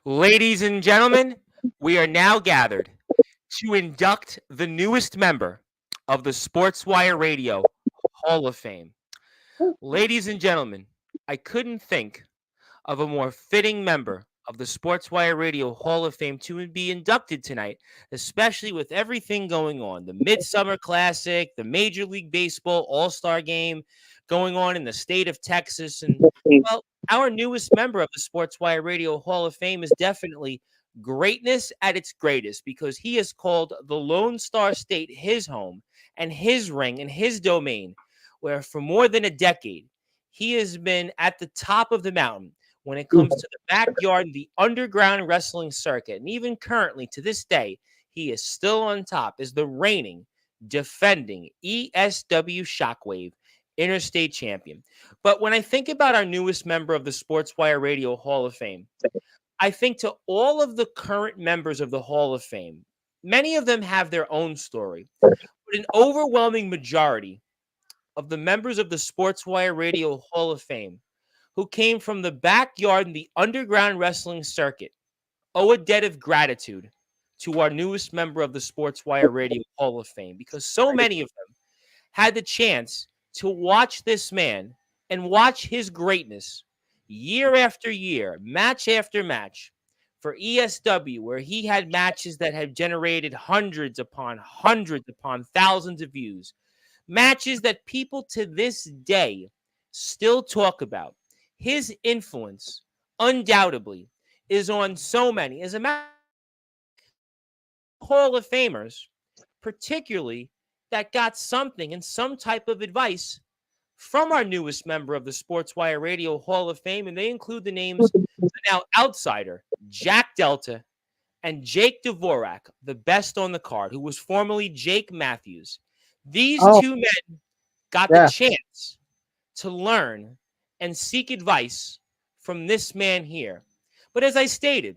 Ladies and gentlemen, we are now gathered to induct the newest member of the Sportswire Radio Hall of Fame. Ladies and gentlemen, I couldn't think of a more fitting member of the Sportswire Radio Hall of Fame to be inducted tonight, especially with everything going on. The Midsummer Classic, the Major League Baseball All-Star Game going on in the state of Texas. And, well, our newest member of the Sportswire Radio Hall of Fame is definitely greatness at its greatest because he has called the Lone Star State his home and his ring and his domain, where for more than a decade, he has been at the top of the mountain when it comes to the backyard, the underground wrestling circuit. And even currently, to this day, he is still on top as the reigning, defending ESW Shockwave Interstate Champion. But when I think about our newest member of the Sportswire Radio Hall of Fame, I think to all of the current members of the Hall of Fame, many of them have their own story, but an overwhelming majority of the members of the Sportswire Radio Hall of Fame who came from the backyard in the underground wrestling circuit owe a debt of gratitude to our newest member of the Sportswire Radio Hall of Fame because so many of them had the chance to watch this man and watch his greatness year after year, match after match for ESW, where he had matches that had generated hundreds upon thousands of views, matches that people to this day still talk about. His influence, undoubtedly, is on so many. As a matter of Hall of Famers, particularly that got something and some type of advice from our newest member of the Sportswire Radio Hall of Fame, and they include the names the now outsider, Jack Delta, and Jake Dvorak, the best on the card, who was formerly Jake Matthews. These two men got the chance to learn and seek advice from this man here. But as I stated,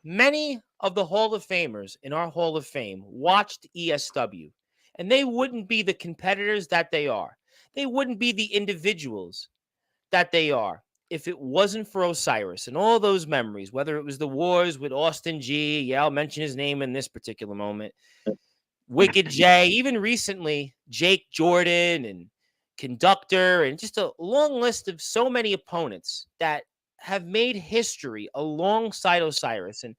many of the Hall of Famers in our Hall of Fame watched ESW, and they wouldn't be the competitors that they are. They wouldn't be the individuals that they are if it wasn't for Osiris and all those memories, whether it was the wars with Austin G. Yeah, I'll mention his name in this particular moment. Wicked J, even recently, Jake Jordan and Conductor, and just a long list of so many opponents that have made history alongside Osiris. And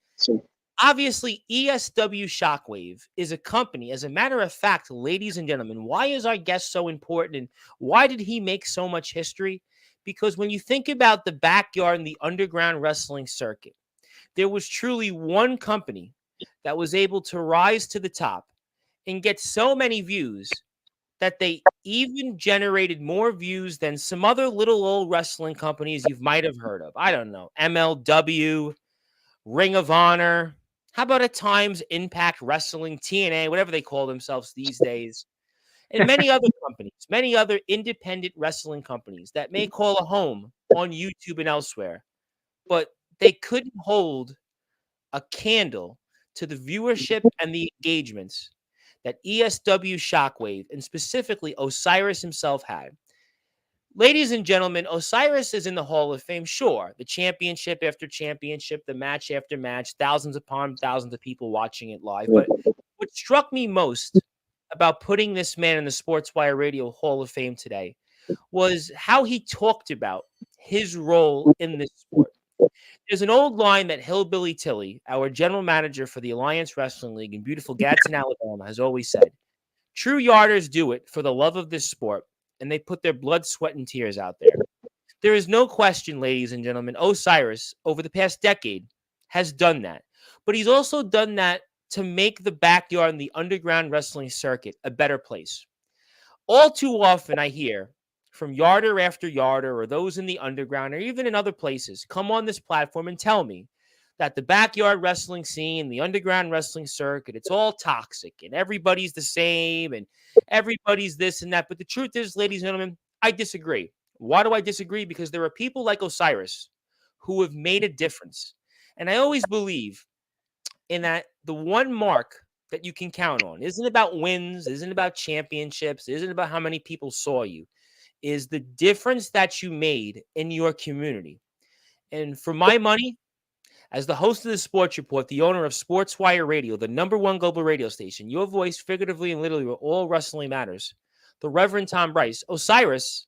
obviously, ESW Shockwave is a company. As a matter of fact, ladies and gentlemen, why is our guest so important and why did he make so much history? Because when you think about the backyard and the underground wrestling circuit, there was truly one company that was able to rise to the top and get so many views that they even generated more views than some other little old wrestling companies you might have heard of. I don't know, MLW, Ring of Honor. How about at times Impact Wrestling, TNA, whatever they call themselves these days, and many other companies, many other independent wrestling companies that may call a home on YouTube and elsewhere, but they couldn't hold a candle to the viewership and the engagements that ESW Shockwave and specifically Osiris himself had. Ladies and gentlemen, Osiris is in the Hall of Fame, sure. The championship after championship, the match after match, thousands upon thousands of people watching it live. But what struck me most about putting this man in the Sportswire Radio Hall of Fame today was how he talked about his role in this sport. There's an old line that Hillbilly Tilly, our general manager for the Alliance Wrestling League in beautiful Gadsden, Alabama, has always said. True yarders do it for the love of this sport, and they put their blood, sweat, and tears out there. There is no question, ladies and gentlemen, Osiris, over the past decade, has done that. But he's also done that to make the backyard and the underground wrestling circuit a better place. All too often, I hear from yarder after yarder or those in the underground or even in other places come on this platform and tell me that the backyard wrestling scene, the underground wrestling circuit, it's all toxic and everybody's the same and everybody's this and that. But the truth is, ladies and gentlemen, I disagree. Why do I disagree? Because there are people like Osiris who have made a difference. And I always believe in that the one mark that you can count on isn't about wins, isn't about championships, isn't about how many people saw you, is the difference that you made in your community. And for my money, As the host of the Sports Report, the owner of Sportzwire Radio, the #1 global radio station, your voice, figuratively and literally, where all wrestling matters, the Reverend Tom Bryce, Osiris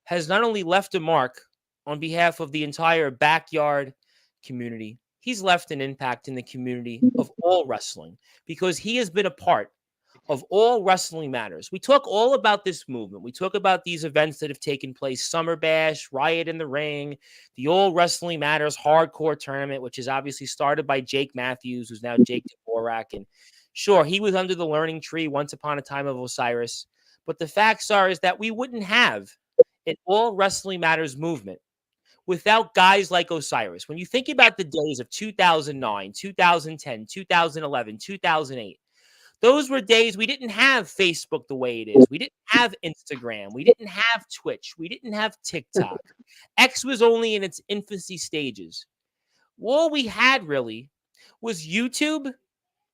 has not only left a mark on behalf of the entire backyard community, he's left an impact in the community of all wrestling because he has been a part of all wrestling matters. We talk all about this movement. We talk about these events that have taken place: Summer Bash, Riot in the Ring, the All Wrestling Matters Hardcore Tournament, which is obviously started by Jake Matthews, who's now Jake Dvorak. And sure, he was under the learning tree once upon a time of Osiris. But the facts are is that we wouldn't have an All Wrestling Matters movement without guys like Osiris. When you think about the days of 2009, 2010, 2011, 2008, those were days we didn't have Facebook the way it is. We didn't have Instagram. We didn't have Twitch. We didn't have TikTok. X was only in its infancy stages. All we had really was YouTube,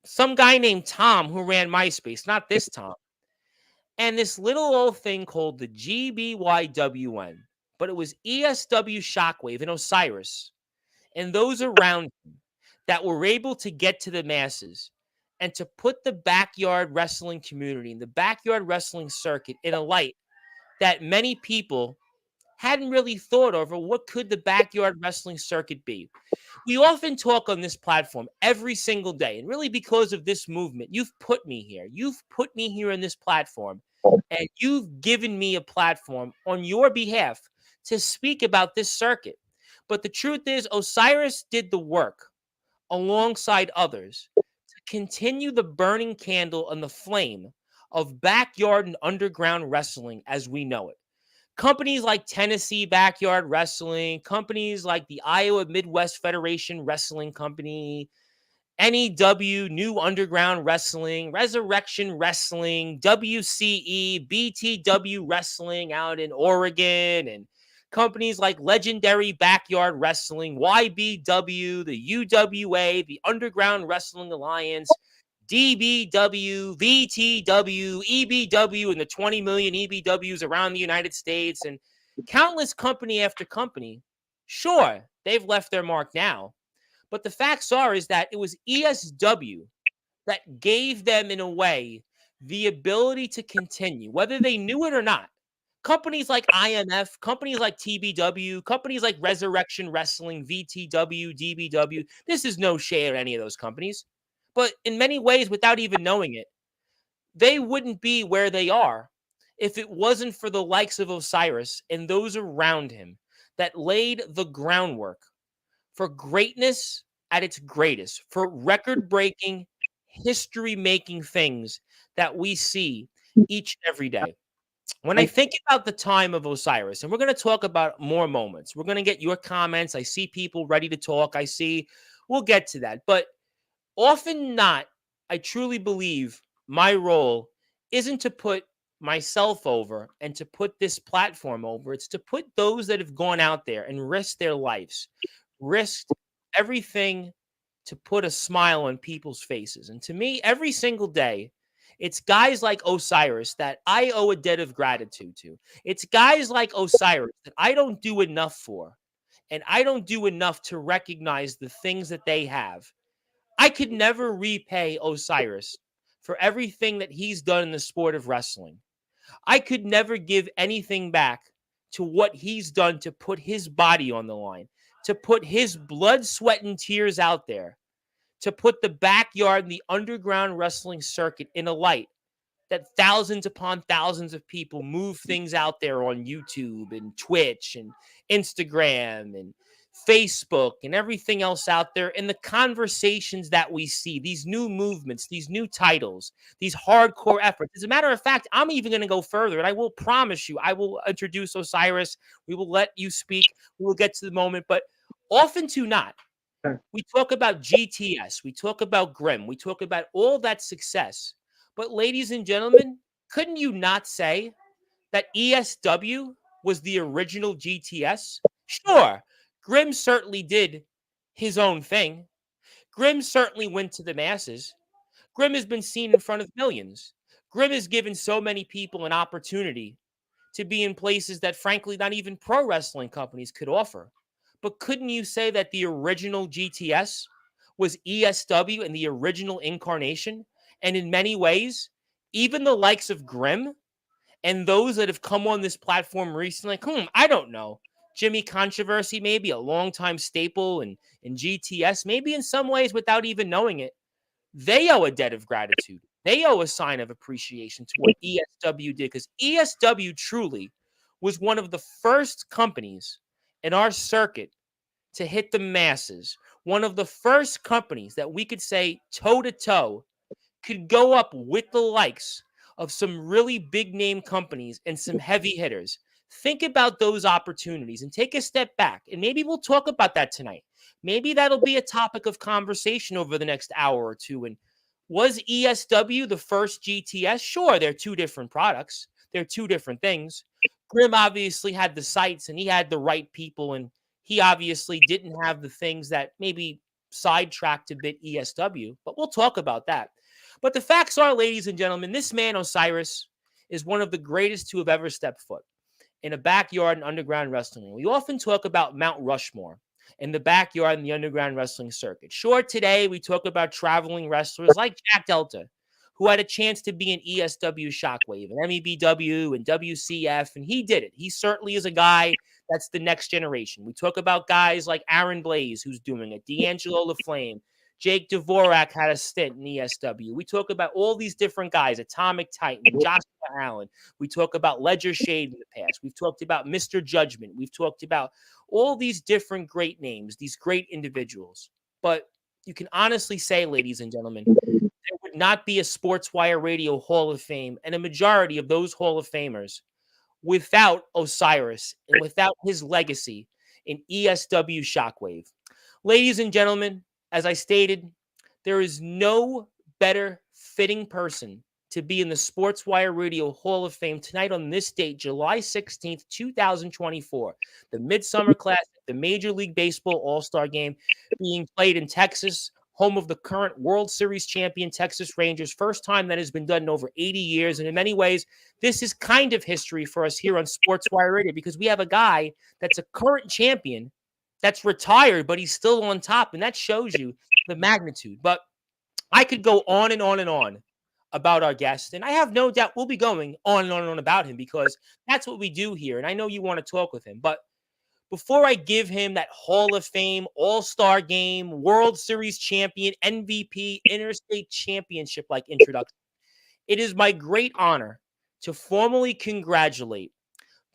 some guy named Tom who ran MySpace, not this Tom, and this little old thing called the GBYWN. But it was ESW Shockwave and Osiris and those around him that were able to get to the masses and to put the backyard wrestling community and the backyard wrestling circuit in a light that many people hadn't really thought over. What could the backyard wrestling circuit be? We often talk on this platform every single day, and really because of this movement, you've put me here. You've put me here in this platform, and you've given me a platform on your behalf to speak about this circuit. But the truth is, Osiris did the work alongside others to continue the burning candle and the flame of backyard and underground wrestling as we know it. Companies like Tennessee Backyard Wrestling, companies like the Iowa Midwest Federation Wrestling Company, NEW, New Underground Wrestling, Resurrection Wrestling, WCE, BTW Wrestling out in Oregon, and companies like Legendary Backyard Wrestling, YBW, the UWA, the Underground Wrestling Alliance, DBW, VTW, EBW, and the 20 million EBWs around the United States, and countless company after company. Sure, they've left their mark now, but the facts are is that it was ESW that gave them, in a way, the ability to continue, whether they knew it or not. Companies like IMF, companies like TBW, companies like Resurrection Wrestling, VTW, DBW, this is no shade at any of those companies. But in many ways, without even knowing it, they wouldn't be where they are if it wasn't for the likes of Osiris and those around him that laid the groundwork for greatness at its greatest, for record-breaking, history-making things that we see each and every day. When I think about the time of Osiris, and we're going to talk about more moments, we're going to get your comments. I see people ready to talk. We'll get to that. But often not, I truly believe my role isn't to put myself over and to put this platform over. It's to put those that have gone out there and risked their lives, risked everything to put a smile on people's faces. And to me, every single day, it's guys like Osiris that I owe a debt of gratitude to. It's guys like Osiris that I don't do enough for, and I don't do enough to recognize the things that they have. I could never repay Osiris for everything that he's done in the sport of wrestling. I could never give anything back to what he's done to put his body on the line, to put his blood, sweat, and tears out there, to put the backyard and the underground wrestling circuit in a light that thousands upon thousands of people move things out there on YouTube and Twitch and Instagram and Facebook and everything else out there, and the conversations that we see, these new movements, these new titles, these hardcore efforts. As a matter of fact, I'm even going to go further, and I will promise you, I will introduce Osiris. We will let you speak. We will get to the moment, but often to not. We talk about GTS. We talk about Grimm. We talk about all that success. But ladies and gentlemen, couldn't you not say that ESW was the original GTS? Sure, Grimm certainly did his own thing. Grimm certainly went to the masses. Grimm has been seen in front of millions. Grimm has given so many people an opportunity to be in places that, frankly, not even pro wrestling companies could offer. But couldn't you say that the original GTS was ESW in the original incarnation? And in many ways, even the likes of Grimm and those that have come on this platform recently, like, I don't know. Jimmy Controversy, maybe a longtime staple in GTS, maybe in some ways without even knowing it. They owe a debt of gratitude. They owe a sign of appreciation to what ESW did, because ESW truly was one of the first companies in our circuit to hit the masses. One of the first companies that we could say toe to toe could go up with the likes of some really big name companies and some heavy hitters. Think about those opportunities and take a step back. And maybe we'll talk about that tonight. Maybe that'll be a topic of conversation over the next hour or two. And was ESW the first GTS? Sure, they're two different products, they're two different things. Grimm obviously had the sites and he had the right people, and he obviously didn't have the things that maybe sidetracked a bit ESW, but we'll talk about that. But the facts are, ladies and gentlemen, this man, Osiris, is one of the greatest to have ever stepped foot in a backyard and underground wrestling. We often talk about Mount Rushmore in the backyard and the underground wrestling circuit. Sure, today we talk about traveling wrestlers like Jack Delta, who had a chance to be in ESW Shockwave and MEBW and WCF, and he did it. He certainly is a guy that's the next generation. We talk about guys like Aaron Blaze, who's doing it, D'Angelo LaFlame, Jake Dvorak had a stint in ESW. We talk about all these different guys, Atomic Titan, Joshua Allen. We talk about Ledger Shade in the past. We've talked about Mr. Judgment. We've talked about all these different great names, these great individuals. But you can honestly say, ladies and gentlemen, there would not be a Sportswire Radio Hall of Fame and a majority of those Hall of Famers without Osiris and without his legacy in ESW Shockwave. Ladies and gentlemen, as I stated, there is no better fitting person to be in the Sportswire Radio Hall of Fame tonight on this date, July 16th, 2024. The Midsummer Classic, the Major League Baseball All-Star Game being played in Texas, home of the current World Series champion Texas Rangers. First time that has been done in over 80 years. And in many ways, this is kind of history for us here on Sportswire Radio, because we have a guy that's a current champion that's retired, but he's still on top. And that shows you the magnitude. But I could go on and on and on about our guest. And I have no doubt we'll be going on and on and on about him, because that's what we do here. And I know you want to talk with him. But before I give him that Hall of Fame, All-Star Game, World Series champion, MVP, Interstate Championship-like introduction, it is my great honor to formally congratulate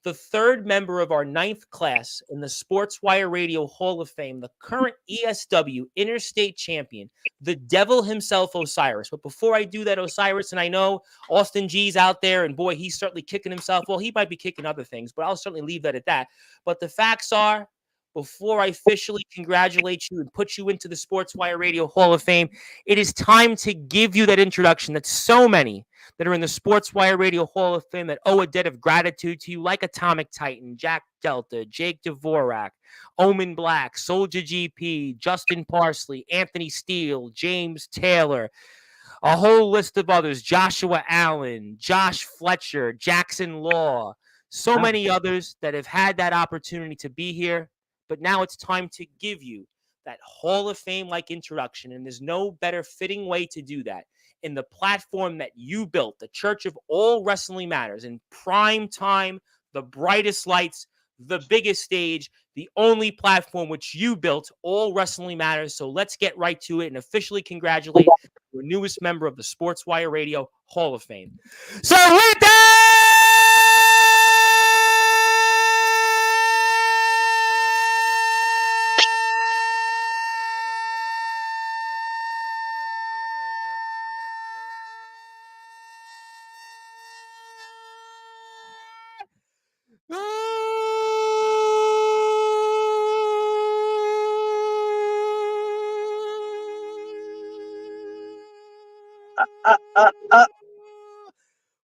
the third member of our ninth class in the Sportswire Radio Hall of Fame, the current ESW Interstate Champion, the devil himself, Osiris. But before I do that, Osiris, and I know Austin G's out there, and boy, he's certainly kicking himself. Well, he might be kicking other things, but I'll certainly leave that at that. But the facts are, before I officially congratulate you and put you into the Sportswire Radio Hall of Fame, it is time to give you that introduction that so many that are in the Sportswire Radio Hall of Fame that owe a debt of gratitude to you, like Atomic Titan, Jack Delta, Jake Dvorak, Omen Black, Soldier GP, Justin Parsley, Anthony Steele, James Taylor, a whole list of others, Joshua Allen, Josh Fletcher, Jackson Law, so many others that have had that opportunity to be here. But now it's time to give you that Hall of Fame-like introduction, and there's no better fitting way to do that in the platform that you built, the Church of All Wrestling Matters, in prime time, the brightest lights, the biggest stage, the only platform which you built, All Wrestling Matters. So let's get right to it and officially congratulate your newest member of the Sportswire Radio Hall of Fame. So with that,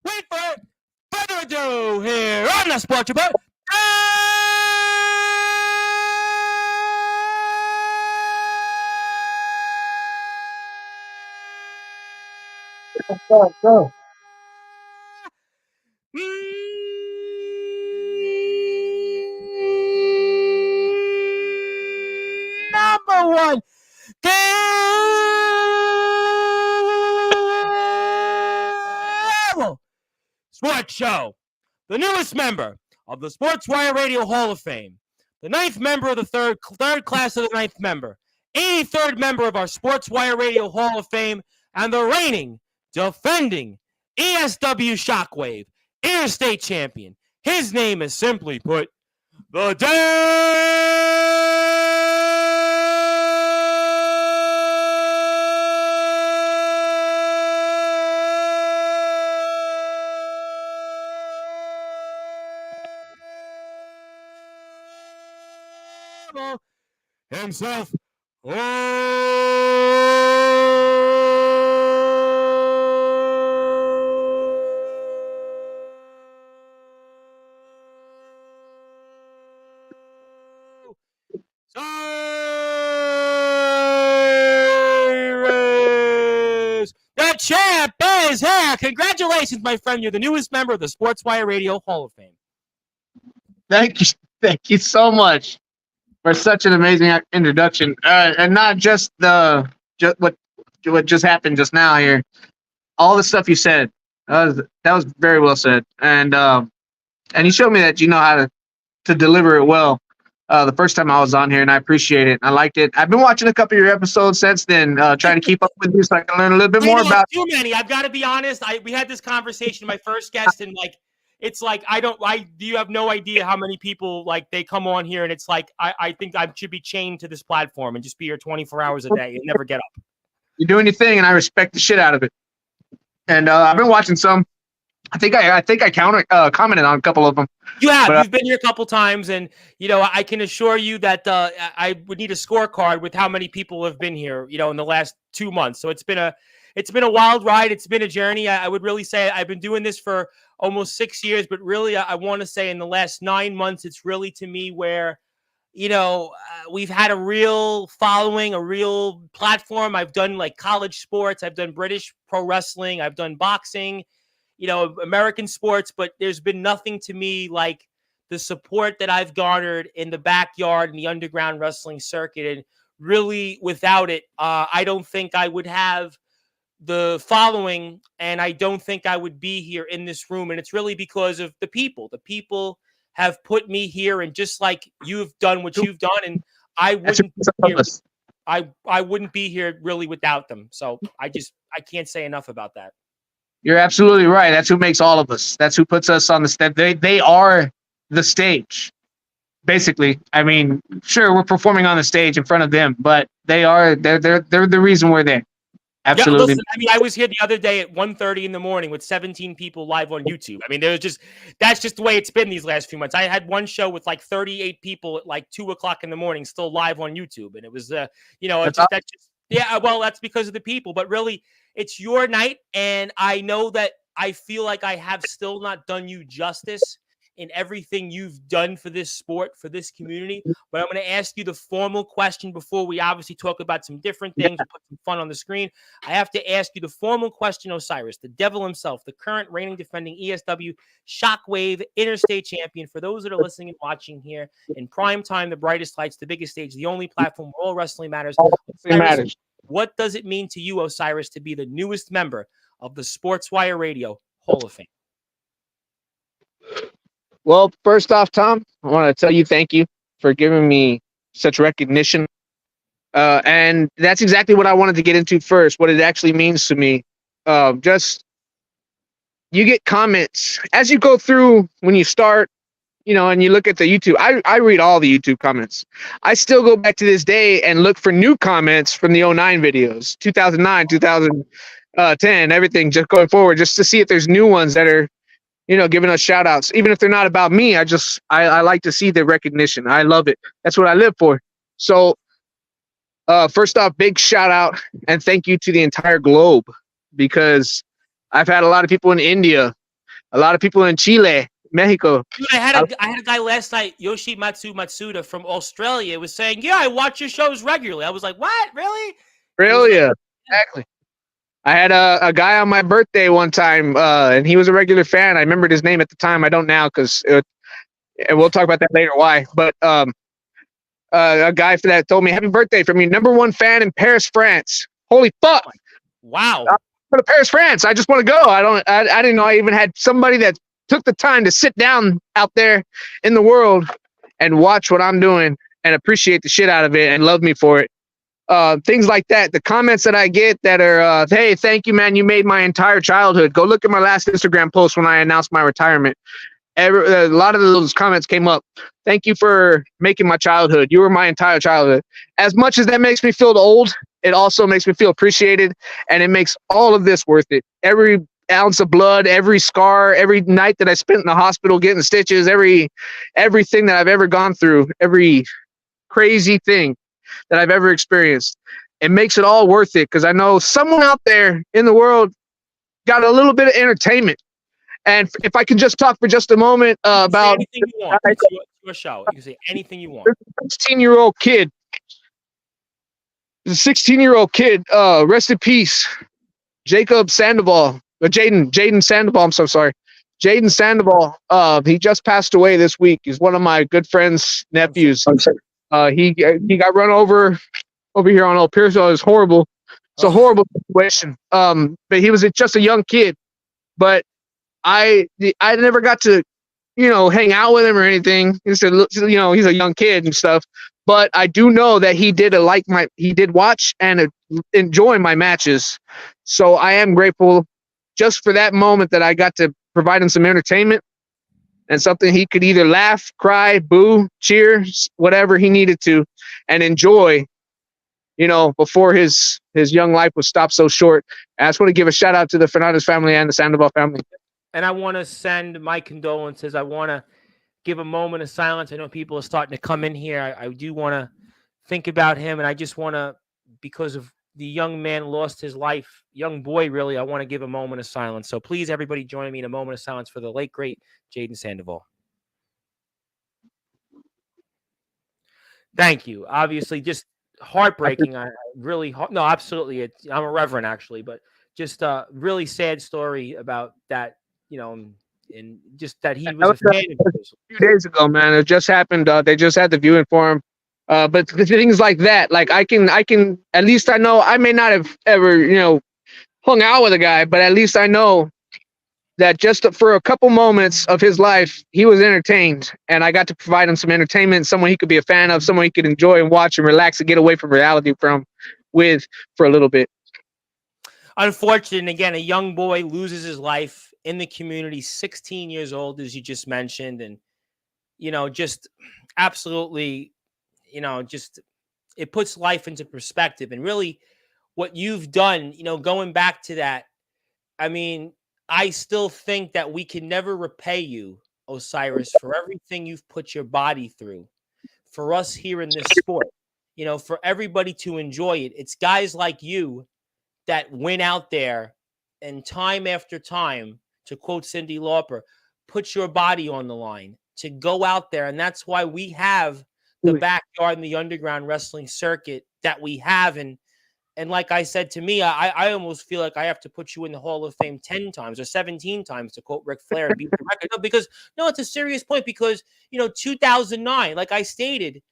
wait for it. Further ado, here on the Sports Report. Go. Cable Sports Show, the newest member of the Sportswire Radio Hall of Fame, the ninth member of the third class of the ninth member, 83rd member of our Sportswire Radio Hall of Fame, and the reigning, defending ESW Shockwave Interstate Champion. His name is simply put, the Devil himself. Osiris! The champ is here! Congratulations, my friend. You're the newest member of the Sportswire Radio Hall of Fame. Thank you. Thank you so much for such an amazing introduction. And not just what just happened just now here. All the stuff you said. That was very well said. And you showed me that you know how to deliver it well. The first time I was on here, and I appreciate it. I liked it. I've been watching a couple of your episodes since then, trying to keep up with you so I can learn a little bit more about. Too many. I've got to be honest. We had this conversation, my first guest, and it's like you have no idea how many people they come on here, and it's like I think I should be chained to this platform and just be here 24 hours a day and never get up. You're doing your thing, and I respect the shit out of it. And I've been watching some. I think I commented on a couple of them. You have. You've been here a couple times, and I can assure you that I would need a scorecard with how many people have been here, in the last 2 months. So it's been a wild ride. It's been a journey. I would really say I've been doing this for almost 6 years, but really I want to say in the last 9 months, it's really to me where we've had a real following, a real platform. I've done college sports. I've done British pro wrestling. I've done boxing. American sports, but there's been nothing to me like the support that I've garnered in the backyard and the underground wrestling circuit. And really, without it, I don't think I would have the following, and I don't think I would be here in this room. And it's really because of the people. The people have put me here, and just like you've done what you've done, and I wouldn't be here, I wouldn't be here really without them. So I can't say enough about that. You're absolutely right. That's who makes all of us. That's who puts us on the stage. They are the stage, basically. I mean, sure, we're performing on the stage in front of them, but they're the reason we're there. Absolutely. Yeah, listen, I was here the other day at 1:30 in the morning with 17 people live on YouTube. I mean, that's just the way it's been these last few months. I had one show with 38 people at 2 o'clock in the morning, still live on YouTube, and it was that's because of the people. But really, it's your night, and I know that I feel like I have still not done you justice in everything you've done for this sport, for this community. But I'm going to ask you the formal question before we obviously talk about some different things and put some fun on the screen. I have to ask you the formal question, Osiris, the devil himself, the current reigning defending ESW Shockwave Interstate Champion. For those that are listening and watching here in prime time, the brightest lights, the biggest stage, the only platform where all wrestling matters. What does it mean to you, Osiris, to be the newest member of the Sportswire Radio Hall of Fame? Well, first off, Tom, I want to tell you thank you for giving me such recognition. And that's exactly what I wanted to get into first, what it actually means to me. Just you get comments as you go through when you start, and you look at the YouTube. I read all the YouTube comments. I still go back to this day and look for new comments from the 09 videos, 2009, 2010, everything just going forward, just to see if there's new ones that are, giving us shout outs, even if they're not about me. I like to see the recognition. I love it. That's what I live for. So first off, big shout out and thank you to the entire globe, because I've had a lot of people in India, a lot of people in Chile, Mexico. Dude, I had a guy last night, Yoshimatsu Matsuda from Australia, was saying, yeah, I watch your shows regularly. I was like, what? Really? Really? Yeah, exactly. I had a guy on my birthday one time, and he was a regular fan. I remembered his name at the time. I don't now, and we'll talk about that later why. But a guy that told me happy birthday from your #1 fan in Paris, France. Holy fuck! Wow. For Paris, France. I just want to go. I didn't know I even had somebody that took the time to sit down out there in the world and watch what I'm doing and appreciate the shit out of it and love me for it. Things like that. The comments that I get that are, hey, thank you, man. You made my entire childhood. Go look at my last Instagram post when I announced my retirement. A lot of those comments came up. Thank you for making my childhood. You were my entire childhood. As much as that makes me feel old, it also makes me feel appreciated, and it makes all of this worth it. Every ounce of blood, every scar, every night that I spent in the hospital getting stitches, everything that I've ever gone through, every crazy thing that I've ever experienced. It makes it all worth it because I know someone out there in the world got a little bit of entertainment. And if I can just talk for just a moment about anything you want. It's your show. You can say anything you want. 16-year-old kid. The 16-year-old kid, rest in peace, Jacob Sandoval, Jaden Sandoval. I'm so sorry, Jaden Sandoval. He just passed away this week. He's one of my good friend's nephews. He got run over here on Old Pierce. It was horrible. It's a horrible situation. But he was just a young kid. But I never got to, hang out with him or anything. He's a young kid and stuff. But I do know that he did watch and enjoy my matches. So I am grateful just for that moment that I got to provide him some entertainment and something he could either laugh, cry, boo, cheer, whatever he needed to, and enjoy, before his young life was stopped so short. I just want to give a shout out to the Fernandez family and the Sandoval family. And I want to send my condolences. I want to give a moment of silence. I know people are starting to come in here. I do want to think about him, and I just want to, because of the young man lost his life, young boy, really, I want to give a moment of silence. So please, everybody, join me in a moment of silence for the late, great Jaden Sandoval. Thank you. Obviously, just heartbreaking. No, absolutely. I'm a reverend, actually, but just a really sad story about that, and just that he was a fan of yours. A few days ago, man. It just happened. They just had the viewing for him. But things like that, like I can at least I know I may not have ever, hung out with a guy, but at least I know that just for a couple moments of his life, he was entertained, and I got to provide him some entertainment, someone he could be a fan of, someone he could enjoy and watch and relax and get away from reality with for a little bit. Unfortunate, again, a young boy loses his life in the community, 16 years old, as you just mentioned, and just absolutely, just it puts life into perspective. And really, what you've done, going back to that, I mean, I still think that we can never repay you, Osiris, for everything you've put your body through, for us here in this sport, for everybody to enjoy it. It's guys like you that went out there and time after time, to quote Cyndi Lauper, put your body on the line to go out there. And that's why we have the backyard and the underground wrestling circuit that we have. And like I said, to me, I almost feel like I have to put you in the Hall of Fame 10 times or 17 times, to quote Ric Flair, and beat the record. No, it's a serious point because, 2009, like I stated,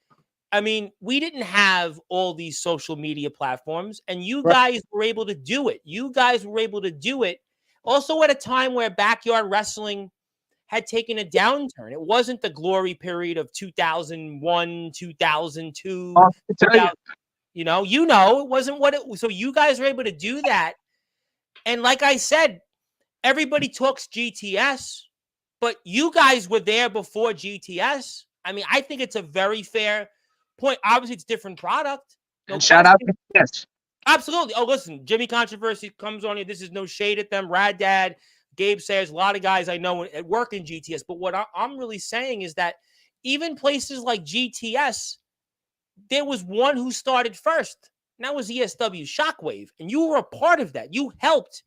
I mean, we didn't have all these social media platforms, and you guys were able to do it. You guys were able to do it also at a time where backyard wrestling had taken a downturn. It wasn't the glory period of 2001, 2002. It wasn't what it was. So you guys were able to do that. And like I said, everybody talks GTS, but you guys were there before GTS. I mean, I think it's a very fair point. Obviously, it's different product. And shout out to yes. Absolutely. Oh, listen, Jimmy Controversy comes on here. This is no shade at them. Rad Dad, Gabe Sayers, a lot of guys I know at work in GTS. But what I'm really saying is that even places like GTS, there was one who started first, and that was ESW Shockwave. And you were a part of that. You helped,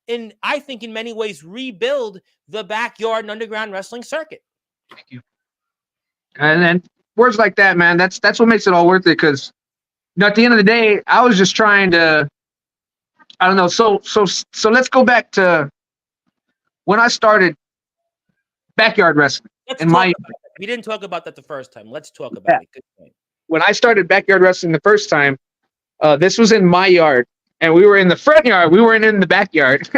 and I think in many ways, rebuild the backyard and underground wrestling circuit. Thank you. And then words like that, man, that's what makes it all worth it. Because at the end of the day, I was just trying to, I don't know. So let's go back to when I started backyard wrestling. We didn't talk about that the first time. Let's talk about it. Good point. when I started backyard wrestling the first time, this was in my yard, and we were in the front yard. We weren't in the backyard.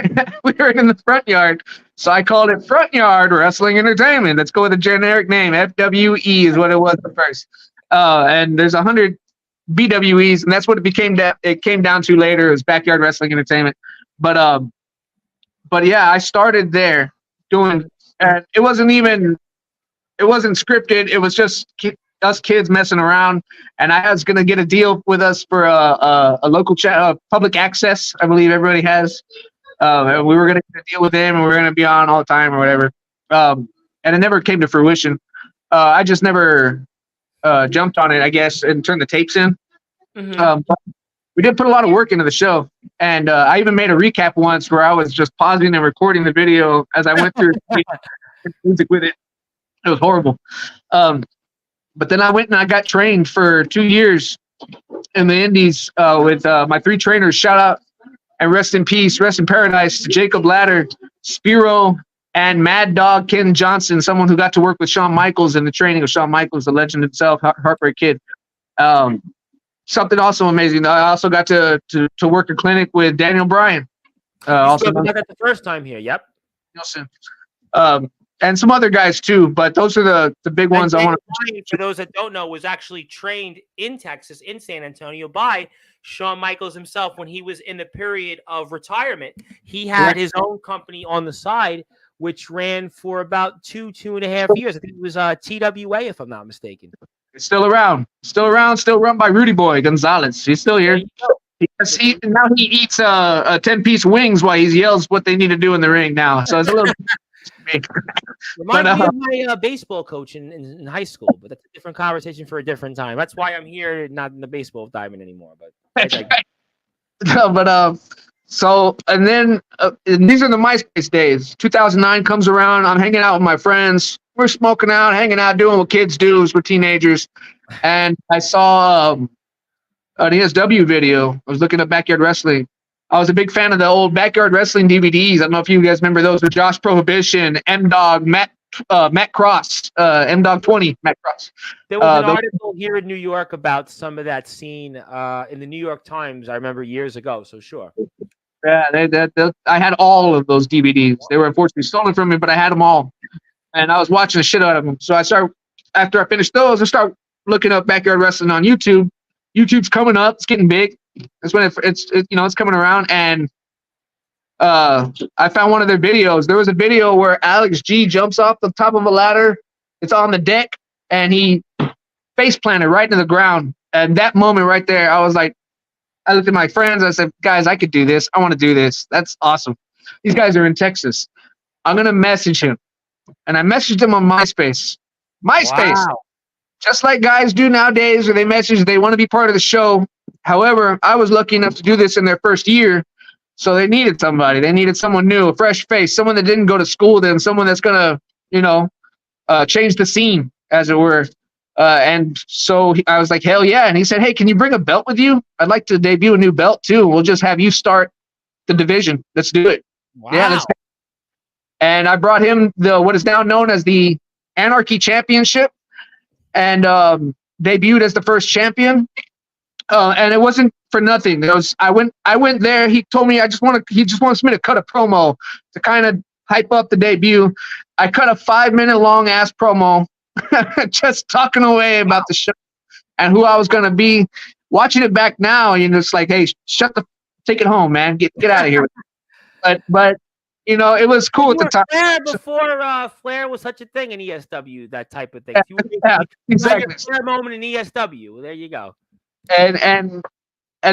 We were in the front yard. So I called it Front Yard Wrestling Entertainment. Let's go with a generic name. FWE is what it was at first. And there's 100 BWEs, and that's what it came down to later, is Backyard Wrestling Entertainment. But yeah, I started there doing, and it wasn't scripted. It was just us kids messing around, and I was gonna get a deal with us for a local public access. I believe everybody has. And we were gonna get a deal with them, and we were gonna be on all the time or whatever. And it never came to fruition. I just never jumped on it, I guess, and turned the tapes in. Mm-hmm. But we did put a lot of work into the show, and I even made a recap once where I was just pausing and recording the video as I went through music with it. It was horrible. But then I went and I got trained for 2 years in the Indies with my 3 trainers. Shout out and rest in peace, rest in paradise to Jacob Ladder, Spiro, and Mad Dog Ken Johnson, someone who got to work with Shawn Michaels in the training of Shawn Michaels, the legend himself, Heartbreak Kid. Something also amazing. I also got to work a clinic with Daniel Bryan. Also got that the first time here. Yep. Nielsen. And some other guys too, but those are the big ones I want to. For those that don't know, was actually trained in Texas, in San Antonio, by Shawn Michaels himself when he was in the period of retirement. He had his own company on the side, which ran for about 2.5 years. I think it was TWA, if I'm not mistaken. It's still around, still run by Rudy Boy Gonzalez. He's still here. Now he eats a 10-piece wings while he yells what they need to do in the ring now. So it's a little. Reminds me of my baseball coach in high school, but that's a different conversation for a different time. That's why I'm here, not in the baseball diamond anymore. But so and then these are the MySpace days. 2009 comes around. I'm hanging out with my friends. We're smoking out, hanging out, doing what kids do as we're teenagers. And I saw an ESW video. I was looking at Backyard Wrestling. I was a big fan of the old Backyard Wrestling DVDs. I don't know if you guys remember those with Josh Prohibition, M-Dog, Matt Cross, M-Dog 20, Matt Cross. There was an article here in New York about some of that scene in the New York Times, I remember years ago, so sure. Yeah, I had all of those DVDs. They were unfortunately stolen from me, but I had them all. And I was watching the shit out of them. So after I finished those, I start looking up Backyard Wrestling on YouTube. YouTube's coming up. It's getting big. That's when it's coming around. And I found one of their videos. There was a video where Alex G jumps off the top of a ladder. It's on the deck, and he face planted right into the ground. And that moment right there, I was like, I looked at my friends. I said, guys, I could do this. I want to do this. That's awesome. These guys are in Texas. I'm going to message him. And I messaged him on MySpace. Wow. Just like guys do nowadays, where they message, they want to be part of the show. However, I was lucky enough to do this in their first year. So they needed somebody. They needed someone new, a fresh face, someone that didn't go to school with them, someone that's going to, change the scene, as it were. And so I was like, hell yeah. And he said, hey, can you bring a belt with you? I'd like to debut a new belt too. We'll just have you start the division. Let's do it. Wow. Yeah, and I brought him what is now known as the Anarchy Championship, and debuted as the first champion. And it wasn't for nothing. I went there. He told me he just wants me to cut a promo to kind of hype up the debut. I cut a 5-minute long ass promo, just talking away about the show and who I was gonna be. Watching it back now, it's like, hey, take it home, man. Get out of here. But it was cool at the time. Before Flair was such a thing in ESW, that type of thing. Yeah, exactly. Flair moment in ESW. There you go. And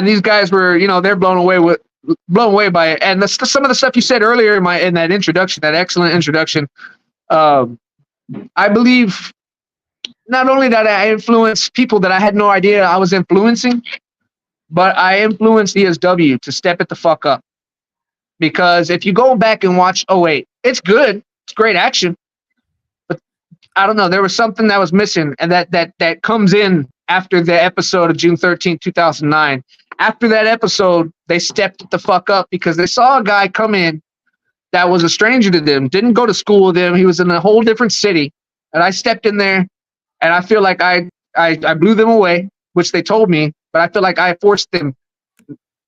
these guys were, they're blown away by it. And some of the stuff you said earlier in that introduction, that excellent introduction, I believe not only that I influenced people that I had no idea I was influencing, but I influenced ESW to step it the fuck up. Because if you go back and watch 08, it's good. It's great action. But I don't know. There was something that was missing. And that comes in after the episode of June 13th, 2009. After that episode, they stepped the fuck up because they saw a guy come in that was a stranger to them, didn't go to school with them. He was in a whole different city. And I stepped in there, and I feel like I I blew them away, which they told me, but I feel like I forced them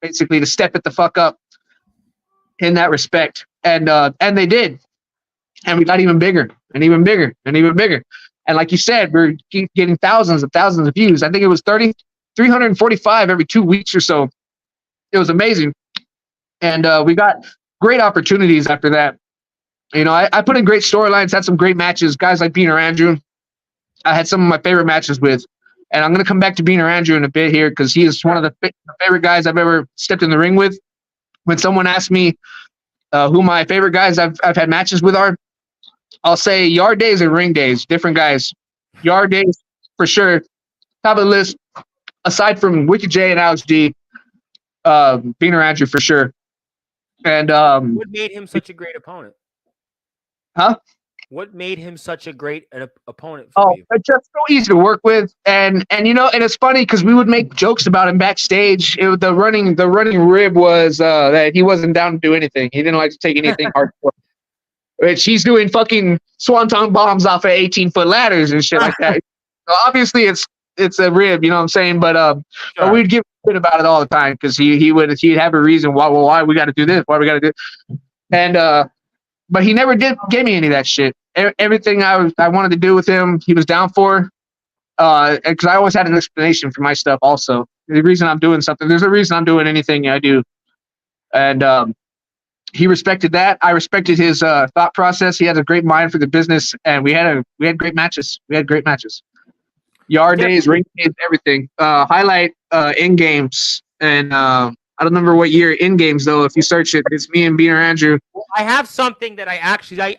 basically to step it the fuck up in that respect, and they did, and we got even bigger and even bigger and even bigger, and like you said, we're getting thousands of views. I think it was 345 every 2 weeks or so. It was amazing, and we got great opportunities after that. You know, I put in great storylines, had some great matches, guys like Beaner Andrew. I had some of my favorite matches with, and I'm going to come back to Beaner Andrew in a bit here because he is one of the favorite guys I've ever stepped in the ring with. When someone asks me who my favorite guys I've had matches with are, I'll say Yard Days and Ring Days, different guys. Yard Days, for sure, top of the list, aside from Wicked J and Alex G, Beaner Andrew for sure. And what made him such a great opponent? Huh? What made him such a great opponent for you? It's just so easy to work with, and you know, and it's funny because we would make jokes about him backstage. The running rib was that he wasn't down to do anything. He didn't like to take anything hardcore. Which he's doing fucking swanton bombs off of 18-foot ladders and shit like that. So obviously, it's a rib, you know what I'm saying? But but we'd give a shit about it all the time because he'd have a reason why we got to do this, why we got to do, and but he never gave me any of that shit. Everything I wanted to do with him, he was down for. Because I always had an explanation for my stuff. Also, the reason I'm doing something, there's a reason I'm doing anything I do, and he respected that. I respected his thought process. He had a great mind for the business, and we had great matches. Yard days, ring days, everything. Highlight in games, and I don't remember what year in games though. If you search it, it's me and Beaner Andrew. Well, I have something that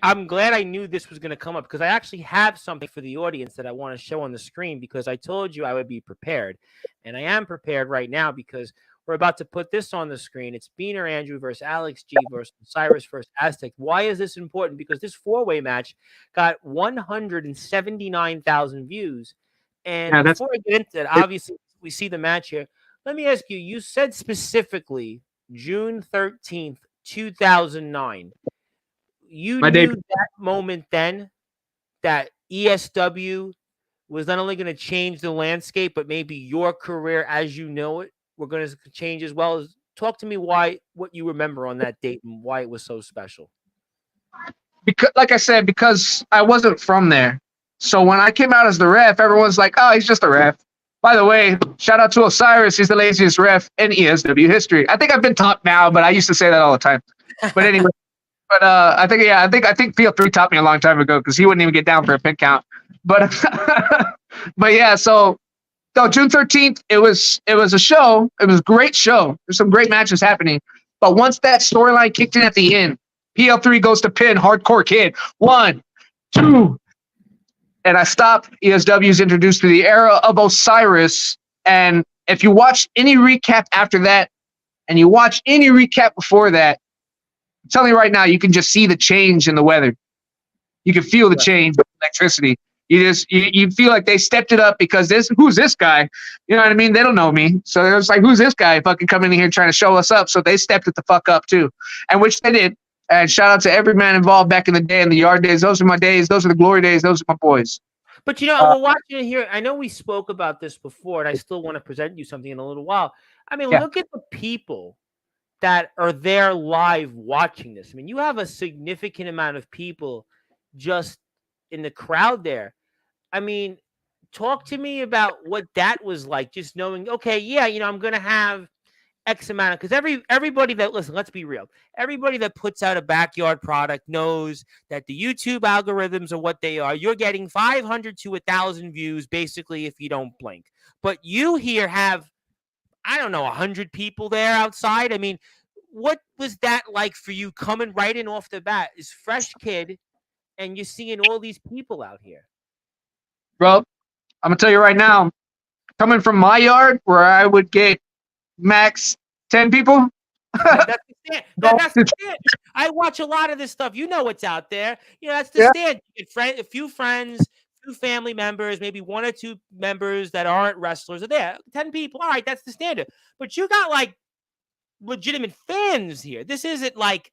I'm glad I knew this was going to come up because I actually have something for the audience that I want to show on the screen because I told you I would be prepared, and I am prepared right now because we're about to put this on the screen. It's Beaner Andrew versus Alex G versus Osiris versus Aztec. Why is this important? Because this four-way match got 179,000 views, and before I get into that, obviously we see the match here. Let me ask you, you said specifically June 13th, 2009. You knew that moment then that ESW was not only going to change the landscape, but maybe your career as you know it were going to change as well. As talk to me what you remember on that date and why it was so special. Because, like I said, because I wasn't from there. So when I came out as the ref, everyone's like, oh, he's just a ref. By the way, shout out to Osiris. He's the laziest ref in ESW history. I think I've been topped now, but I used to say that all the time. But anyway, I think PL3 topped me a long time ago because he wouldn't even get down for a pin count. But but yeah, so June 13th, it was a show. It was a great show. There's some great matches happening. But once that storyline kicked in at the end, PL3 goes to pin Hardcore Kid. 1, 2. And I stopped. ESW is introduced to the era of Osiris. And if you watch any recap after that, and you watch any recap before that, I'm telling you right now, you can just see the change in the weather. You can feel the change in electricity. You feel like they stepped it up because who's this guy? You know what I mean? They don't know me. So it was like, who's this guy fucking coming in here trying to show us up? So they stepped it the fuck up too. And which they did. And shout out to every man involved back in the day in the Yard days. Those are my days. Those are the glory days. Those are my boys. But, you know, we're watching it here. I know we spoke about this before, and I still want to present you something in a little while. I mean, look at the people that are there live watching this. I mean, you have a significant amount of people just in the crowd there. I mean, talk to me about what that was like, just knowing, okay, yeah, you know, I'm going to have X amount of, because everybody that, listen, let's be real. Everybody that puts out a backyard product knows that the YouTube algorithms are what they are. You're getting 500 to 1,000 views basically if you don't blink. But you here have, I don't know, 100 people there outside. I mean, what was that like for you coming right in off the bat? This fresh kid, and you're seeing all these people out here. Bro, I'm going to tell you right now, coming from my yard where I would get max 10 people. That's the stand. I watch a lot of this stuff. You know what's out there. You know, that's the stand. You get a few friends, 2 family members, maybe 1 or 2 members that aren't wrestlers are there. 10 people. All right, that's the standard. But you got like legitimate fans here. This isn't like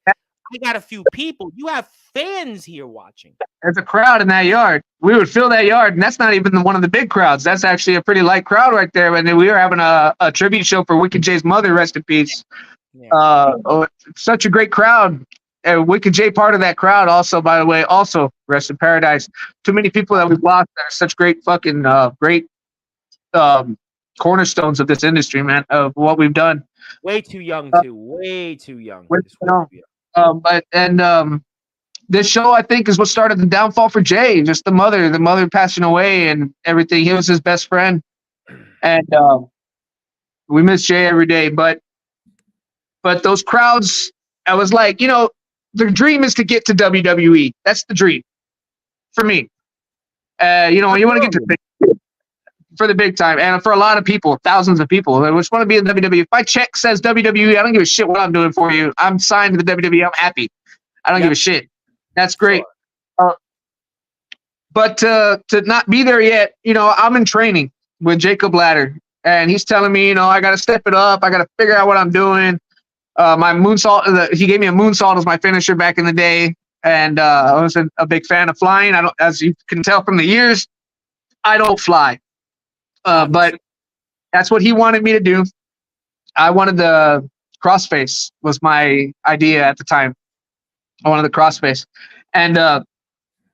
I got a few people. You have fans here watching. There's a crowd in that yard. We would fill that yard, and that's not even one of the big crowds. That's actually a pretty light crowd right there. And we were having a tribute show for Wicked J's mother, rest in peace. Yeah. Such a great crowd. Wicked J part of that crowd also, by the way, also rest in paradise. Too many people that we've lost that are such great fucking great cornerstones of this industry, man, of what we've done. Way too young, too. Way too young. This show, I think, is what started the downfall for Jay. Just the mother passing away and everything. He was his best friend. And we miss Jay every day. But those crowds, I was like, the dream is to get to WWE. That's the dream for me. You want to get to for the big time, and for a lot of people, thousands of people, they just want to be in WWE. If my check says WWE, I don't give a shit what I'm doing for you. I'm signed to the WWE. I'm happy. I don't give a shit. That's great. But to not be there yet, I'm in training with Jacob Ladder, and he's telling me, I got to step it up. I got to figure out what I'm doing. My moonsault, he gave me a moonsault as my finisher back in the day, and I was a big fan of flying. As you can tell from the years, I don't fly. But that's what he wanted me to do. I wanted the crossface was my idea at the time. I wanted the crossface, and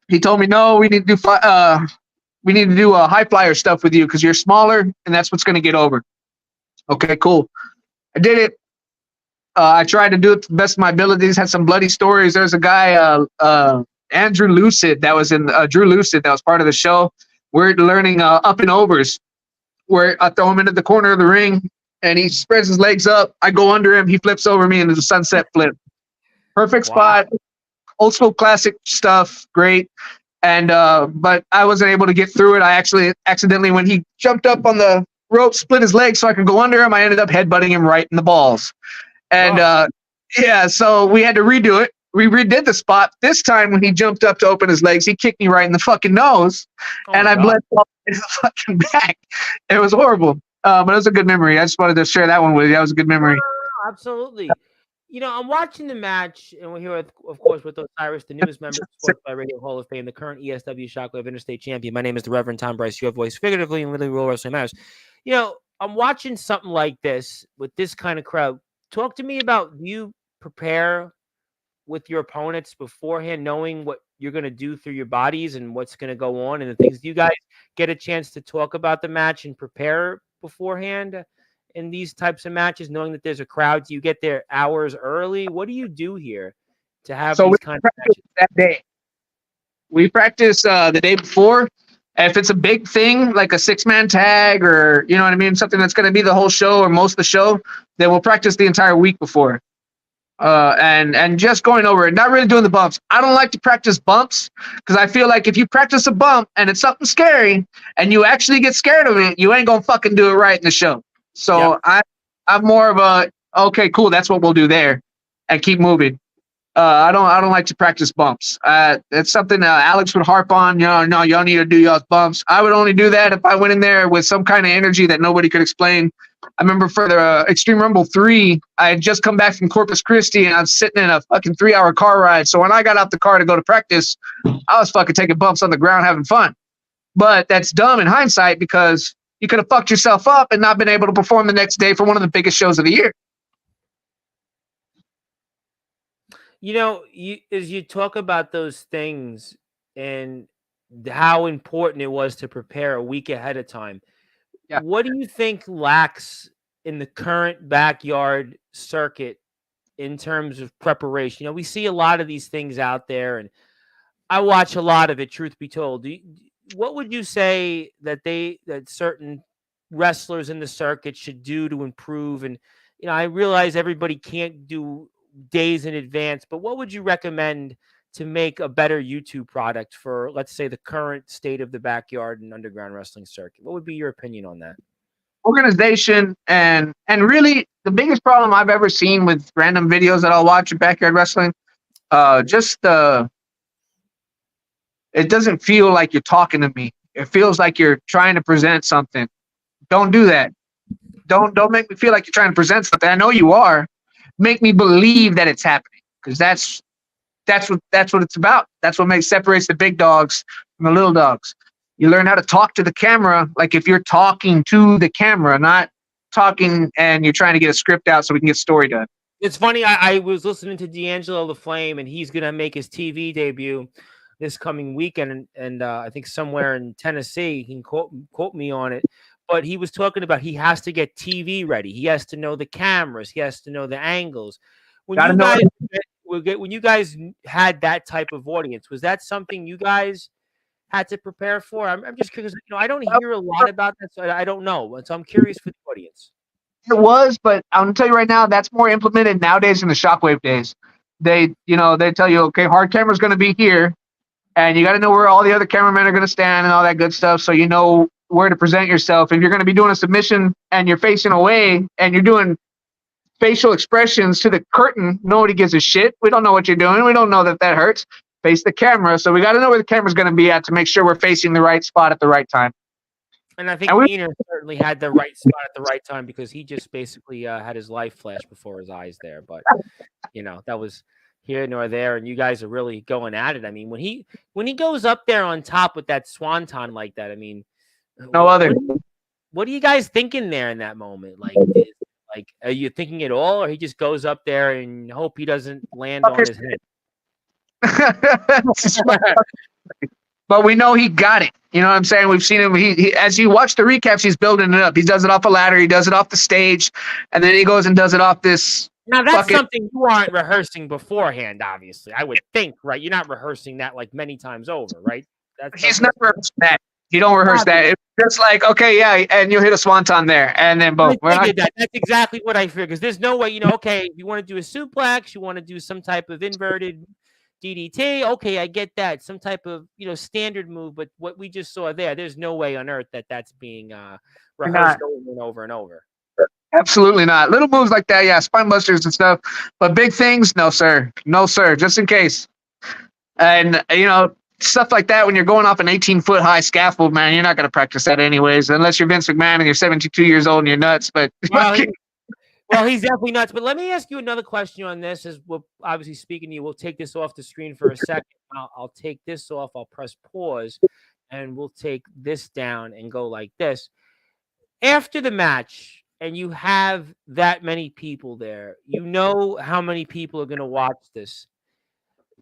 he told me, no, we need to do high flyer stuff with you because you're smaller, and that's what's going to get over. Okay, cool. I did it. I tried to do it to the best of my abilities. Had some bloody stories. There's a guy, Andrew Lucid, that was in Drew Lucid, that was part of the show. We're learning up and overs, where I throw him into the corner of the ring, and he spreads his legs up. I go under him. He flips over me, and it's a sunset flip. Perfect spot. Old school classic stuff. Great. And but I wasn't able to get through it. I actually accidentally, when he jumped up on the rope, split his leg so I could go under him. I ended up headbutting him right in the balls. And so we had to redo it. We redid the spot. This time when he jumped up to open his legs, he kicked me right in the fucking nose. And I bled all in the fucking back. It was horrible. But it was a good memory. I just wanted to share that one with you. That was a good memory. Absolutely. I'm watching the match, and we're here, of course, with Osiris, the newest member of the Sportzwire Radio Hall of Fame, the current ESW Shockwave Interstate Champion. My name is the Reverend Tom Bryce. Your voice, figuratively and literally, Real Wrestling Matters. I'm watching something like this with this kind of crowd. Talk to me about, do you prepare with your opponents beforehand, knowing what you're going to do through your bodies and what's going to go on and the things? Do you guys get a chance to talk about the match and prepare beforehand in these types of matches, knowing that there's a crowd? Do you get there hours early? What do you do here to have these kind of matches? That day, we practice the day before. If it's a big thing like a 6-man tag, or something that's going to be the whole show or most of the show, then we'll practice the entire week before. And just going over it, not really doing the bumps. I don't like to practice bumps because I feel like if you practice a bump and it's something scary and you actually get scared of it, you ain't gonna fucking do it right in the show. So I'm more of a, okay, cool, that's what we'll do there, and keep moving. I don't like to practice bumps. It's something Alex would harp on. No, y'all need to do y'all's bumps. I would only do that if I went in there with some kind of energy that nobody could explain. I remember for the Extreme Rumble 3, I had just come back from Corpus Christi, and I was sitting in a fucking 3-hour car ride. So when I got out the car to go to practice, I was fucking taking bumps on the ground, having fun. But that's dumb in hindsight, because you could have fucked yourself up and not been able to perform the next day for one of the biggest shows of the year. As you talk about those things and how important it was to prepare a week ahead of time, what do you think lacks in the current backyard circuit in terms of preparation? We see a lot of these things out there, and I watch a lot of it, truth be told. What would you say that certain wrestlers in the circuit should do to improve? And, I realize everybody can't do days in advance, but what would you recommend to make a better YouTube product for, let's say, the current state of the backyard and underground wrestling circuit? What would be your opinion on that? Organization, and really the biggest problem I've ever seen with random videos that I'll watch of backyard wrestling, it doesn't feel like you're talking to me. It feels like you're trying to present something. Don't do that. Don't make me feel like you're trying to present something. I know you are. Make me believe that it's happening. because that's what it's about. That's what separates the big dogs from the little dogs. You learn how to talk to the camera, like if you're talking to the camera, not talking and you're trying to get a script out so we can get story done. It's funny. I was listening to D'Angelo the Flame, and he's gonna make his TV debut this coming weekend, and I think somewhere in Tennessee. You can quote me on it, but he was talking about he has to get TV ready. He has to know the cameras. He has to know the angles. When you guys had that type of audience, was that something you guys had to prepare for? I'm just curious. I don't hear a lot about that, so I don't know. So I'm curious for the audience. It was, but I'm gonna tell you right now, that's more implemented nowadays in the Shockwave days. They tell you, okay, hard camera's gonna be here, and you got to know where all the other cameramen are gonna stand and all that good stuff, so you know where to present yourself. If you're gonna be doing a submission and you're facing away and you're doing facial expressions to the curtain, nobody gives a shit. We don't know what you're doing. We don't know that hurts. Face the camera, so we got to know where the camera's gonna be at to make sure we're facing the right spot at the right time. And I think Wiener certainly had the right spot at the right time, because he just basically had his life flash before his eyes there. But, that was here nor there. And you guys are really going at it. I mean, when he goes up there on top with that swanton like that, I mean, what are you guys thinking there in that moment? Like, are you thinking it all, or he just goes up there and hope he doesn't land on his head? But we know he got it. You know what I'm saying? We've seen him. He as you watch the recaps, he's building it up. He does it off a ladder. He does it off the stage, and then he goes and does it off this. Now that's something you aren't rehearsing beforehand. Obviously, I would think, right? You're not rehearsing that like many times over, right? He's not rehearsing that. He don't rehearse that. It's just like, okay, yeah, and you'll hit a swanton there, and then boom. That's exactly what I figured. Because there's no way, okay, if you want to do a suplex, you want to do some type of inverted DDT, okay, I get that. Some type of, standard move, but what we just saw there's no way on earth that's being rehearsed over and over and over. Absolutely not. Little moves like that, yeah, spine busters and stuff, but big things, no sir, just in case. And stuff like that, when you're going off an 18-foot high scaffold, man, you're not going to practice that anyways, unless you're Vince McMahon and you're 72 years old and you're nuts. But well, he's definitely nuts. But let me ask you another question on this. As we're obviously speaking to you, we'll take this off the screen for a second. I'll take this off. I'll press pause, and we'll take this down and go like this. After the match, and you have that many people there, how many people are going to watch this.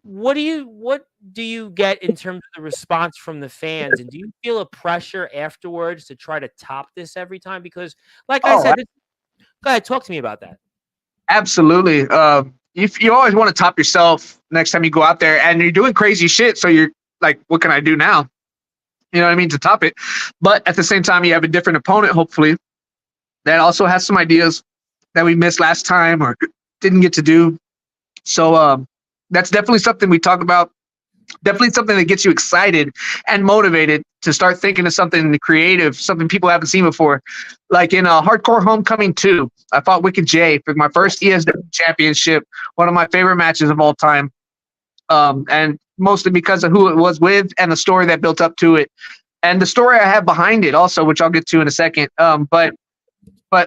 What do you get in terms of the response from the fans, and do you feel a pressure afterwards to try to top this every time? Because, like I said. Go ahead, talk to me about that. Absolutely. If you always want to top yourself next time you go out there, and you're doing crazy shit, so you're like, what can I do now? You know what I mean, to top it. But at the same time, you have a different opponent, hopefully, that also has some ideas that we missed last time or didn't get to do. So that's definitely something we talk about. Definitely something that gets you excited and motivated to start thinking of something creative, something people haven't seen before. Like in Hardcore Homecoming 2, I fought Wicked J for my first ESW championship, one of my favorite matches of all time. And mostly because of who it was with and the story that built up to it. And the story I have behind it also, which I'll get to in a second. But I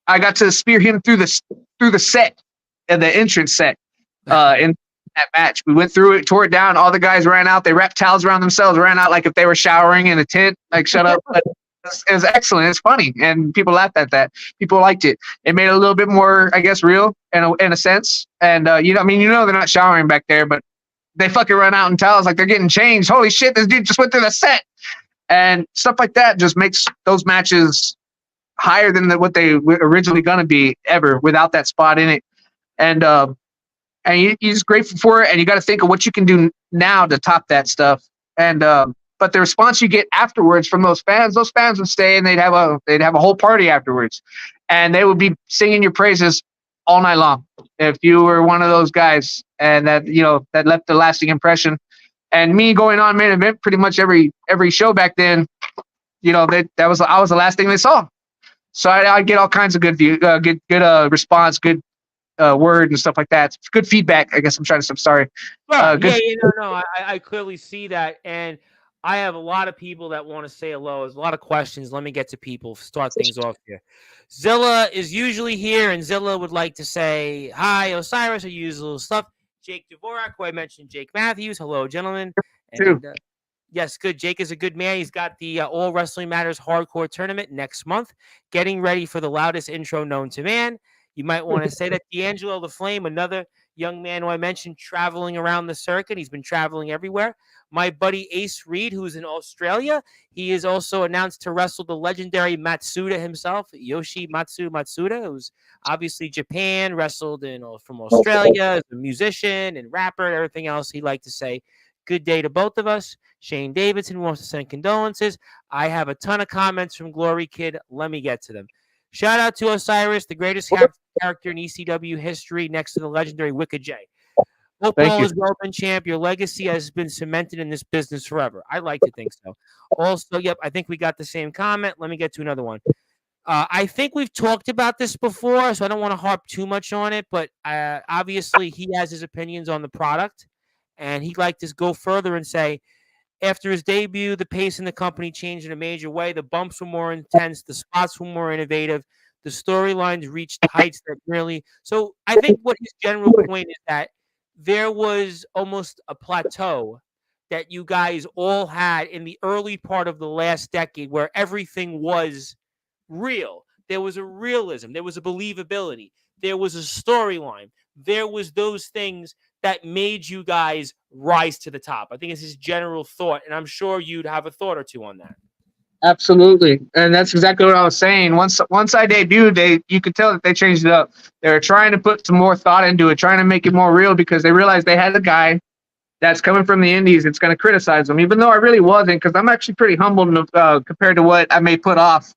got to spear him through the set, the entrance set in that match. We went through it, tore it down. All the guys ran out. They wrapped towels around themselves, ran out like if they were showering in a tent. Like, shut up. But it was excellent. It's funny, and people laughed at that. People liked it. It made it a little bit more, I guess, real in a sense. And they're not showering back there, but they fucking run out in towels like they're getting changed. Holy shit, this dude just went through the set, and stuff like that just makes those matches higher than what they were originally gonna be ever without that spot in it. And you're just grateful for it, and you got to think of what you can do now to top that stuff. And but the response you get afterwards from those fans would stay, and they'd have a whole party afterwards, and they would be singing your praises all night long if you were one of those guys, and that left a lasting impression. And me going on main event pretty much every show back then, I was the last thing they saw. So I get all kinds of good response, good word and stuff like that. It's good feedback, I guess I'm trying to say. I'm sorry. Well, I clearly see that. And I have a lot of people that want to say hello. There's a lot of questions. Let me get to people. Start things off here. Zilla is usually here, and Zilla would like to say hi, Osiris, or usual stuff. Jake Dvorak, who I mentioned, Jake Matthews. Hello, gentlemen. Too. And yes, good. Jake is a good man. He's got the All Wrestling Matters Hardcore Tournament next month, getting ready for the loudest intro known to man. You might want to say that D'Angelo the Flame, another young man who I mentioned, traveling around the circuit. He's been traveling everywhere. My buddy Ace Reed, who's in Australia, he is also announced to wrestle the legendary Matsuda himself, Matsuda, who's obviously Japan, wrestled from Australia, as a musician and rapper and everything else. He'd like to say good day to both of us. Shane Davidson wants to send condolences. I have a ton of comments from Glory Kid. Let me get to them. Shout out to Osiris, the greatest character in ECW history, next to the legendary Wicked J. Hope all is well, been champ. Your legacy has been cemented in this business forever. I like to think so. Also, yep, I think we got the same comment. Let me get to another one. I think we've talked about this before, so I don't want to harp too much on it, but obviously he has his opinions on the product, and he'd like to go further and say, after his debut, the pace in the company changed in a major way. The bumps were more intense. The spots were more innovative. The storylines reached heights that really... So I think what his general point is that there was almost a plateau that you guys all had in the early part of the last decade where everything was real. There was a realism. There was a believability. There was a storyline. There was those things that made you guys rise to the top. I think it's his general thought, and I'm sure you'd have a thought or two on that. Absolutely, and that's exactly what I was saying. Once I debuted, you could tell that they changed it up. They were trying to put some more thought into it, trying to make it more real, because they realized they had a guy that's coming from the Indies that's going to criticize them, even though I really wasn't, because I'm actually pretty humble compared to what I may put off.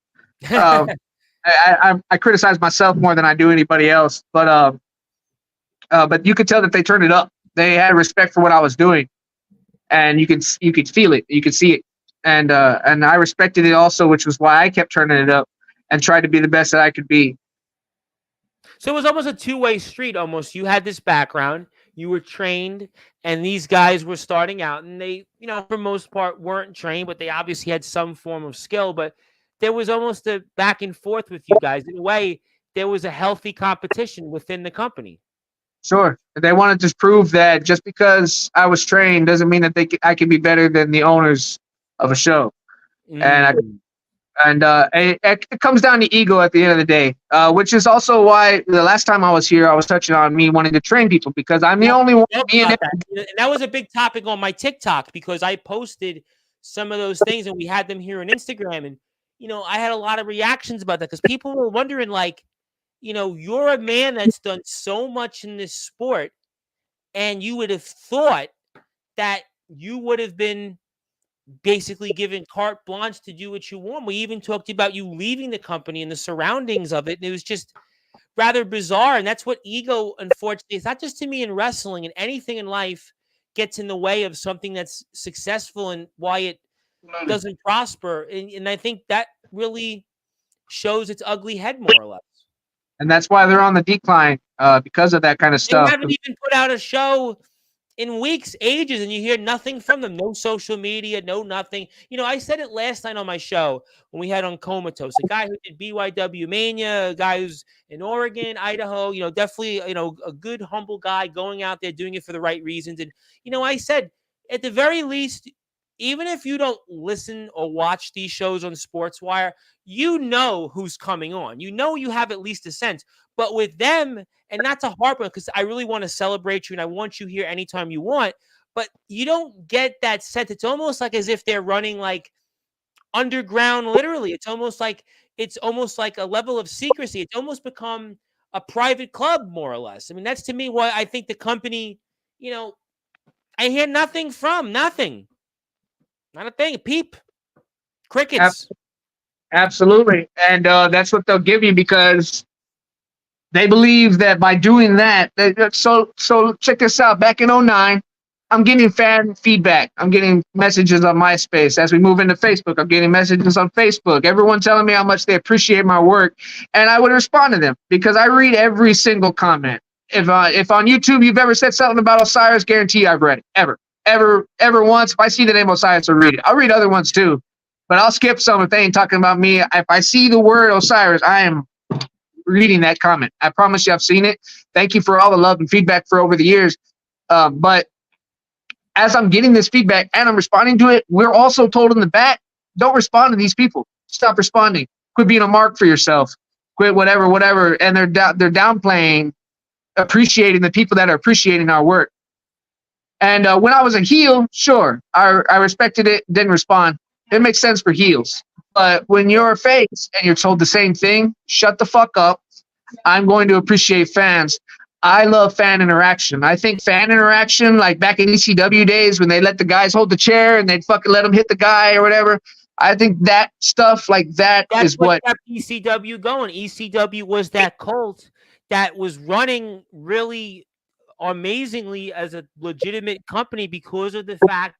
I criticize myself more than I do anybody else, but you could tell that they turned it up. They had respect for what I was doing, and you could feel it, you could see it. And I respected it also, which was why I kept turning it up and tried to be the best that I could be. So it was almost a two-way street. Almost, you had this background, you were trained, and these guys were starting out, and they, for most part, weren't trained, but they obviously had some form of skill. But there was almost a back and forth with you guys. In a way, there was a healthy competition within the company. Sure, they wanted to prove that just because I was trained doesn't mean that I could be better than the owners of a show. And it comes down to ego at the end of the day, which is also why the last time I was here, I was touching on me wanting to train people, because I'm the only one. And that was a big topic on my TikTok, because I posted some of those things and we had them here on Instagram, and I had a lot of reactions about that, because people were wondering, like, you're a man that's done so much in this sport, and you would have thought that you would have been basically given carte blanche to do what you want. We even talked about you leaving the company and the surroundings of it, and it was just rather bizarre. And that's what ego, unfortunately, it's not just to me in wrestling, and anything in life gets in the way of something that's successful and why it doesn't prosper. And I think that really shows its ugly head, more or less. And that's why they're on the decline, because of that kind of stuff. They haven't even put out a show in weeks, ages, and you hear nothing from them. No social media, no nothing. I said it last night on my show when we had on Comatose, a guy who did BYW Mania, a guy who's in Oregon, Idaho, definitely, a good, humble guy going out there doing it for the right reasons. And, I said, at the very least, even if you don't listen or watch these shows on Sportswire, you know who's coming on. You have at least a sense. But with them, and not to harp on, because I really want to celebrate you and I want you here anytime you want, but you don't get that sense. It's almost like as if they're running like underground, literally. It's almost like a level of secrecy. It's almost become a private club, more or less. I mean, that's to me why I think the company, I hear nothing from, nothing. Not a thing. Peep. Crickets. Absolutely. And that's what they'll give you, because they believe that by doing that, so check this out. Back in 2009, I'm getting fan feedback. I'm getting messages on MySpace. As we move into Facebook, I'm getting messages on Facebook. Everyone telling me how much they appreciate my work. And I would respond to them, because I read every single comment. If on YouTube you've ever said something about Osiris, guarantee I've read it, ever. ever once. If I see the name Osiris, I'll read it. I'll read other ones too, but I'll skip some if they ain't talking about me. If I see the word Osiris, I am reading that comment. I promise you I've seen it. Thank you for all the love and feedback for over the years. But as I'm getting this feedback and I'm responding to it, we're also told in the back, don't respond to these people. Stop responding. Quit being a mark for yourself. Quit whatever. And they're downplaying, appreciating the people that are appreciating our work. And when I was a heel, sure, I respected it, didn't respond. It makes sense for heels. But when you're a face and you're told the same thing, shut the fuck up. I'm going to appreciate fans. I love fan interaction. I think fan interaction, like back in ECW days when they let the guys hold the chair and they'd fucking let them hit the guy or whatever. I think that stuff like that's is what kept ECW going. ECW was that cult that was running really amazingly as a legitimate company because of the fact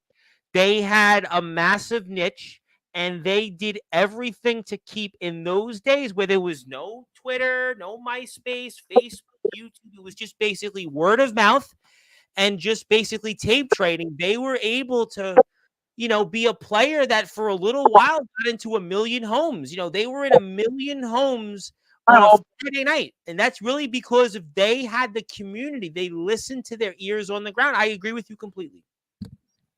they had a massive niche and they did everything to keep, in those days where there was no Twitter, no MySpace, Facebook, YouTube, it was just basically word of mouth and just basically tape trading. They were able to, be a player that for a little while got into 1 million homes. They were in 1 million homes on a Friday night. And that's really because if they had the community, they listened to their ears on the ground. I agree with you completely.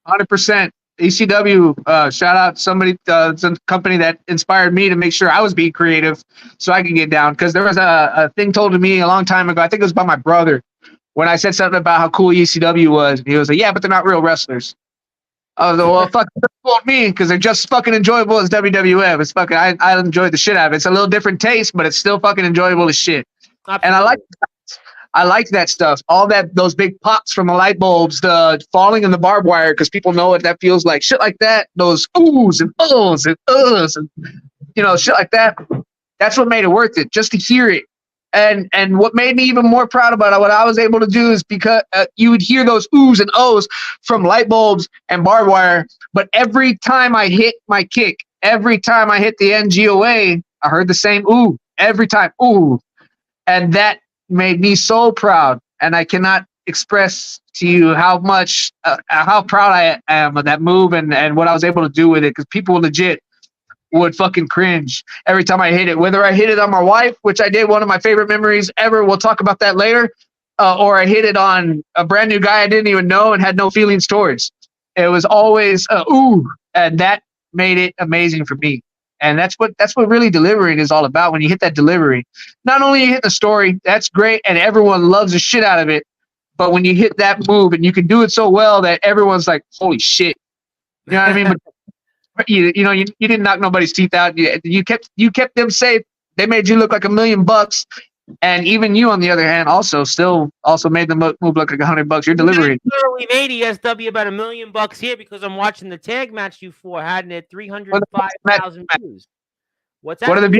100%. ECW, shout out somebody, some company that inspired me to make sure I was being creative so I could get down. Because there was a thing told to me a long time ago. I think it was by my brother when I said something about how cool ECW was. He was like, yeah, but they're not real wrestlers. I was like, well, fuck, told me because they're just fucking enjoyable as WWF. It's fucking, I enjoyed the shit out of it. It's a little different taste, but it's still fucking enjoyable as shit. Absolutely. And I like that stuff. All those big pops from the light bulbs, the falling in the barbed wire, because people know what that feels like. Shit like that. Those oohs and uhs and uhs and shit like that. That's what made it worth it, just to hear it. And what made me even more proud about it, what I was able to do is because you would hear those oohs and ohs from light bulbs and barbed wire. But every time I hit my kick, every time I hit the NGOA, I heard the same ooh every time. Ooh. And that made me so proud. And I cannot express to you how much, how proud I am of that move and what I was able to do with it. Because people legit would fucking cringe every time I hit it, whether I hit it on my wife, which I did, one of my favorite memories ever. We'll talk about that later. Or I hit it on a brand new guy I didn't even know and had no feelings towards. It was always ooh, and that made it amazing for me. And that's what really delivering is all about. When you hit that delivery, not only you hit the story, that's great, and everyone loves the shit out of it. But when you hit that move and you can do it so well that everyone's like, "Holy shit!" You know what I mean? But you didn't knock nobody's teeth out. You kept them safe. They made you look like $1 million, and even you, on the other hand, also made them move look like $100. You're delivering. We made ESW about $1 million here because I'm watching the tag match you four had at 305,000 views. What's that? What are the views?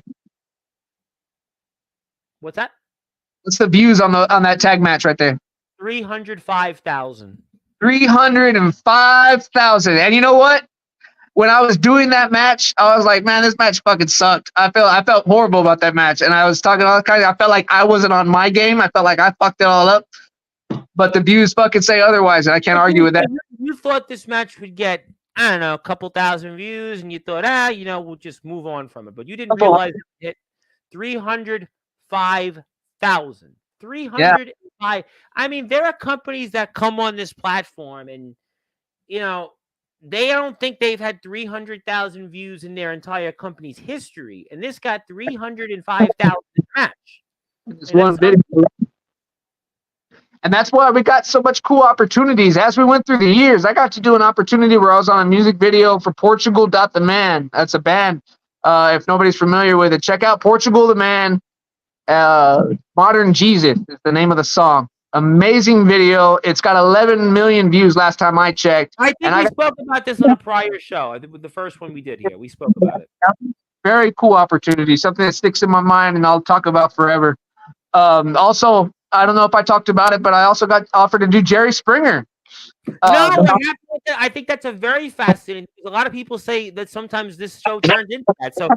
What's that? What's the views on that tag match right there? 305,000. 305,000. And you know what? When I was doing that match, I was like, man, this match fucking sucked. I felt horrible about that match. And I was talking all kinds of, I felt like I wasn't on my game. I felt like I fucked it all up. But the views fucking say otherwise, and I can't argue with that. You thought this match would get, I don't know, a couple thousand views, and you thought, we'll just move on from it. But you didn't realize it hit 305,000. 305. Yeah. I mean, there are companies that come on this platform and, they don't think they've had 300,000 views in their entire company's history. And this got 305,000 match. It's one video. And that's why we got so much cool opportunities. As we went through the years, I got to do an opportunity where I was on a music video for Portugal the Man. That's a band. If nobody's familiar with it, check out Portugal the Man. Modern Jesus is the name of the song. Amazing video. It's got 11 million views last time I checked. I think we spoke about this on a prior show. I think with the first one we did here, we spoke about it. Very cool opportunity. Something that sticks in my mind and I'll talk about forever. Also, I don't know if I talked about it, but I also got offered to do Jerry Springer. I think that's a very fascinating. A lot of people say that sometimes this show turns into that. So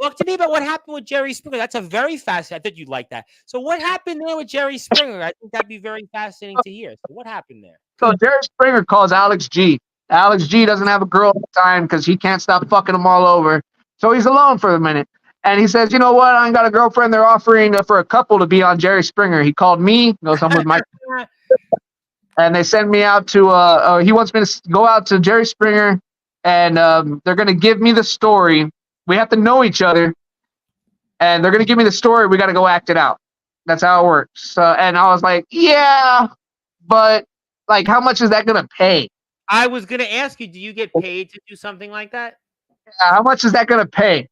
talk to me about what happened with Jerry Springer. That's a very fascinating. I think you'd like that. So what happened there with Jerry Springer? I think that'd be very fascinating to hear. So what happened there? So Jerry Springer calls Alex G. Alex G doesn't have a girl at the time because he can't stop fucking them all over. So he's alone for a minute. And he says, you know what? I ain't got a girlfriend. They're offering for a couple to be on Jerry Springer. He called me. Goes, I'm with my... And they send me out to... he wants me to go out to Jerry Springer. And they're going to give me the story. We have to know each other. And they're going to give me the story. We got to go act it out. That's how it works. And I was like, yeah, but like, how much is that going to pay? I was going to ask you, do you get paid to do something like that? Yeah, how much is that going to pay?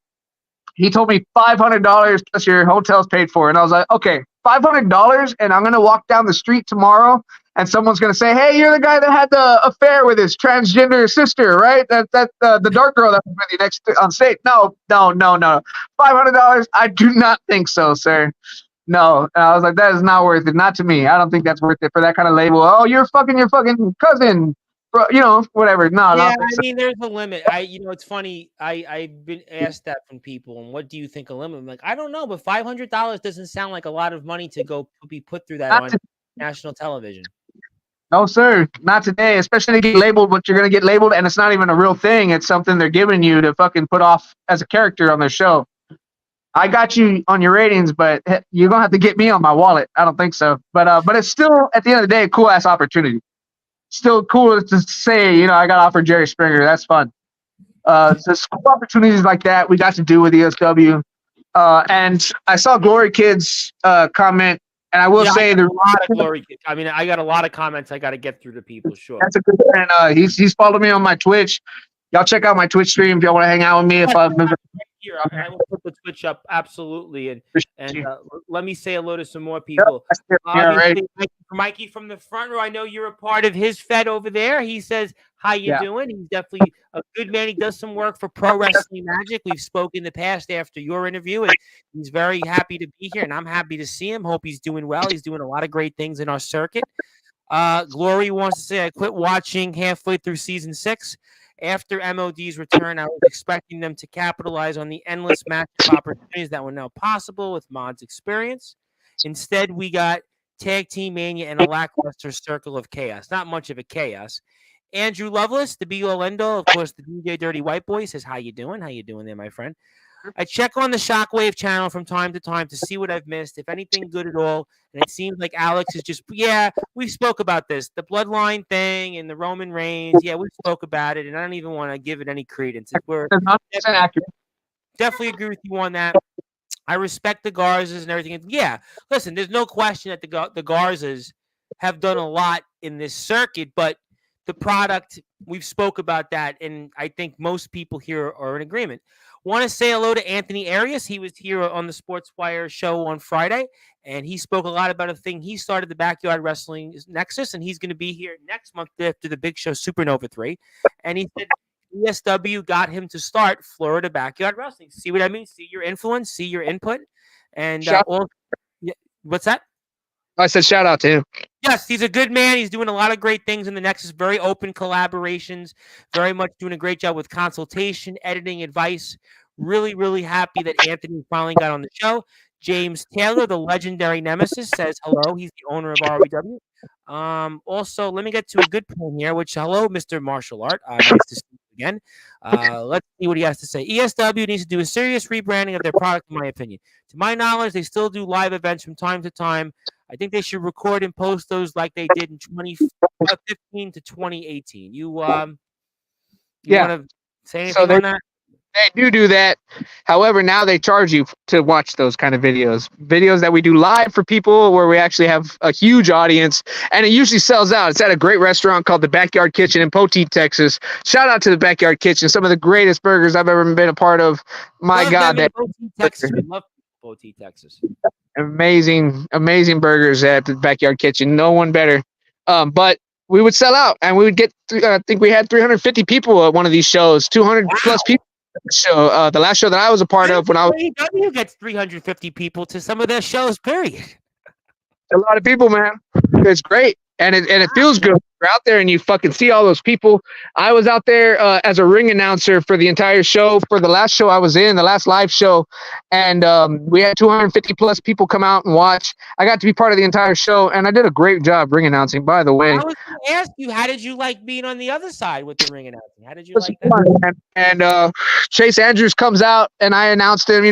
He told me $500 plus your hotel's paid for. And I was like, okay, $500. And I'm going to walk down the street tomorrow and someone's going to say, hey, you're the guy that had the affair with his transgender sister, right? The dark girl that was with you next on stage. No. $500. I do not think so, sir. No. And I was like, that is not worth it. Not to me. I don't think that's worth it for that kind of label. Oh, you're fucking your fucking cousin. Bro, you know, whatever. No, yeah, I mean, there's a limit. It's funny. I've been asked that from people, and what do you think a limit? I'm like, I don't know, but $500 doesn't sound like a lot of money to go be put through that on national television. No, sir, not today. Especially to get labeled what you're gonna get labeled, and it's not even a real thing. It's something they're giving you to fucking put off as a character on their show. I got you on your ratings, but you're gonna have to get me on my wallet. I don't think so. But it's still at the end of the day a cool ass opportunity. Still cool to say, you know, I got offered Jerry Springer. That's fun. So cool opportunities like that we got to do with ESW. And I saw Glory Kids comment, and I will say there's a lot of Glory Kids. I mean, I got a lot of comments I got to get through to people. Sure, that's a good one. And he's followed me on my Twitch. Y'all check out my Twitch stream if y'all want to hang out with me. If I will put the Twitch up, absolutely. And let me say hello to some more people. Mikey from the front row, I know you're a part of his Fed over there. He says, how you doing? He's definitely a good man. He does some work for Pro Wrestling Magic. We've spoken in the past after your interview, and he's very happy to be here, and I'm happy to see him. Hope he's doing well. He's doing a lot of great things in our circuit. Glory wants to say, I quit watching halfway through season 6. After MOD's return, I was expecting them to capitalize on the endless matchup opportunities that were now possible with Mod's experience. Instead, we got Tag Team Mania and a lackluster circle of chaos. Not much of a chaos. Andrew Lovelace, the be-all end-all, of course, the DJ Dirty White Boy, says, how you doing? How you doing there, my friend? I check on the Shockwave channel from time to time to see what I've missed, if anything good at all. And it seems like Alex is just, we spoke about this. The Bloodline thing and the Roman Reigns. Yeah, we spoke about it, and I don't even want to give it any credence. We're definitely agree with you on that. I respect the Garzas and everything. Yeah, listen, there's no question that the Garzas have done a lot in this circuit, but the product, we've spoke about that, and I think most people here are in agreement. Want to say hello to Anthony Arias. He was here on the Sportswire show on Friday, and he spoke a lot about a thing he started, the Backyard Wrestling Nexus, and he's going to be here next month after the big show Supernova 3. And he said ESW got him to start Florida Backyard Wrestling. See what I mean? See your influence, see your input. And what's that? I said shout out to him. Yes, he's a good man. He's doing a lot of great things in the Nexus, very open collaborations, very much doing a great job with consultation, editing, advice. Really, really happy that Anthony finally got on the show. James Taylor, the legendary Nemesis, says hello. He's the owner of REW. Also, let me get to a good point here, hello, Mr. Martial Art. Nice to see you again. Let's see what he has to say. ESW needs to do a serious rebranding of their product, in my opinion. To my knowledge, they still do live events from time to time. I think they should record and post those like they did in 2015 to 2018. You want to say anything on that? They do that. However, now they charge you to watch those kind of videos that we do live for people where we actually have a huge audience, and it usually sells out. It's at a great restaurant called the Backyard Kitchen in Poteet, Texas. Shout out to the Backyard Kitchen. Some of the greatest burgers I've ever been a part of. My God, that Poteet, Texas. We love Poteet, Texas. Amazing burgers at the Backyard Kitchen. No one better. But we would sell out, and we would get, I think we had 350 people at one of these shows, 200 plus people. So the last show that I was a part of when I was AEW gets 350 people to some of their shows, period. A lot of people, man. It's great. And it feels good, you're out there and you fucking see all those people. I was out there as a ring announcer for the entire show, for the last show I was in, the last live show, and we had 250 plus people come out and watch. I got to be part of the entire show, and I did a great job ring announcing, by the way. I was going to ask you, how did you like being on the other side with the ring announcing? How did you like that? And Chase Andrews comes out, and I announced him,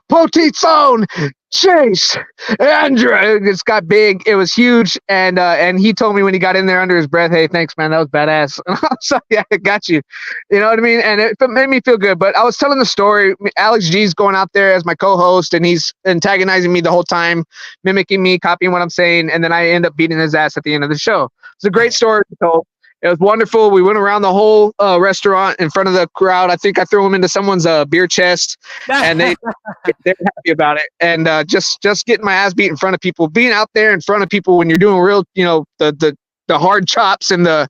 Petite Zone, Chase Andrews. It's got big. It was huge, and he told me when he got in there under his breath, "Hey, thanks, man. That was badass." And I was like, "Yeah, I got you." You know what I mean? And it made me feel good. But I was telling the story. Alex G's going out there as my co-host, and he's antagonizing me the whole time, mimicking me, copying what I'm saying, and then I end up beating his ass at the end of the show. It's a great story to tell. It was wonderful. We went around the whole restaurant in front of the crowd. I think I threw them into someone's beer chest, and they're happy about it. And just getting my ass beat in front of people, being out there in front of people when you're doing real, the hard chops and the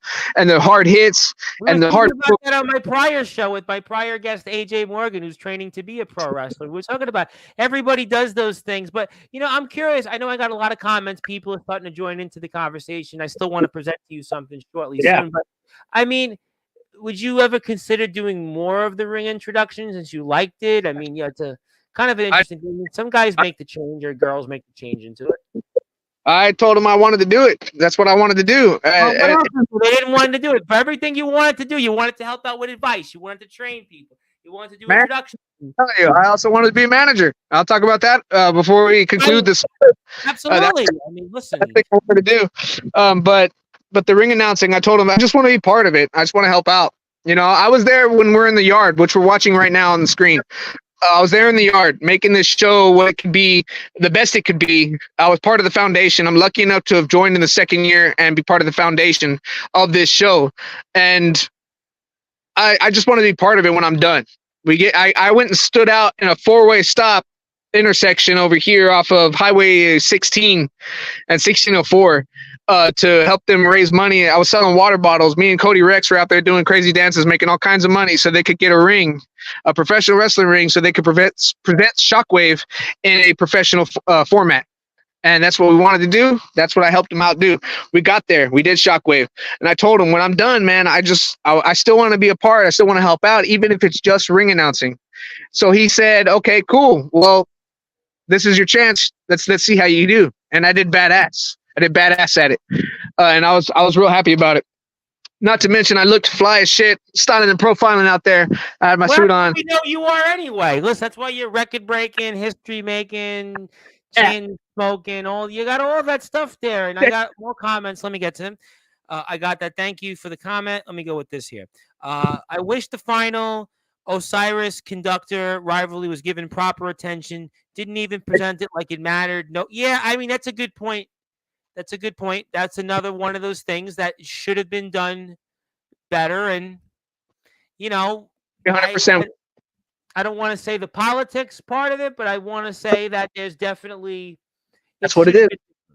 hard hits and the hard. About that on my prior show with my prior guest AJ Morgan, who's training to be a pro wrestler. We were talking about everybody does those things, but I'm curious. I know I got a lot of comments. People are starting to join into the conversation. I still want to present to you something shortly soon, but I mean, would you ever consider doing more of the ring introductions since you liked it? I mean, it's a kind of an interesting thing. Some guys make the change, or girls make the change into it. I told him I wanted to do it. That's what I wanted to do. They didn't want to do it. For everything you wanted to do, you wanted to help out with advice. You wanted to train people. You wanted to do introductions. I also wanted to be a manager. I'll talk about that before we conclude this. Absolutely. I mean, listen. I think what we're going to do. But the ring announcing, I told him I just want to be part of it. I just want to help out. I was there when we're in the yard, which we're watching right now on the screen. I was there in the yard making this show what it could be, the best it could be. I was part of the foundation. I'm lucky enough to have joined in the second year and be part of the foundation of this show. And I just want to be part of it when I'm done. I went and stood out in a 4-way stop intersection over here off of Highway 16 and 1604 to help them raise money. I was selling water bottles. Me and Cody Rex were out there doing crazy dances, making all kinds of money so they could get a ring, a professional wrestling ring, so they could present Shockwave in a professional format. And that's what we wanted to do. That's what I helped them out do. We got there. We did Shockwave. And I told him, when I'm done, man, I still want to be a part. I still want to help out, even if it's just ring announcing. So he said, okay, cool. Well, this is your chance. Let's see how you do. And I did badass. I did badass at it. And I was real happy about it. Not to mention, I looked fly as shit, styling and profiling out there. I had my suit on. We know you are anyway. Listen, that's why you're record breaking, history making, chain smoking, you got all that stuff there. And I got more comments. Let me get to them. I got that. Thank you for the comment. Let me go with this here. I wish the final Osiris conductor rivalry was given proper attention. Didn't even present it like it mattered. No, yeah, I mean, that's a good point. That's a good point. That's another one of those things that should have been done better. And, 100%. I don't want to say the politics part of it, but I want to say that there's definitely. That's what it is.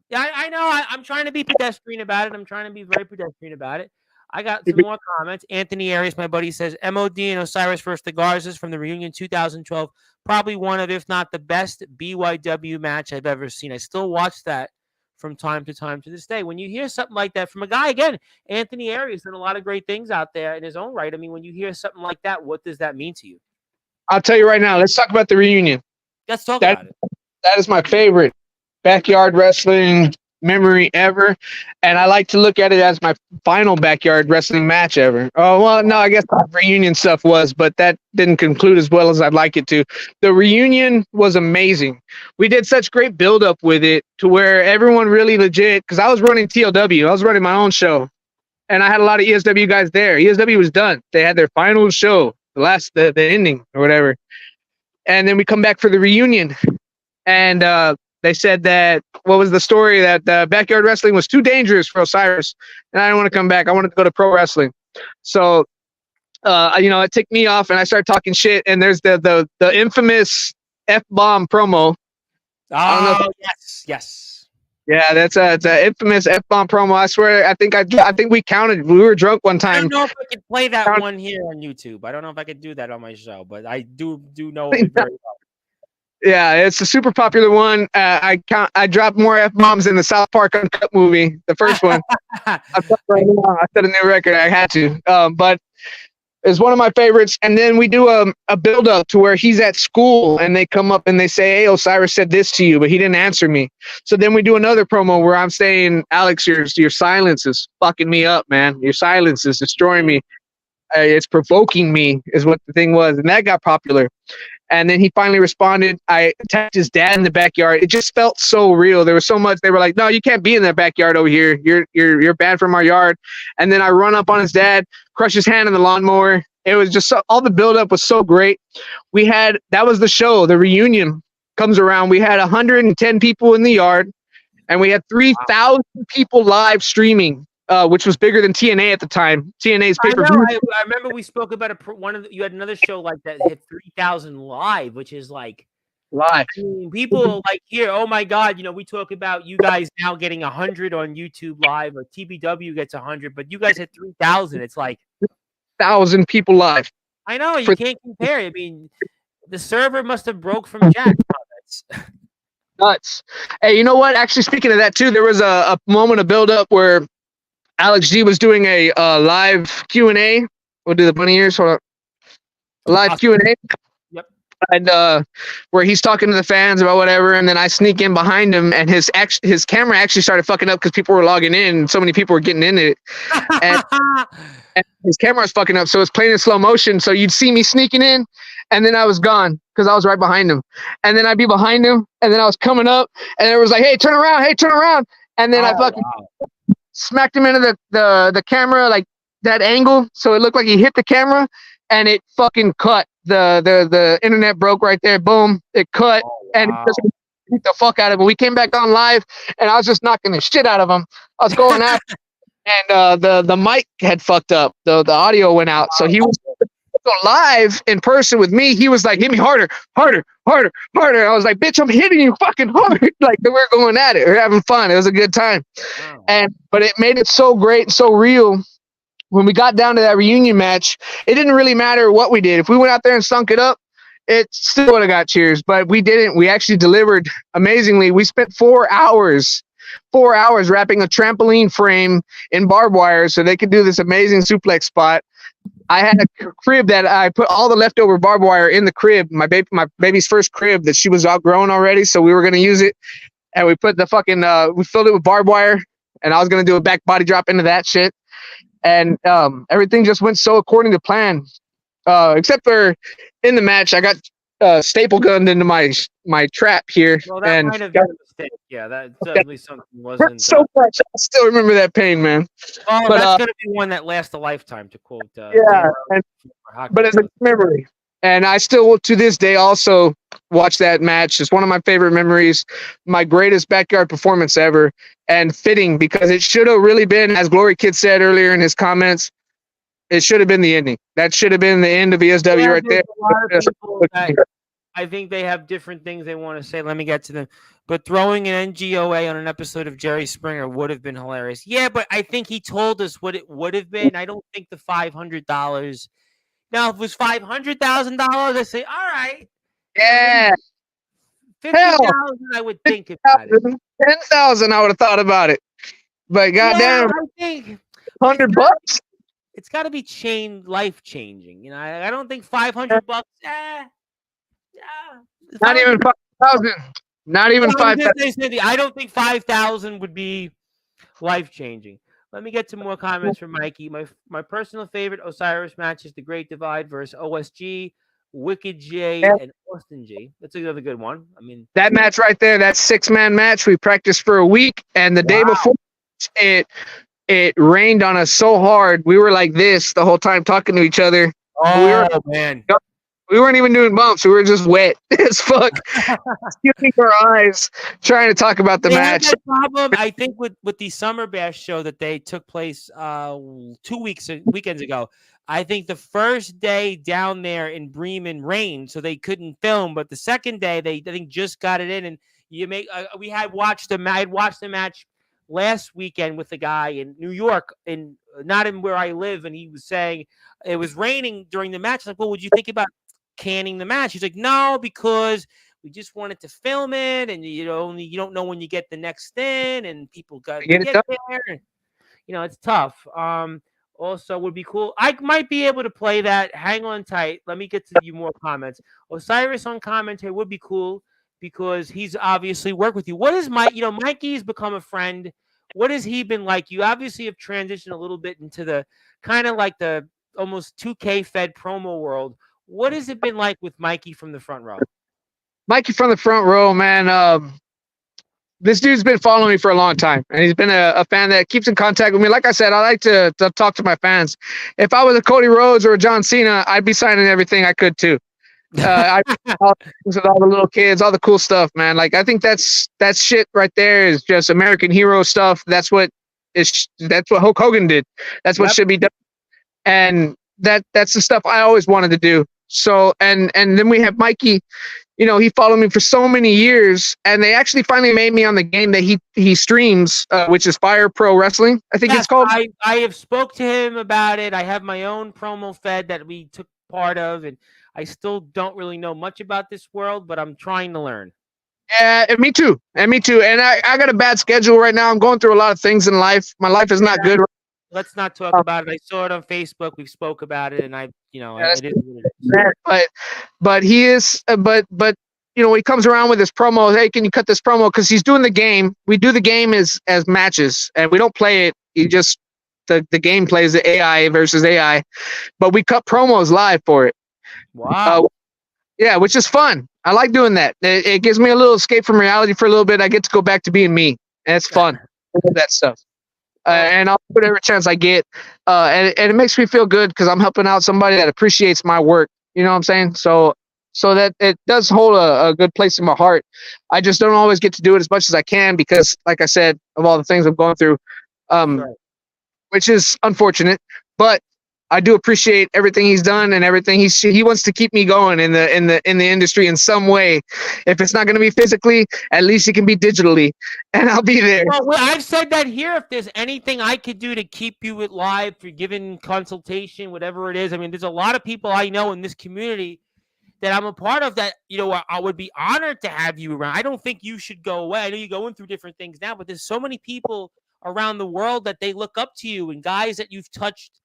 Yeah, I know. I'm trying to be pedestrian about it. I'm trying to be very pedestrian about it. I got some more comments. Anthony Arias, my buddy, says MOD and Osiris versus the Garzas from the reunion 2012. Probably one of, if not the best BYW match I've ever seen. I still watch that from time to time to this day. When you hear something like that from a guy, again, Anthony Arias done a lot of great things out there in his own right. I mean, when you hear something like that, what does that mean to you? I'll tell you right now. Let's talk about the reunion. Let's talk about it. That is my favorite backyard wrestling memory ever, and I like to look at it as my final backyard wrestling match ever. Oh, well, no, I guess the reunion stuff was, but that didn't conclude as well as I'd like it to. The reunion was amazing. We did such great build-up with it to where everyone really legit, because I was running TLW. I was running my own show, and I had a lot of ESW guys there. ESW was done. They had their final show, the ending or whatever, and then we come back for the reunion, and they said that, what was the story? That backyard wrestling was too dangerous for Osiris, and I didn't want to come back. I wanted to go to pro wrestling. So, it ticked me off, and I started talking shit. And there's the infamous F-bomb promo. Oh, yes. Yeah, it's an infamous F-bomb promo. I swear, I think we counted. We were drunk one time. I don't know if I could play that one here on YouTube. I don't know if I could do that on my show, but I do know it very well. Yeah, it's a super popular one. I dropped more F bombs than the South Park Uncut movie, the first one. I'm right now. I set a new record. I had to. But it's one of my favorites. And then we do a build up to where he's at school and they come up and they say, "Hey, Osiris said this to you, but he didn't answer me." So then we do another promo where I'm saying, "Alex, your silence is fucking me up, man. Your silence is destroying me. It's provoking me," is what the thing was. And that got popular. And then he finally responded. I attacked his dad in the backyard. It just felt so real. There was so much. They were like, "No, you can't be in that backyard over here. You're banned from our yard." And then I run up on his dad, crush his hand in the lawnmower. It was just all the buildup was so great. That was the show. The reunion comes around. We had 110 people in the yard, and we had 3,000 people live streaming. Which was bigger than TNA at the time. TNA's pay-per-view. I remember we spoke about you had another show like that hit 3,000 live, which is like live. I mean, people like here. Oh my God! We talk about you guys now getting 100 on YouTube Live, or TBW gets 100, but you guys hit 3,000. It's like 1,000 people live. I know you can't compare. I mean, the server must have broke from Jack. Nuts. Hey, you know what? Actually, speaking of that too, there was a moment of build up where Alex G was doing a live Q&A. We'll do the bunny ears. Hold on. Live Q&A. Yep. And where he's talking to the fans about whatever, and then I sneak in behind him, and his camera actually started fucking up because people were logging in, and so many people were getting into it. And his camera was fucking up, so it's playing in slow motion. So you'd see me sneaking in, and then I was gone because I was right behind him. And then I'd be behind him, and then I was coming up, and it was like, "Hey, turn around! Hey, turn around!" And then I fucking smacked him into the camera, like that angle, so it looked like he hit the camera, and it fucking cut. The internet broke right there. Boom, it cut, and it just beat the fuck out of him. We came back on live, and I was just knocking the shit out of him. I was going after, and the mic had fucked up. The audio went out, so he was live in person with me. He was like, "Hit me harder, harder, harder, harder." I was like, "Bitch, I'm hitting you fucking hard." Like, we're going at it. We're having fun. It was a good time. Wow. But it made it so great and so real. When we got down to that reunion match, it didn't really matter what we did. If we went out there and stunk it up, it still would have got cheers. But we didn't. We actually delivered amazingly. We spent 4 hours wrapping a trampoline frame in barbed wire so they could do this amazing suplex spot. I had a crib that I put all the leftover barbed wire in the crib, my baby's first crib that she was outgrown already, so we were going to use it. And we put the fucking, we filled it with barbed wire, and I was going to do a back body drop into that shit. And everything just went so according to plan. Except for in the match, I got staple gunned into my trap here. Well, that might have been a mistake. Yeah, that certainly something wasn't. So much. I still remember that pain, man. Oh, but, that's going to be one that lasts a lifetime, to quote. But it's a memory. And I still, to this day, also watch that match. It's one of my favorite memories, my greatest backyard performance ever, and fitting because it should have really been, as Glory Kid said earlier in his comments, it should have been the ending. That should have been the end of ESW right there. A lot of people I think they have different things they want to say. Let me get to them. But throwing an NGOA on an episode of Jerry Springer would have been hilarious. Yeah, but I think he told us what it would have been. I don't think the $500. Now, if it was $500,000, I say, all right. Yeah. $50,000, I would think about it. $10,000, I would have thought about it. But goddamn, I think $100. It's got to be life changing. I don't think $500. Not even 5,000. Not even 5,000. I don't think 5,000 would be life changing. Let me get to more comments from Mikey. My personal favorite Osiris match is the Great Divide versus OSG, Wicked J, and Austin G. That's another good one. I mean, that match right there, that 6-man match, we practiced for a week, and the day before it rained on us so hard, we were like this the whole time talking to each other. Oh, man. We weren't even doing bumps. We were just wet as fuck, squinting our eyes, trying to talk about the match. Had that problem, I think, with the Summer Bash show that they took place 2 weekends ago. I think the first day down there in Bremen rained, so they couldn't film. But the second day, I think just got it in, and I had watched the match last weekend with a guy in New York, not in where I live, and he was saying it was raining during the match. Like, well, would you think about canning the match? He's like, no, because we just wanted to film it, and you don't know when you get the next thing, and people got to Get it get done. there. And, it's tough. Also would be cool. I might be able to play that. Hang on tight. Let me get to you more comments. Osiris on commentary would be cool because he's obviously worked with you. What is Mike? Mikey's become a friend. What has he been like? You obviously have transitioned a little bit into the kind of like the almost 2K fed promo world. What has it been like with Mikey from the front row? Mikey from the front row, man. This dude's been following me for a long time, and he's been a fan that keeps in contact with me. Like I said, I like to talk to my fans. If I was a Cody Rhodes or a John Cena, I'd be signing everything I could too. I with all the little kids, all the cool stuff, man. Like I think that's shit right there is just American hero stuff. That's what Hulk Hogan did. That's what should be done, and that's the stuff I always wanted to do. So and then we have Mikey. He followed me for so many years, and they actually finally made me on the game that he streams, which is Fire Pro Wrestling, I think it's called. I have spoke to him about it. I have my own promo fed that we took part of, and I still don't really know much about this world, but I'm trying to learn. Yeah, and me too. And I got a bad schedule right now. I'm going through a lot of things in life. My life is not good. Let's not talk about it. I saw it on Facebook. We spoke about it, and it is what it is. But he is, but he comes around with his promo. Hey, can you cut this promo? Because he's doing the game. We do the game as matches, and we don't play it. You just the game plays the AI versus AI, but we cut promos live for it. Wow. Yeah, which is fun. I like doing that. It gives me a little escape from reality for a little bit. I get to go back to being me, and it's fun. I love that stuff. And I'll put every chance I get. And it makes me feel good because I'm helping out somebody that appreciates my work. You know what I'm saying? So that it does hold a good place in my heart. I just don't always get to do it as much as I can because, like I said, of all the things I'm going through, which is unfortunate. But I do appreciate everything he's done and everything he wants to keep me going in the industry in some way. If it's not going to be physically, at least it can be digitally, and I'll be there. Well, I've said that here. If there's anything I could do to keep you live for giving consultation, whatever it is, I mean, there's a lot of people I know in this community that I'm a part of that, I would be honored to have you around. I don't think you should go away. I know you're going through different things now, but there's so many people around the world that they look up to you and guys that you've touched,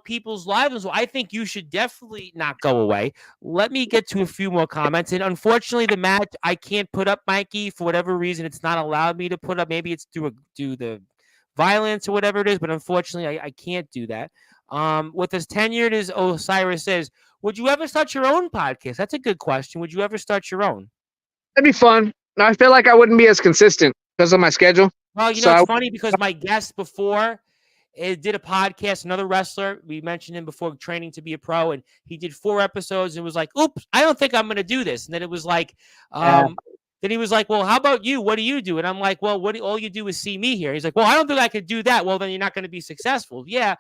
people's lives. So I think you should definitely not go away. Let me get to a few more comments. And unfortunately, the match, I can't put up, Mikey, for whatever reason. It's not allowed me to put up. Maybe it's due the violence or whatever it is, but unfortunately, I can't do that. With as tenured as Osiris says, would you ever start your own podcast? That's a good question. Would you ever start your own? That'd be fun. I feel like I wouldn't be as consistent because of my schedule. Well, it's funny because my guest before did a podcast, another wrestler. We mentioned him before, training to be a pro, and he did 4 episodes and was like, oops, I don't think I'm going to do this. And then it was like, then he was like, well, how about you? What do you do? And I'm like, well, all you do is see me here. He's like, well, I don't think I could do that. Well, then you're not going to be successful. Yeah.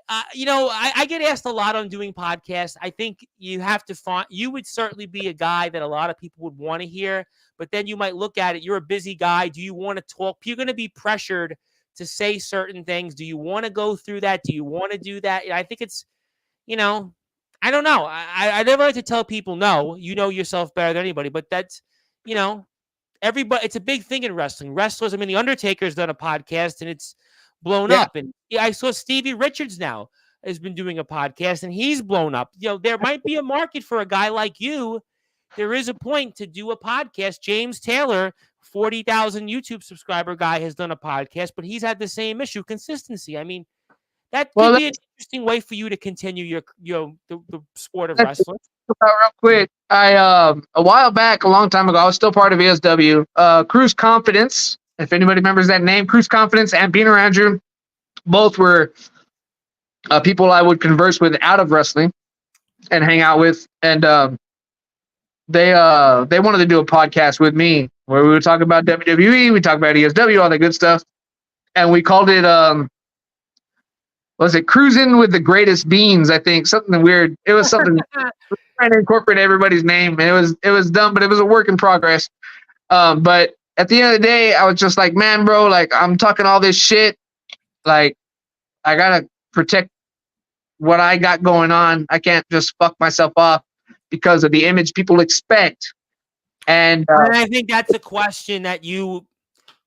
I get asked a lot on doing podcasts. I think you have to find, you would certainly be a guy that a lot of people would want to hear, but then you might look at it. You're a busy guy. Do you want to talk? You're going to be pressured to say certain things. Do you want to go through that? Do you want to do that? I think it's, I don't know. I never like to tell people no. You know yourself better than anybody, but that's, everybody. It's a big thing in wrestling. Wrestlers. I mean, the Undertaker's done a podcast and it's blown up. And I saw Stevie Richards now has been doing a podcast and he's blown up. There might be a market for a guy like you. There is a point to do a podcast. James Taylor, 40,000 YouTube subscriber guy, has done a podcast, but he's had the same issue, consistency. I mean, that could be an interesting way for you to continue the sport of wrestling. Real quick, a while back, a long time ago, I was still part of ESW. Cruise Confidence, if anybody remembers that name, Cruise Confidence and Being Around You, both were people I would converse with out of wrestling and hang out with, and they wanted to do a podcast with me where we would talk about WWE, we talk about ESW, all that good stuff, and we called it was it Cruising with the Greatest Beans? I think something weird. It was something trying to incorporate everybody's name, and it was dumb, but it was a work in progress. But at the end of the day, I was just like, man, bro, like I'm talking all this shit, like I gotta protect what I got going on. I can't just fuck myself off because of the image people expect. And And I think that's a question that you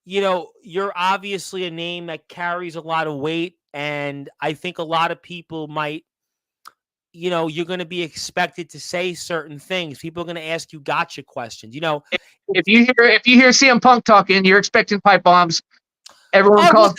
know, you're obviously a name that carries a lot of weight, and I think a lot of people might, you know, you're going to be expected to say certain things. People are going to ask you gotcha questions. You know, if you hear CM Punk talking, you're expecting pipe bombs. Everyone oh, calls.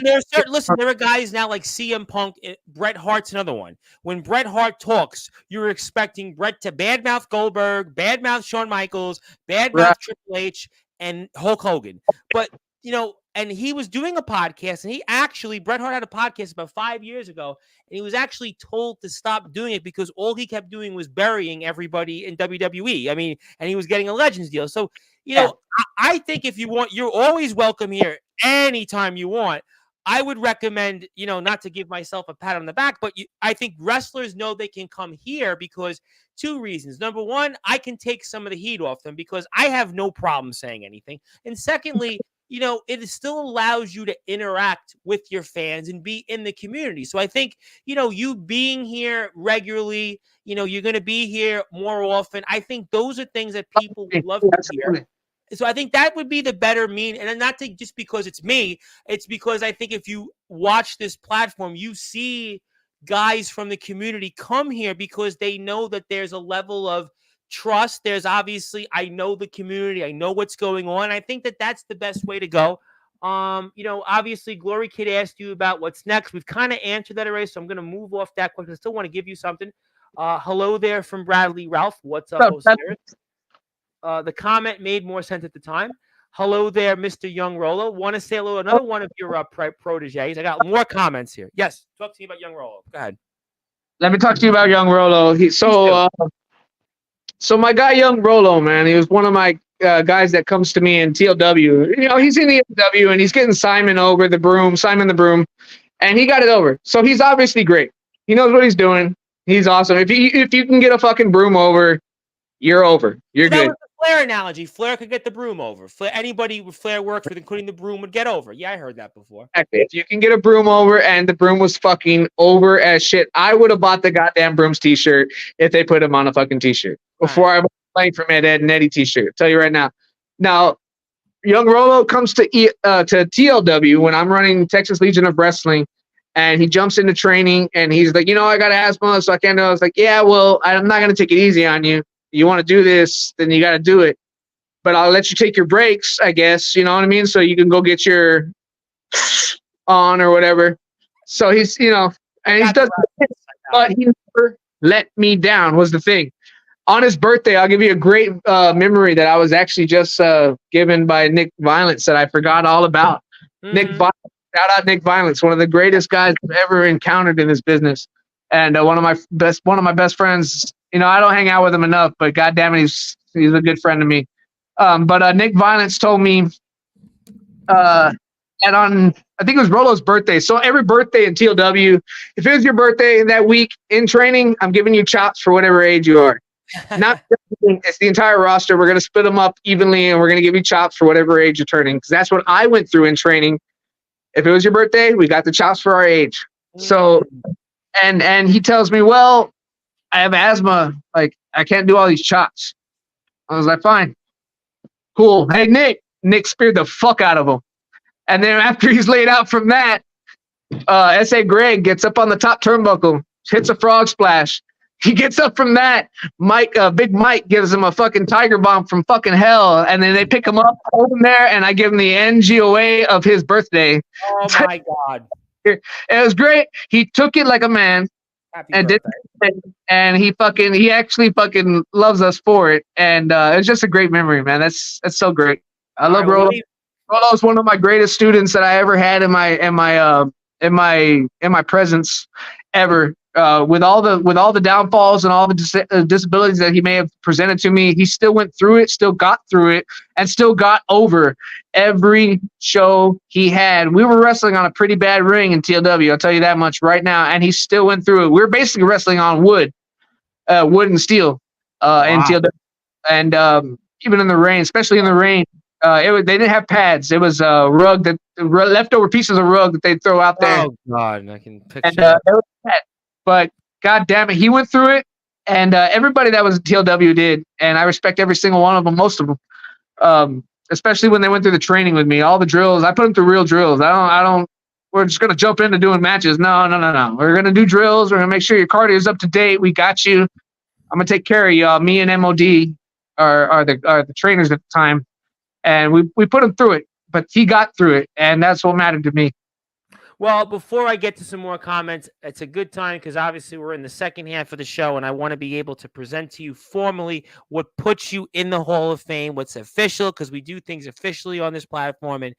listen, there are guys now like CM Punk, Bret Hart's another one. When Bret Hart talks, you're expecting Bret to badmouth Goldberg, badmouth Shawn Michaels, badmouth Right. Triple H, and Hulk Hogan. But, you know, and he was doing a podcast, and Bret Hart had a podcast about 5 years ago, and he was actually told to stop doing it because all he kept doing was burying everybody in WWE. I mean, and he was getting a Legends deal. So, you know, I think if you want, you're always welcome here anytime you want. I would recommend, you know, not to give myself a pat on the back, but I think wrestlers know they can come here because 2 reasons. Number one, I can take some of the heat off them because I have no problem saying anything. And secondly, you know, it still allows you to interact with your fans and be in the community. So I think, you know, you being here regularly, you know, you're going to be here more often. I think those are things that people would love to hear. So I think that would be the better mean, and not to just because it's me, it's because I think if you watch this platform, you see guys from the community come here because they know that there's a level of trust. There's obviously, I know the community, I know what's going on. I think that that's the best way to go. You know, obviously, Glory Kid asked you about what's next. We've kind of answered that already, so I'm going to move off that question. I still want to give you something. Hello there from Bradley Ralph. What's up, Osiris? The comment made more sense at the time. Hello there, Mr. Young Rolo. Want to say hello to another one of your proteges. I got more comments here. Yes, talk to me about Young Rolo. Go ahead. Let me talk to you about Young Rolo. So my guy Young Rolo, man, he was one of my guys that comes to me in TLW. You know, he's in the TLW and he's getting Simon the Broom, and he got it over. So he's obviously great. He knows what he's doing. He's awesome. If you can get a fucking broom over, you're over. You're good. That was the Flair analogy. Flair could get the broom over. Anybody with Flair works with, including the broom, would get over. Yeah, I heard that before. Exactly. If you can get a broom over and the broom was fucking over as shit, I would have bought the goddamn Brooms t-shirt if they put him on a fucking t-shirt before I was playing for Ed and Eddie t-shirt. I'll tell you right now. Now, Young Rolo comes to TLW when I'm running Texas Legion of Wrestling, and he jumps into training and he's like, you know, I got asthma, so I can't do it. I was like, yeah, well, I'm not going to take it easy on you. You want to do this, then you got to do it. But I'll let you take your breaks, I guess. You know what I mean? So you can go get your on or whatever. So he's, you know, and he's done, but he never let me down was the thing. On his birthday, I'll give you a great memory that I was actually just given by Nick Violence that I forgot all about. Mm-hmm. Nick Violence, shout out Nick Violence, one of the greatest guys I've ever encountered in this business, and one of my best friends. You know, I don't hang out with him enough, but goddamn it, he's a good friend to me. But Nick Violence told me, and on I think it was Rolo's birthday. So every birthday in TLW, if it was your birthday that week in training, I'm giving you chops for whatever age you are. Not it's the entire roster. We're gonna split them up evenly, and we're gonna give you chops for whatever age you're turning. Because that's what I went through in training. If it was your birthday, we got the chops for our age. So, and he tells me, well, I have asthma. Like, I can't do all these chops. I was like, fine. Cool. Hey, Nick. Nick speared the fuck out of him. And then after he's laid out from that, S.A. Greg gets up on the top turnbuckle, hits a frog splash. He gets up from that. Big Mike gives him a fucking tiger bomb from fucking hell. And then they pick him up, hold him there, and I give him the NGOA of his birthday. Oh, my God. It was great. He took it like a man. And he actually fucking loves us for it, and it's just a great memory, man. That's so great. I love Rolo. Rolo's one of my greatest students that I ever had in my presence ever. With all the downfalls and all the disabilities that he may have presented to me, he still went through it, still got through it, and still got over every show he had. We were wrestling on a pretty bad ring in TLW, I'll tell you that much right now, and he still went through it. We were basically wrestling on wood and steel in TLW, and even in the rain, especially in the rain, they didn't have pads. It was a rug leftover pieces of rug that they'd throw out there. Oh God, I can picture. But God damn it, he went through it, and everybody that was in TLW did, and I respect every single one of them, most of them. Especially when they went through the training with me. All the drills, I put them through real drills. I don't. We're just gonna jump into doing matches. No. We're gonna do drills. We're gonna make sure your cardio is up to date. We got you. I'm gonna take care of y'all. Me and MOD are the trainers at the time, and we put him through it. But he got through it, and that's what mattered to me. Well, before I get to some more comments, it's a good time because obviously we're in the second half of the show, and I want to be able to present to you formally what puts you in the Hall of Fame, what's official, because we do things officially on this platform. And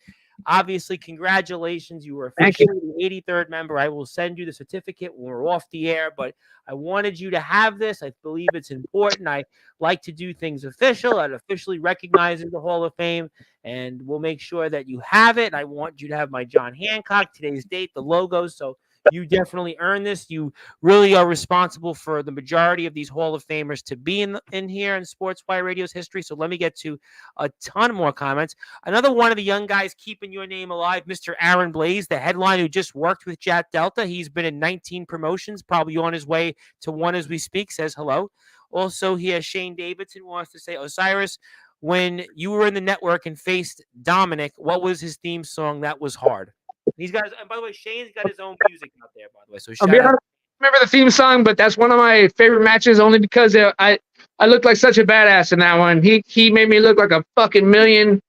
obviously, congratulations. You were Thank you. officially the 83rd member. I will send you the certificate when we're off the air, but I wanted you to have this. I believe it's important. I like to do things official. It officially recognizes the Hall of Fame, and we'll make sure that you have it. I want you to have my John Hancock, today's date, the logo. So you definitely earn this. You really are responsible for the majority of these Hall of Famers to be in here in Sportswire Radio's history. So let me get to a ton more comments. Another one of the young guys keeping your name alive, Mr. Aaron Blaze, the headline who just worked with Jack Delta. He's been in 19 promotions, probably on his way to one as we speak, says hello. Also here, Shane Davidson wants to say, Osiris, when you were in the network and faced Dominic, what was his theme song that was hard? He's got his, and by the way, Shane's got his own music out there, by the way. So shout out. I remember the theme song, but that's one of my favorite matches only because I looked like such a badass in that one. He made me look like a fucking $1.6 million.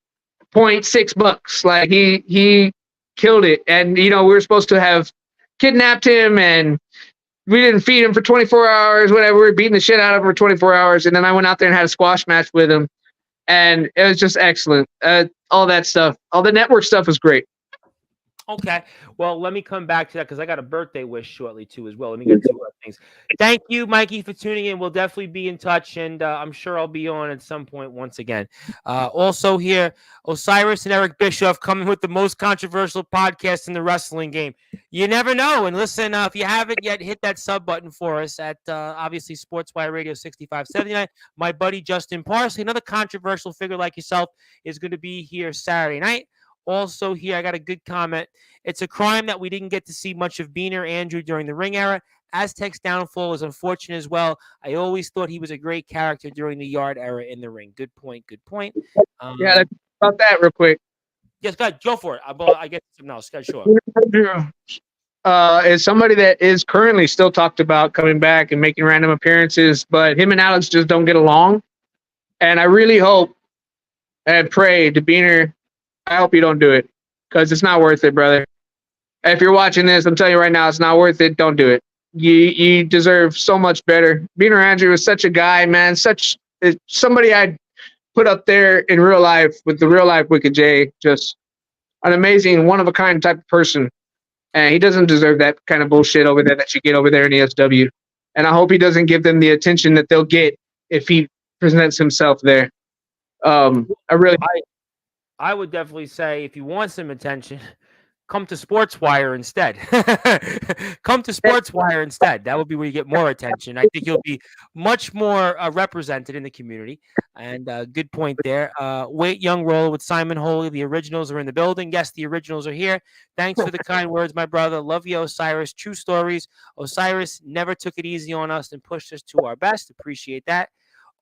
Like he killed it. And we were supposed to have kidnapped him and we didn't feed him for 24 hours, whatever. We were beating the shit out of him for 24 hours. And then I went out there and had a squash match with him. And it was just excellent. All that stuff, all the network stuff was great. Okay. Well, let me come back to that because I got a birthday wish shortly, too, as well. Let me get to other things. Thank you, Mikey, for tuning in. We'll definitely be in touch, and I'm sure I'll be on at some point once again. Also here, Osiris and Eric Bischoff coming with the most controversial podcast in the wrestling game. You never know. And listen, if you haven't yet, hit that sub button for us at, obviously, Sportswire Radio 6579. My buddy Justin Parsley, another controversial figure like yourself, is going to be here Saturday night. Also here, I got a good comment. It's a crime that we didn't get to see much of Beaner Andrew during the Ring era. Aztec's downfall is unfortunate as well. I always thought he was a great character during the Yard era in the ring. Good point. Good point. Yeah, let's talk about that real quick. Yes, go ahead. Go for it. I get something else. Sure. Is somebody that is currently still talked about coming back and making random appearances, but him and Alex just don't get along. And I really hope and pray to Beaner, I hope you don't do it because it's not worth it, brother. If you're watching this, I'm telling you right now, it's not worth it. Don't do it. You deserve so much better. Beaner Andrew is such a guy, man. Somebody I'd put up there in real life with the real life Wicked J. Just an amazing, one of a kind type of person. And he doesn't deserve that kind of bullshit over there that you get over there in ESW. And I hope he doesn't give them the attention that they'll get if he presents himself there. I would definitely say if you want some attention, come to Sportswire instead. Come to Sportswire instead. That would be where you get more attention. I think you'll be much more represented in the community. And good point there. Wait, Young Roller with Simon Holy. The originals are in the building. Yes, the originals are here. Thanks for the kind words, my brother. Love you, Osiris. True stories. Osiris never took it easy on us and pushed us to our best. Appreciate that.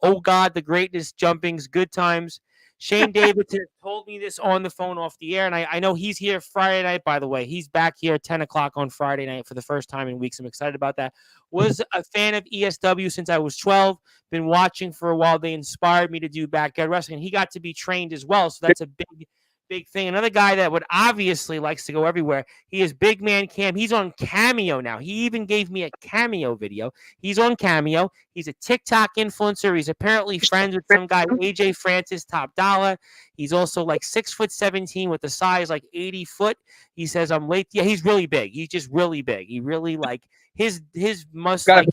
Oh, God, the greatness, jumpings, good times. Shane Davidson told me this on the phone off the air, and I know he's here Friday night, by the way. He's back here at 10 o'clock on Friday night for the first time in weeks. I'm excited about that. Was a fan of ESW since I was 12. Been watching for a while. They inspired me to do backyard wrestling. He got to be trained as well, so that's a big thing. Another guy that would obviously likes to go everywhere. He is Big Man Cam. He's on Cameo now. He even gave me a Cameo video. He's on Cameo. He's a TikTok influencer. He's apparently friends with some guy, AJ Francis, Top Dollar. He's also like 6'17" with a size like 80 foot. He says I'm late. Yeah, he's really big. He's just really big. He really like his must like.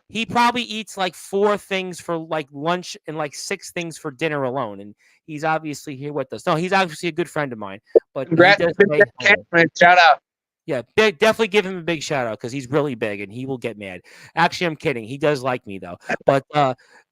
He probably eats like 4 things for like lunch and like 6 things for dinner alone. And he's obviously here with us. No, he's obviously a good friend of mine. But shout out. Yeah, definitely give him a big shout out because he's really big and he will get mad. Actually, I'm kidding. He does like me though. But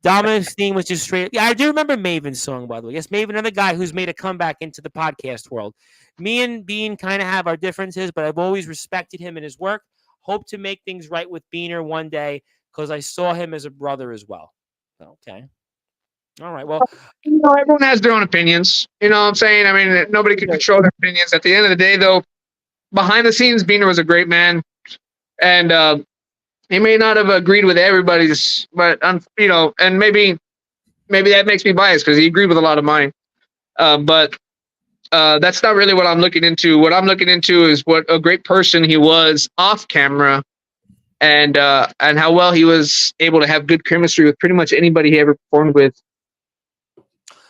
Dominic's theme was just straight. Yeah, I do remember Maven's song, by the way. Yes, Maven, another guy who's made a comeback into the podcast world. Me and Bean kind of have our differences, but I've always respected him and his work. Hope to make things right with Beaner one day because I saw him as a brother as well. Okay. All right. Well, everyone has their own opinions. You know what I'm saying? I mean, nobody can control their opinions. At the end of the day, though, behind the scenes, Biener was a great man, and he may not have agreed with everybody's, but and maybe that makes me biased because he agreed with a lot of mine. But that's not really what I'm looking into. What I'm looking into is what a great person he was off camera, and how well he was able to have good chemistry with pretty much anybody he ever performed with.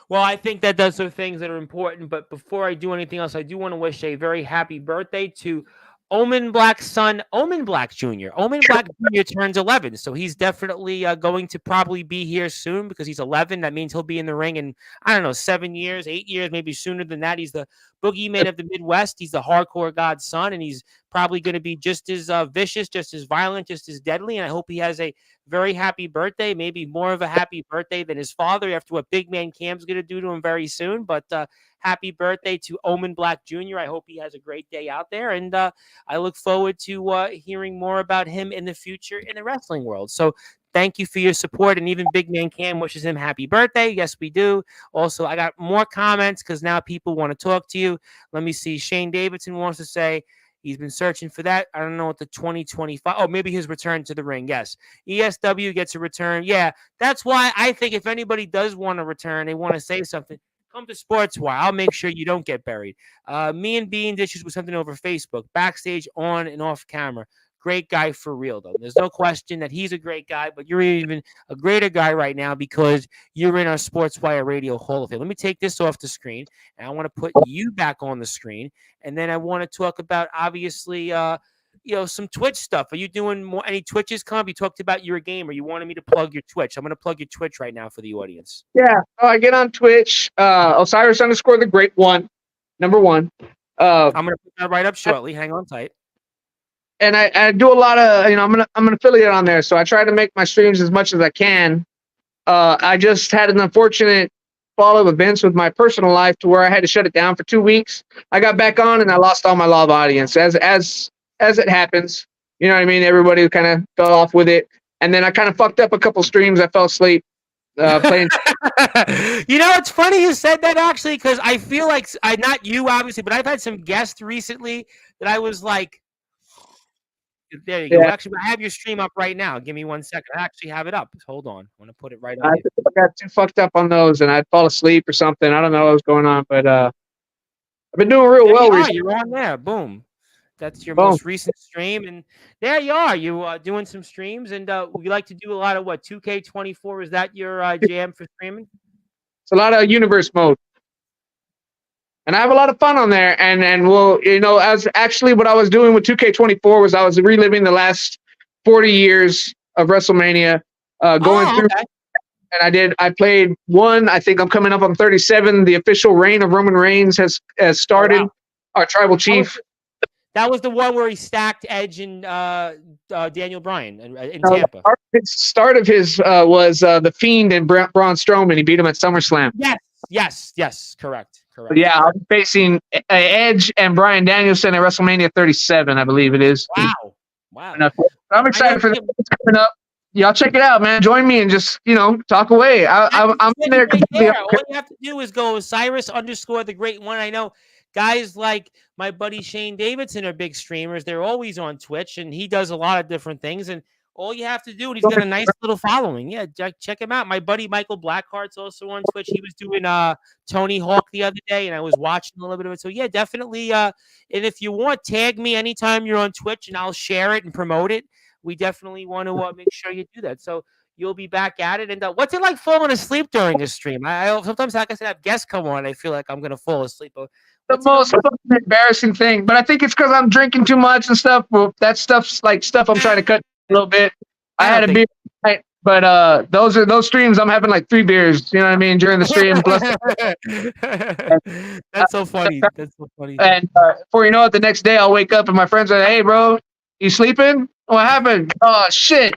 Well, I think that those are things that are important. But before I do anything else, I do want to wish a very happy birthday to Omen Black's son, Omen Black Jr. Omen Black Jr. turns 11, so he's definitely going to probably be here soon because he's 11. That means he'll be in the ring in, I don't know, 7 years, 8 years, maybe sooner than that. He's the boogeyman of the Midwest. He's the hardcore God's son, and he's probably going to be just as vicious, just as violent, just as deadly. And I hope he has a very happy birthday, maybe more of a happy birthday than his father after what Big Man Cam's going to do to him very soon. But happy birthday to Omen Black Jr. I hope he has a great day out there. And I look forward to hearing more about him in the future in the wrestling world. So thank you for your support. And even Big Man Cam wishes him happy birthday. Yes, we do. Also, I got more comments because now people want to talk to you. Let me see. Shane Davidson wants to say, he's been searching for that. I don't know what the 2025. Oh, maybe his return to the ring. Yes. ESW gets a return. Yeah. That's why I think if anybody does want to return, they want to say something, come to Sportzwire. I'll make sure you don't get buried. Me and Bean dishes with something over Facebook, backstage, on and off camera. Great guy for real, though. There's no question that he's a great guy, but you're even a greater guy right now because you're in our Sportswire Radio Hall of Fame. Let me take this off the screen, and I want to put you back on the screen, and then I want to talk about, obviously, some Twitch stuff. Are you doing more any Twitches, Comp? You talked about you're a gamer. You wanted me to plug your Twitch. I'm going to plug your Twitch right now for the audience. Yeah, I get on Twitch, Osiris _ the Great One, number one. I'm going to put that right up shortly. Hang on tight. And I do a lot of, I'm an affiliate on there, so I try to make my streams as much as I can. I just had an unfortunate fall of events with my personal life to where I had to shut it down for 2 weeks. I got back on and I lost all my live audience, as it happens. You know what I mean? Everybody kind of fell off with it, and then I kind of fucked up a couple streams. I fell asleep playing. It's funny you said that, actually, because I feel like not you obviously, but I've had some guests recently that I was like, there you go. Actually, I have your stream up right now. Give me 1 second. I actually have it up. Hold on. I'm going to put it right on. I got too fucked up on those, and I'd fall asleep or something. I don't know what was going on, but I've been doing real well recently. You're on there. Boom. That's your most recent stream, and there you are. You doing some streams, and we like to do a lot of 2K24. Is that your jam for streaming? It's a lot of universe mode. And I have a lot of fun on there. And well, as actually what I was doing with 2K24 was I was reliving the last 40 years of WrestleMania, going through. And I played one. I think I'm coming up on 37. The official reign of Roman Reigns has started. Oh, wow. Our tribal chief. That was the one where he stacked Edge and Daniel Bryan in Tampa. The start of his was The Fiend and Braun Strowman. He beat him at SummerSlam. Yes. Correct. But yeah, I'll be facing Edge and Bryan Danielson at WrestleMania 37, I believe it is. Wow. I'm excited for that. It's coming up. Y'all check it out, man. Join me and just, talk away. I'm there. All you have to do is go Osiris _ the Great One. I know guys like my buddy Shane Davidson are big streamers. They're always on Twitch, and he does a lot of different things. And all you have to do, and he's got a nice little following. Yeah, check him out. My buddy Michael Blackheart's also on Twitch. He was doing Tony Hawk the other day, and I was watching a little bit of it. So yeah, definitely. And if you want, tag me anytime you're on Twitch, and I'll share it and promote it. We definitely want to make sure you do that. So you'll be back at it. And what's it like falling asleep during a stream? I sometimes, like I said, have guests come on. I feel like I'm gonna fall asleep. The most embarrassing thing, but I think it's because I'm drinking too much and stuff. Well, that stuff's like stuff I'm trying to cut a little bit. I had a beer tonight, but those streams I'm having like 3 beers. You know what I mean during the stream. That's so funny. That's so funny. And before you know it, the next day I'll wake up and my friends are, "Hey, bro, you sleeping? What happened? Oh shit!"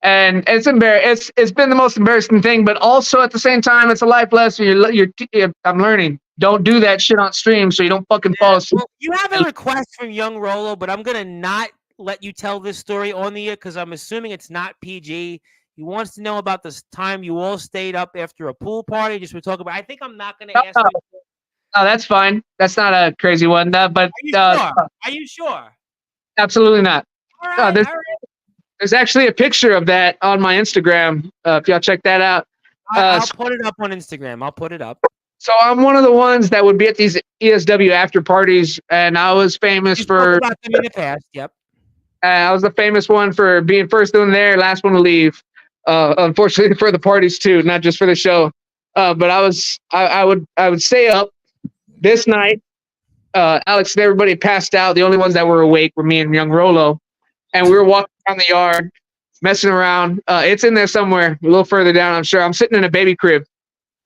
And it's embarrassing. It's been the most embarrassing thing, but also at the same time, it's a life lesson. I'm learning. Don't do that shit on stream so you don't fucking fall asleep. Well, you have a request from Young Rolo, but I'm gonna not let you tell this story on the air because I'm assuming it's not PG. He wants to know about this time you all stayed up after a pool party. Just we're talking about. I think I'm not going to ask you. Oh, that's fine. That's not a crazy one. But Are you sure? Are you sure? Absolutely not. All right. There's, All right. there's actually a picture of that on my Instagram. If y'all check that out. I'll put it up on Instagram. I'll put it up. So I'm one of the ones that would be at these ESW after parties, and I was famous for. About them in the past. Yep. I was the famous one for being first one there, last one to leave. Unfortunately for the parties too, not just for the show. But I would stay up this night. Alex and everybody passed out. The only ones that were awake were me and young Rolo, and we were walking around the yard, messing around. It's in there somewhere, a little further down, I'm sure. I'm sitting in a baby crib.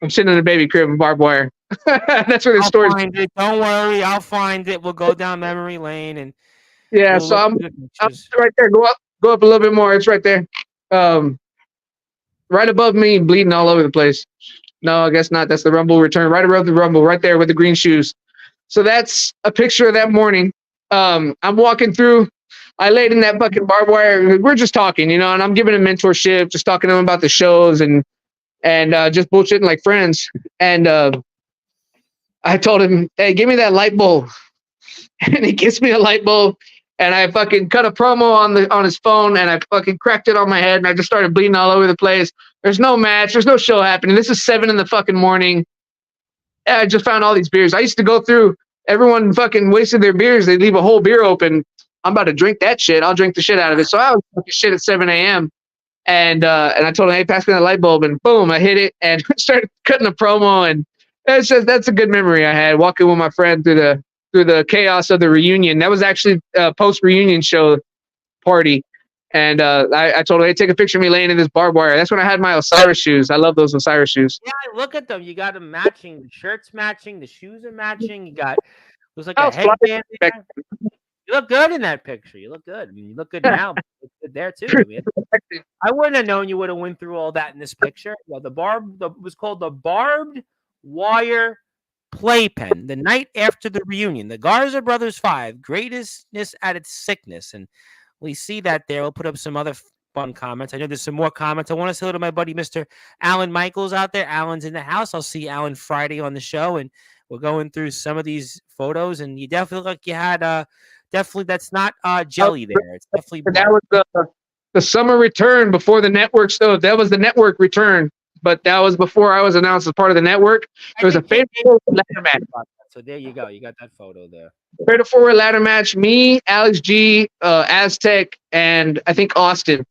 In barbed wire. That's where the story. Don't worry, I'll find it. We'll go down memory lane and. Yeah, so I'm right there. Go up a little bit more. It's right there. Right above me, bleeding all over the place. No, I guess not. That's the Rumble return. Right above the Rumble, right there with the green shoes. So that's a picture of that morning. I'm walking through. I laid in that fucking barbed wire. We're just talking, and I'm giving him mentorship, just talking to him about the shows and just bullshitting like friends. And I told him, hey, give me that light bulb. And he gives me a light bulb. And I fucking cut a promo on his phone, and I fucking cracked it on my head, and I just started bleeding all over the place. There's no match. There's no show happening. This is 7 in the fucking morning. And I just found all these beers. I used to go through. Everyone fucking wasted their beers. They leave a whole beer open. I'm about to drink that shit. I'll drink the shit out of it. So I was fucking shit at 7 a.m. And I told him, hey, pass me that light bulb. And boom, I hit it and started cutting a promo. And that's a good memory I had walking with my friend through the chaos of the reunion. That was actually a post-reunion show party. And I told him, hey, take a picture of me laying in this barbed wire. That's when I had my Osiris shoes. I love those Osiris shoes. Yeah, look at them. You got them matching. The shirt's matching. The shoes are matching. You got, looks like a headband. You look good in that picture. You look good. I mean, you look good now, but you look good there too. I mean, I wouldn't have known you would have went through all that in this picture. Well, it was called the Barbed Wire Playpen, the night after the reunion. The Garza Brothers 5, greatness at its sickness. And we see that there. We'll put up some other fun comments. I know there's some more comments. I want to say hello to my buddy, Mr. Alan Michaels out there. Alan's in the house. I'll see Alan Friday on the show, and we're going through some of these photos. And you definitely look like you had definitely that's not jelly there. It's definitely black. That was the summer return before the network. So that was the network return. But that was before I was announced as part of the network. There was a fatal ladder match. So there you go. You got that photo there. Fatal 4-way ladder match. Me, Alex G, Aztec, and I think Austin.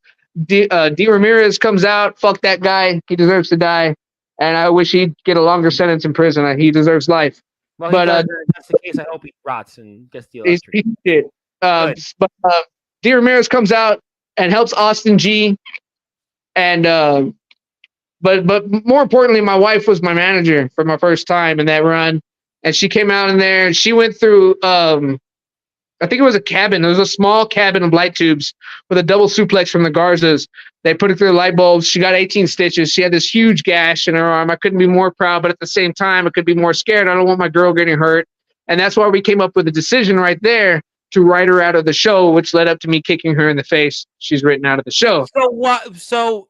D. Ramirez comes out. Fuck that guy. He deserves to die. And I wish he'd get a longer sentence in prison. He deserves life. Well, but that's the case. I hope he rots and gets the electric. He did. But D. Ramirez comes out and helps Austin G. And But more importantly, my wife was my manager for my first time in that run. And she came out in there and she went through, I think it was a cabin. It was a small cabin of light tubes with a double suplex from the Garzas. They put her through the light bulbs. She got 18 stitches. She had this huge gash in her arm. I couldn't be more proud, but at the same time, I could be more scared. I don't want my girl getting hurt. And that's why we came up with a decision right there to write her out of the show, which led up to me kicking her in the face. She's written out of the show. So what? So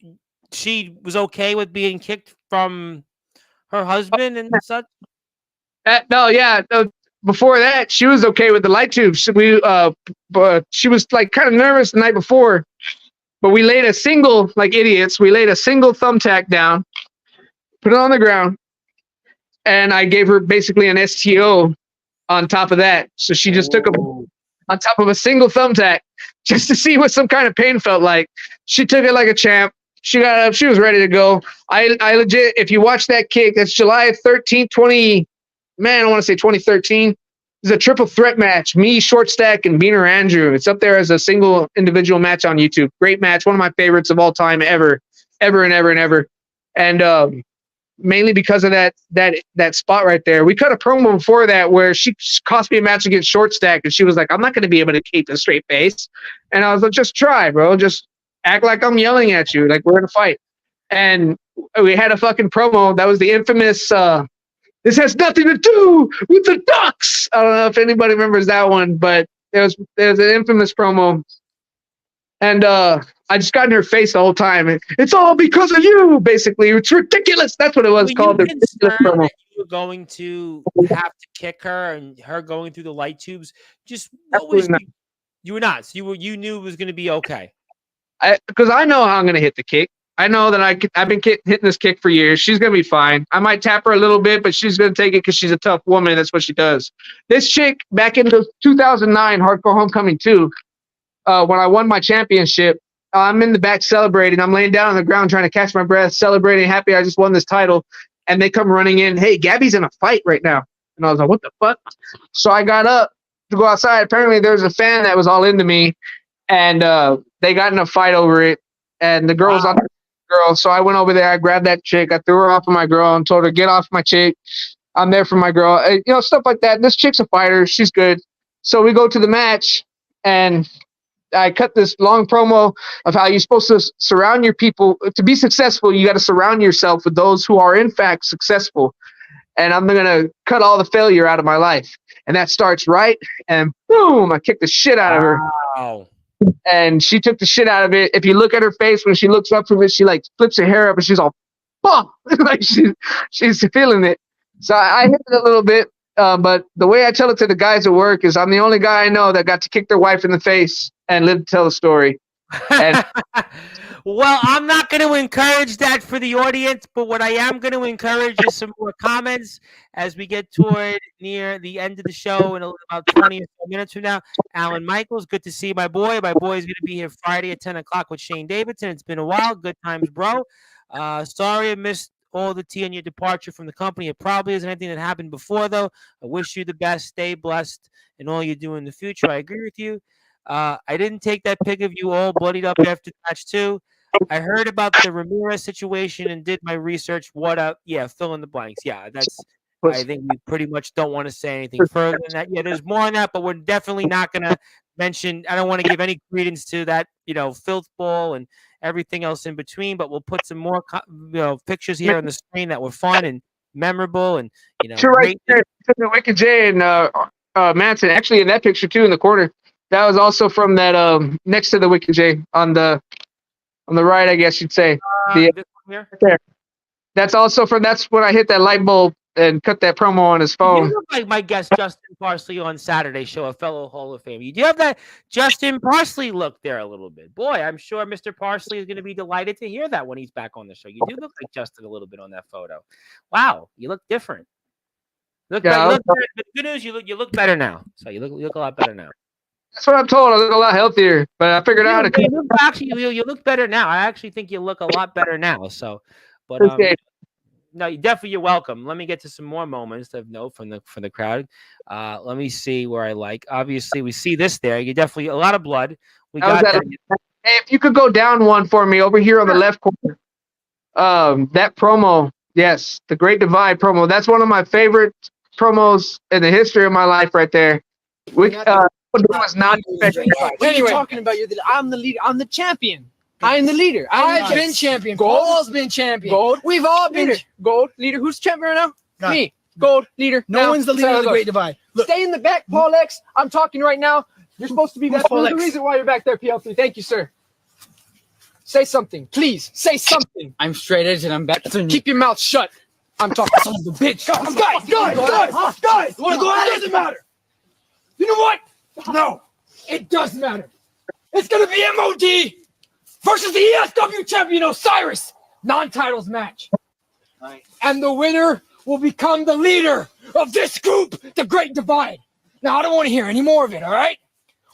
she was okay with being kicked from her husband and such? No, before that, she was okay with the light tubes. But she was like kind of nervous the night before. But we laid a single, like idiots, thumbtack down, put it on the ground, and I gave her basically an STO on top of that. So she just took on top of a single thumbtack just to see what some kind of pain felt like. She took it like a champ. She got up. She was ready to go. I legit, if you watch that kick, that's July 13th, 2013. It's a triple threat match. Me, Short Stack, and Beaner Andrew. It's up there as a single individual match on YouTube. Great match. One of my favorites of all time ever. And mainly because of that spot right there. We cut a promo before that where she cost me a match against Short Stack, and she was like, I'm not going to be able to keep a straight face. And I was like, just try, bro. Just act like I'm yelling at you, like we're in a fight. And we had a fucking promo. That was the infamous, this has nothing to do with the Ducks. I don't know if anybody remembers that one, but there's an infamous promo. And I just got in her face the whole time. It's all because of you, basically. It's ridiculous. That's what it was called. Were The you ridiculous concerned promo. that you were going to have to kick her and her going through the light tubes? Just what was Absolutely not. you were not. So you knew it was going to be okay. Because I know how I'm going to hit the kick. I know that I've been hitting this kick for years. She's going to be fine. I might tap her a little bit, but she's going to take it because she's a tough woman. That's what she does. This chick, back in the 2009 Hardcore Homecoming 2, when I won my championship, I'm in the back celebrating. I'm laying down on the ground trying to catch my breath, celebrating, happy I just won this title. And they come running in. Hey, Gabby's in a fight right now. And I was like, what the fuck? So I got up to go outside. Apparently there was a fan that was all into me. And they got in a fight over it. And the girl was on the girl. So I went over there. I grabbed that chick. I threw her off of my girl and told her, get off my chick. I'm there for my girl. Stuff like that. This chick's a fighter. She's good. So we go to the match. And I cut this long promo of how you're supposed to surround your people. To be successful, you got to surround yourself with those who are, in fact, successful. And I'm going to cut all the failure out of my life. And that starts right. And boom, I kicked the shit out of her. Wow. And she took the shit out of it. If you look at her face when she looks up from it, she like flips her hair up and she's all, fuck, like she's feeling it. So I hit it a little bit, but the way I tell it to the guys at work is I'm the only guy I know that got to kick their wife in the face and live to tell the story. And well, I'm not going to encourage that for the audience, but what I am going to encourage is some more comments as we get toward near the end of the show in about 20 or so minutes from now. Alan Michaels, good to see my boy. My boy is going to be here Friday at 10 o'clock with Shane Davidson. It's been a while. Good times, bro. Sorry I missed all the tea on your departure from the company. It probably isn't anything that happened before, though. I wish you the best. Stay blessed in all you do in the future. I agree with you. I didn't take that pic of you all bloodied up after match 2. I heard about the Ramirez situation and did my research. What up? Yeah, fill in the blanks. Yeah, I think we pretty much don't want to say anything further than that. Yeah, there's more on that, but we're definitely not going to mention. I don't want to give any credence to that, filth ball and everything else in between. But we'll put some more, pictures here on the screen that were fun and memorable and you're right there. The Wicked J and Manson. Actually, in that picture too, in the corner. That was also from that next to the Wicked J on the right, I guess you'd say. This one here? There. That's when I hit that light bulb and cut that promo on his phone. You look like my guest Justin Parsley on Saturday show, a fellow Hall of Fame. You do have that Justin Parsley look there a little bit. Boy, I'm sure Mr. Parsley is going to be delighted to hear that when he's back on the show. You do look like Justin a little bit on that photo. Wow, you look different. The good news, you look better now. So you look a lot better now. That's what I'm told. I look a lot healthier, but I figured out how to. You look better now. I actually think you look a lot better now. So, but no, you're welcome. Let me get to some more moments of note from the crowd. Let me see where I like. Obviously, we see this there. You definitely a lot of blood. We got that. Hey, if you could go down one for me over here on the left corner. That promo, yes, the Great Divide promo. That's one of my favorite promos in the history of my life, right there. Was not what are you talking about? I'm the leader. I'm the champion. I'm the leader. I've been champion. Gold's been champion. Gold. We've all been leader. Gold leader. Who's champion right now? Me. Gold leader. No one's the leader of the Great Divide. Look. Stay in the back, Paul X. I'm talking right now. You're supposed to be back. There's the reason why you're back there, PL3. Thank you, sir. Say something, please. Say something. I'm straight edge and I'm back. Keep your mouth shut. I'm talking to the bitch. Guys. You want to go out? It doesn't matter. You know what? No, it does matter. It's going to be MOD versus the ESW champion Osiris. Non-titles match. Right. And the winner will become the leader of this group, the Great Divide. Now, I don't want to hear any more of it, all right?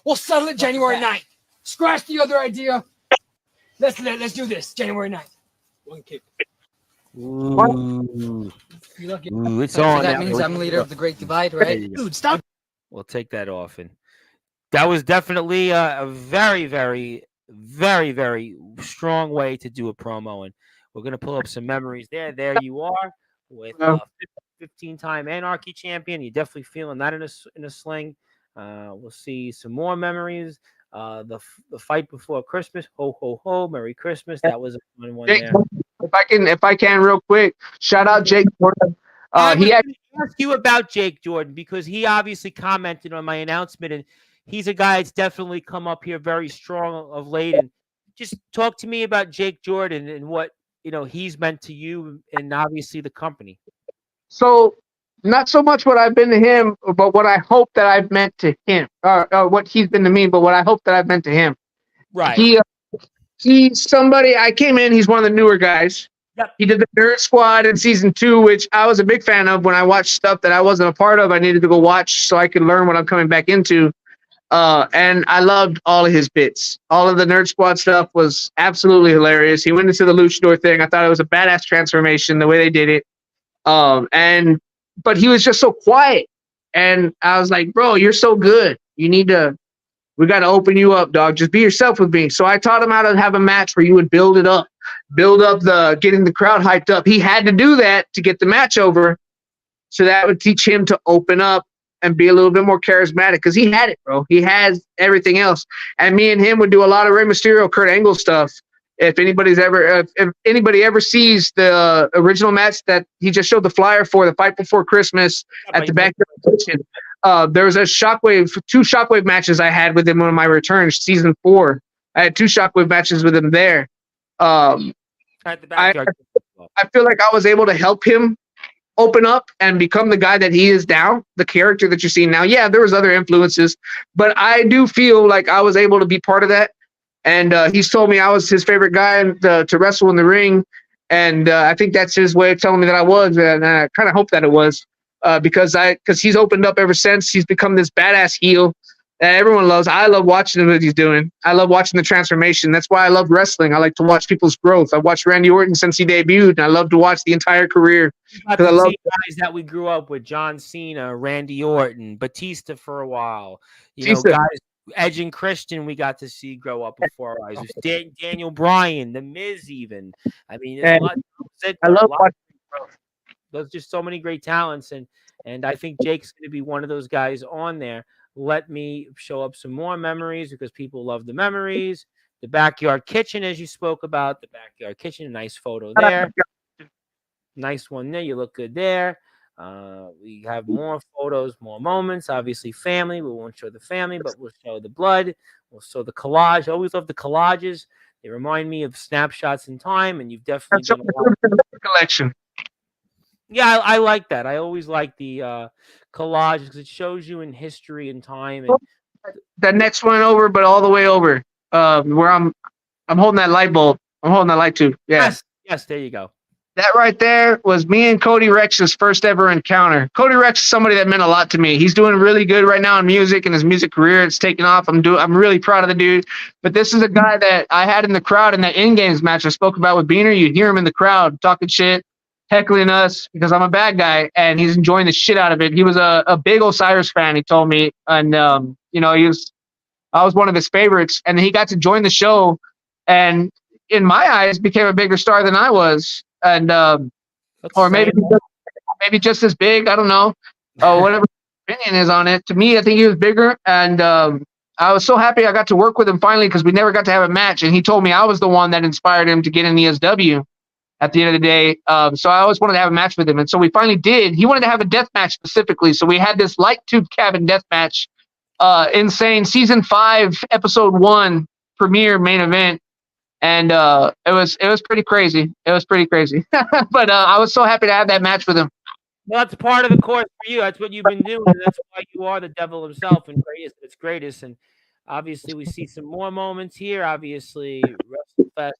We'll settle it January 9th. Scratch the other idea. Let's do this, January 9th. One kick. Ooh, it's on. That means I'm leader of the Great Divide, right? Dude, stop. We'll take that off. And that was definitely a very, very, very, very strong way to do a promo. And we're going to pull up some memories there. There you are with 15-time Anarchy champion. You're definitely feeling that in a sling. We'll see some more memories. The fight before Christmas. Ho, ho, ho. Merry Christmas. That was a fun one there. If I can real quick, shout out Jake Jordan. He asked you about Jake Jordan because he obviously commented on my announcement and he's a guy that's definitely come up here very strong of late. And just talk to me about Jake Jordan and what he's meant to you and obviously the company. So, not so much what I've been to him, but what I hope that I've meant to him, or what he's been to me, but what I hope that I've meant to him. Right. He's somebody. I came in. He's one of the newer guys. Yep. He did the Nerd Squad in season 2, which I was a big fan of. When I watched stuff that I wasn't a part of, I needed to go watch so I could learn what I'm coming back into. And I loved all of his bits. All of the Nerd Squad stuff was absolutely hilarious. He went into the luchador thing. I thought it was a badass transformation, the way they did it. But he was just so quiet. And I was like, bro, you're so good. We got to open you up, dog. Just be yourself with me. So I taught him how to have a match where you would build up getting the crowd hyped up. He had to do that to get the match over. So that would teach him to open up and be a little bit more charismatic, because he had it, bro. He has everything else. And me and him would do a lot of Rey Mysterio, Kurt Angle stuff. If anybody ever sees the original match that he just showed the flyer for, the Fight Before Christmas at the Backyard Kitchen, there was two Shockwave matches I had with him on my return, season 4. I had 2 Shockwave matches with him there. At the Backyard. I feel like I was able to help him open up and become the guy that he is now, the character that you're seeing now. Yeah, there was other influences, but I do feel like I was able to be part of that. And he's told me I was his favorite guy to wrestle in the ring. And I think that's his way of telling me that I was. And I kind of hope that it was because he's opened up ever since. He's become this badass heel that everyone loves. I love watching what he's doing. I love watching the transformation. That's why I love wrestling. I like to watch people's growth. I watched Randy Orton since he debuted, and I love to watch the entire career. Because I love guys that we grew up with: John Cena, Randy Orton, Batista for a while. Guys. Edge and Christian, we got to see grow up before our eyes. Daniel Bryan, The Miz, even. I mean, there's I love watching. There's just so many great talents, and I think Jake's going to be one of those guys on there. Let me show up some more memories because people love the memories. The Backyard Kitchen, as you spoke about, the Backyard Kitchen, nice photo there. Nice one there. You look good there. We have more photos, more moments. Obviously, family. We won't show the family, but we'll show the blood. We'll show the collage. I always love the collages. They remind me of snapshots in time, and you've definitely done a lot of collection. Yeah, I like that. I always like the collage because it shows you in history and time. And that next one over, but all the way over, where I'm holding that light bulb. I'm holding that light tube. Yeah. Yes. There you go. That right there was me and Cody Rex's first ever encounter. Cody Rex is somebody that meant a lot to me. He's doing really good right now in music and his music career. It's taking off. I'm really proud of the dude. But this is a guy that I had in the crowd in that in-games match I spoke about with Beaner. You'd hear him in the crowd talking shit, heckling us because I'm a bad guy, and he's enjoying the shit out of it. He was a big Osiris fan, he told me. And, I was one of his favorites. And he got to join the show and, in my eyes, became a bigger star than I was. And or maybe just as big. I don't know. Whatever opinion is on it. To me, I think he was bigger. And I was so happy I got to work with him finally because we never got to have a match. And he told me I was the one that inspired him to get in the ESW at the end of the day. So I always wanted to have a match with him. And so we finally did. He wanted to have a death match specifically. So we had this light tube cabin death match. Insane. Season 5, episode 1 premiere main event. And it was pretty crazy. It was pretty crazy. But I was so happy to have that match with him. Well, that's part of the course for you. That's what you've been doing. And that's why you are the devil himself and greatest. And obviously, we see some more moments here. Obviously, WrestleFest.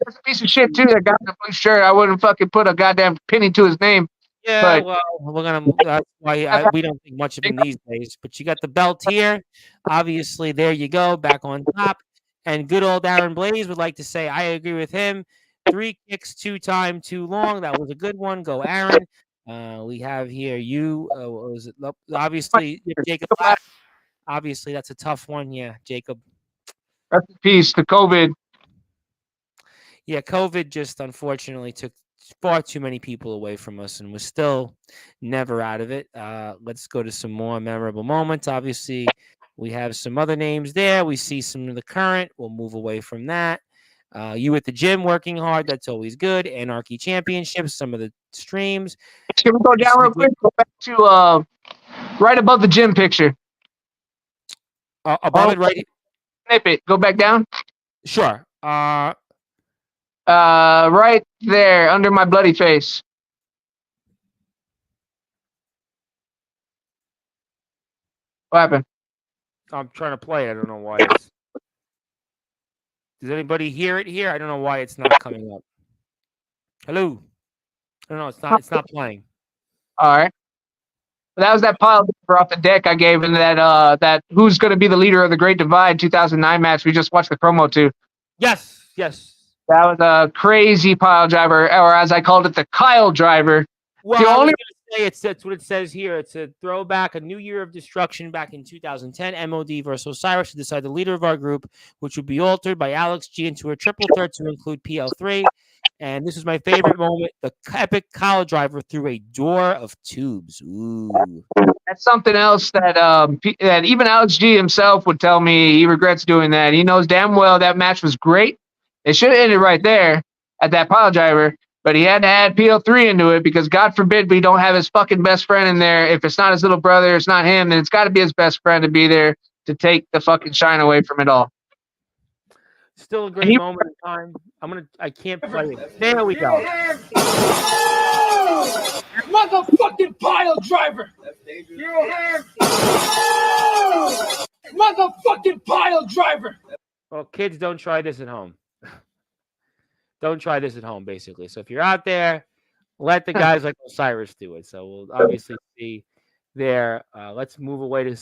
That's a piece of shit, too. That guy in the blue shirt. I wouldn't fucking put a goddamn penny to his name. Yeah, well, that's why we don't think much of him these days. But you got the belt here. Obviously, there you go, back on top. And good old Aaron Blaze would like to say, I agree with him. 3 kicks, 2 time, too long. That was a good one. Go, Aaron. We have here you. Obviously, Jacob. Obviously, that's a tough one. Yeah, Jacob. Rest in peace to COVID. Yeah, COVID just unfortunately took far too many people away from us, and we're still never out of it. Let's go to some more memorable moments. Obviously, we have some other names there. We see some of the current. We'll move away from that. You at the gym working hard. That's always good. Anarchy Championships, some of the streams. Can we go down real quick? Go back to right above the gym picture. Above it, right? Snip it. Go back down. Sure. Right there under my bloody face. What happened? I'm trying to play it. I don't know why. Does anybody hear it here? I don't know why it's not coming up. Hello. I don't know. It's not playing. All right. That was that pile off the deck I gave in that who's going to be the leader of the Great Divide 2009 match we just watched the promo to. Yes. That was a crazy pile driver, or as I called it, the Kyle driver. Well, The I was only- gonna say that's what it says here. It's a throwback, a new year of destruction back in 2010. MOD versus Osiris to decide the leader of our group, which would be altered by Alex G into a triple threat to include PL3. And this is my favorite moment: the epic Kyle driver through a door of tubes. Ooh. That's something else that that even Alex G himself would tell me he regrets doing that. He knows damn well that match was great. It should have ended right there at that pile driver, but he had to add PL3 into it because God forbid we don't have his fucking best friend in there. If it's not his little brother, it's not him, then it's got to be his best friend to be there to take the fucking shine away from it all. Still a great moment in time. I can't play it. There we go. Motherfucking pile driver! Motherfucking pile driver! Well, kids, don't try this at home. Don't try this at home, basically. So if you're out there, let the guys like Osiris do it. So we'll obviously see there. Let's move away to a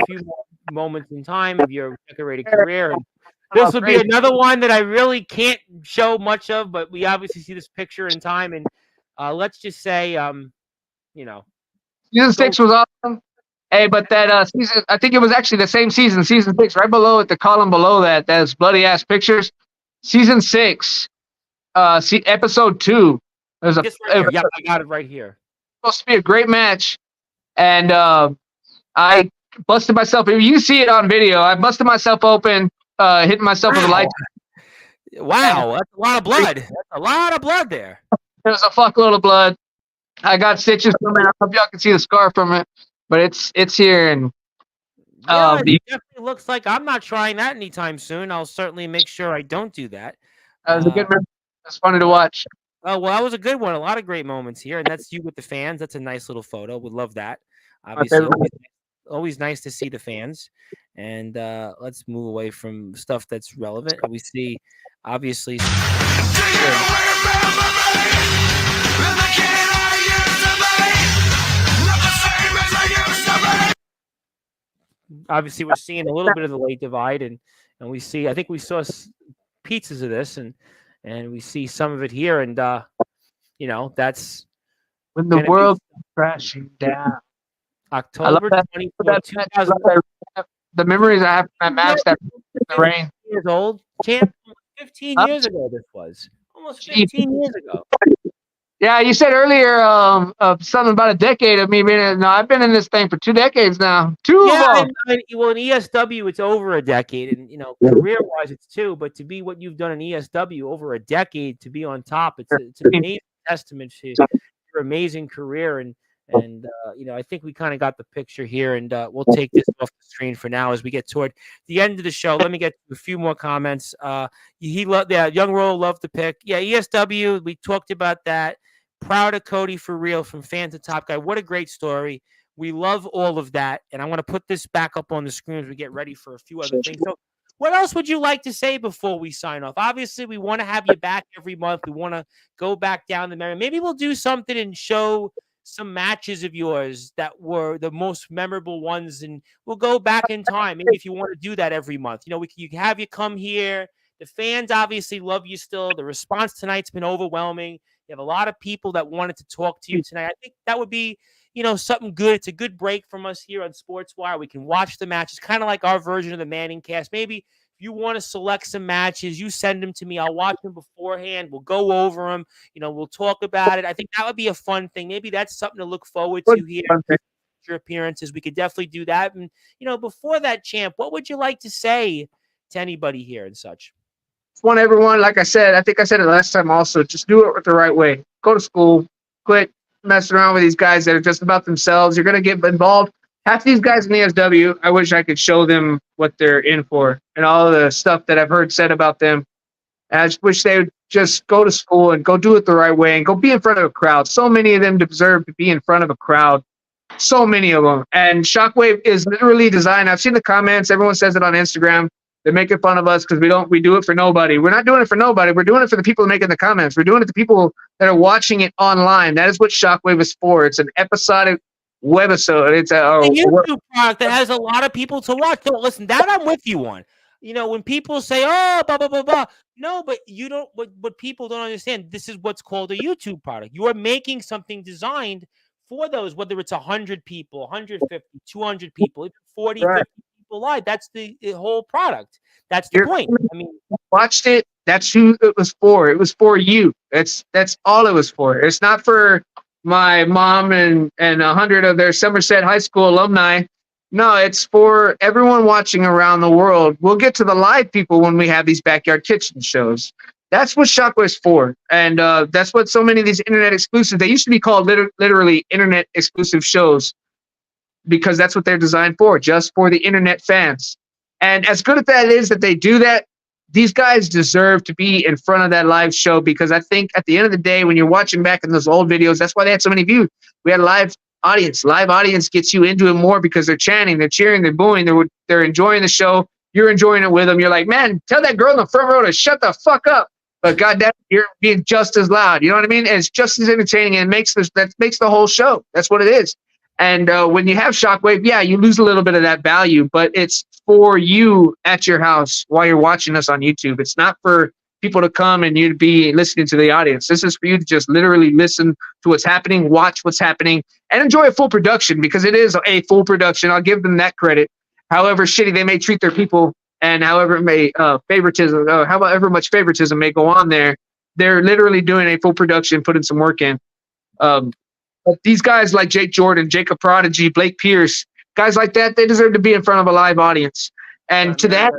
few more moments in time of your decorated career. And this will be another one that I really can't show much of, but we obviously see this picture in time. And let's just say, Season 6 was awesome. Hey, but that season, I think it was actually the same season, season 6, right below it, the column below that's bloody ass pictures. Season 6, episode 2. There's right here. Yep, I got it right here. Supposed to be a great match, and I busted myself. If you see it on video, I busted myself open, hitting myself with a light. Wow, that's a lot of blood. That's a lot of blood there. There's a fuckload of blood. I got stitches from it. I don't know if y'all can see the scar from it, but it's here. And it definitely looks like I'm not trying that anytime soon. I'll certainly make sure I don't do that. That was a good memory. It's funny to watch. Oh, well, that was a good one. A lot of great moments here, and that's you with the fans. That's a nice little photo. Would love that. Obviously, always nice to see the fans. And let's move away from stuff that's relevant. We see, obviously. Obviously, we're seeing a little bit of the late divide, and we see. I think we saw pizzas of this, and we see some of it here, and that's when the world is crashing down. October 24, 2000. The memories I have from that match, that the rain. Years old, champ. 15 years ago, this was almost 15 years ago. Yeah, you said earlier something about a decade of me being in. No, I've been in this thing for 2 decades now. Two of them. Well, in ESW, it's over a decade, and career-wise, it's 2. But to be what you've done in ESW over a decade, to be on top, it's an amazing testament to your amazing career. And I think we kind of got the picture here, and we'll take this off the screen for now as we get toward the end of the show. Let me get a few more comments. Young Roll loved the pick. Yeah, ESW, we talked about that. Proud of Cody for real, from fan to top guy. What a great story. We love all of that. And I want to put this back up on the screen as we get ready for a few other things. So what else would you like to say before we sign off? Obviously, we want to have you back every month. We want to go back down the memory. Maybe we'll do something and show some matches of yours that were the most memorable ones, and we'll go back in time. Maybe if you want to do that every month, you can have you come here. The fans obviously love you still. The response tonight's been overwhelming. You have a lot of people that wanted to talk to you tonight. I think that would be, something good. It's a good break from us here on Sportswire. We can watch the matches, kind of like our version of the Manning Cast. Maybe if you want to select some matches, you send them to me. I'll watch them beforehand. We'll go over them. We'll talk about it. I think that would be a fun thing. Maybe that's something to look forward to here. Your appearances, we could definitely do that. And, before that, champ, what would you like to say to anybody here and such? Want everyone, like I said, I think I said it last time also, just do it the right way. Go to school, quit messing around with these guys that are just about themselves. You're going to get involved half these guys in the SW, I wish I could show them what they're in for and all the stuff that I've heard said about them. And I just wish they would just go to school and go do it the right way and go be in front of a crowd. So many of them deserve to be in front of a crowd. So many of them. And Shockwave is literally designed. I've seen the comments. Everyone says it on Instagram. They're making fun of us because we do it for nobody. We're not doing it for nobody. We're doing it for the people making the comments. We're doing it to people that are watching it online. That is what Shockwave is for. It's an episodic webisode. It's a YouTube product that has a lot of people to watch. No, listen, that I'm with you on. You know, when people say, "Oh, blah blah blah blah," no, but you don't. What people don't understand, this is what's called a YouTube product. You are making something designed for those, whether it's 100 people, 150, 200 people, even 40, Right. 50 people live. That's the whole product. That's the point. I mean, watched it. That's who it was for. It was for you. That's all it was for. It's not for my mom and 100 of their Somerset High School alumni. No, it's for everyone watching around the world. We'll get to the live people when we have these backyard kitchen shows. That's what Shockwave's for, and that's what so many of these internet exclusives. They used to be called literally internet exclusive shows because that's what they're designed for, just for the internet fans. And as good as that is that they do that, these guys deserve to be in front of that live show because I think at the end of the day, when you're watching back in those old videos, that's why they had so many views. We had a live audience. Live audience gets you into it more because they're chanting, they're cheering, they're booing, they're enjoying the show. You're enjoying it with them. You're like, man, tell that girl in the front row to shut the fuck up. But goddamn, you're being just as loud. You know what I mean? And it's just as entertaining, and that makes the whole show. That's what it is. And when you have Shockwave, yeah, you lose a little bit of that value, but it's for you at your house while you're watching us on YouTube. It's not for people to come and you to be listening to the audience. This is for you to just literally listen to what's happening, watch what's happening, and enjoy a full production because it is a full production. I'll give them that credit. However shitty they may treat their people and however however much favoritism may go on there, they're literally doing a full production, putting some work in. But these guys like Jake Jordan, Jacob Prodigy, Blake Pierce, guys like that, they deserve to be in front of a live audience. And to that,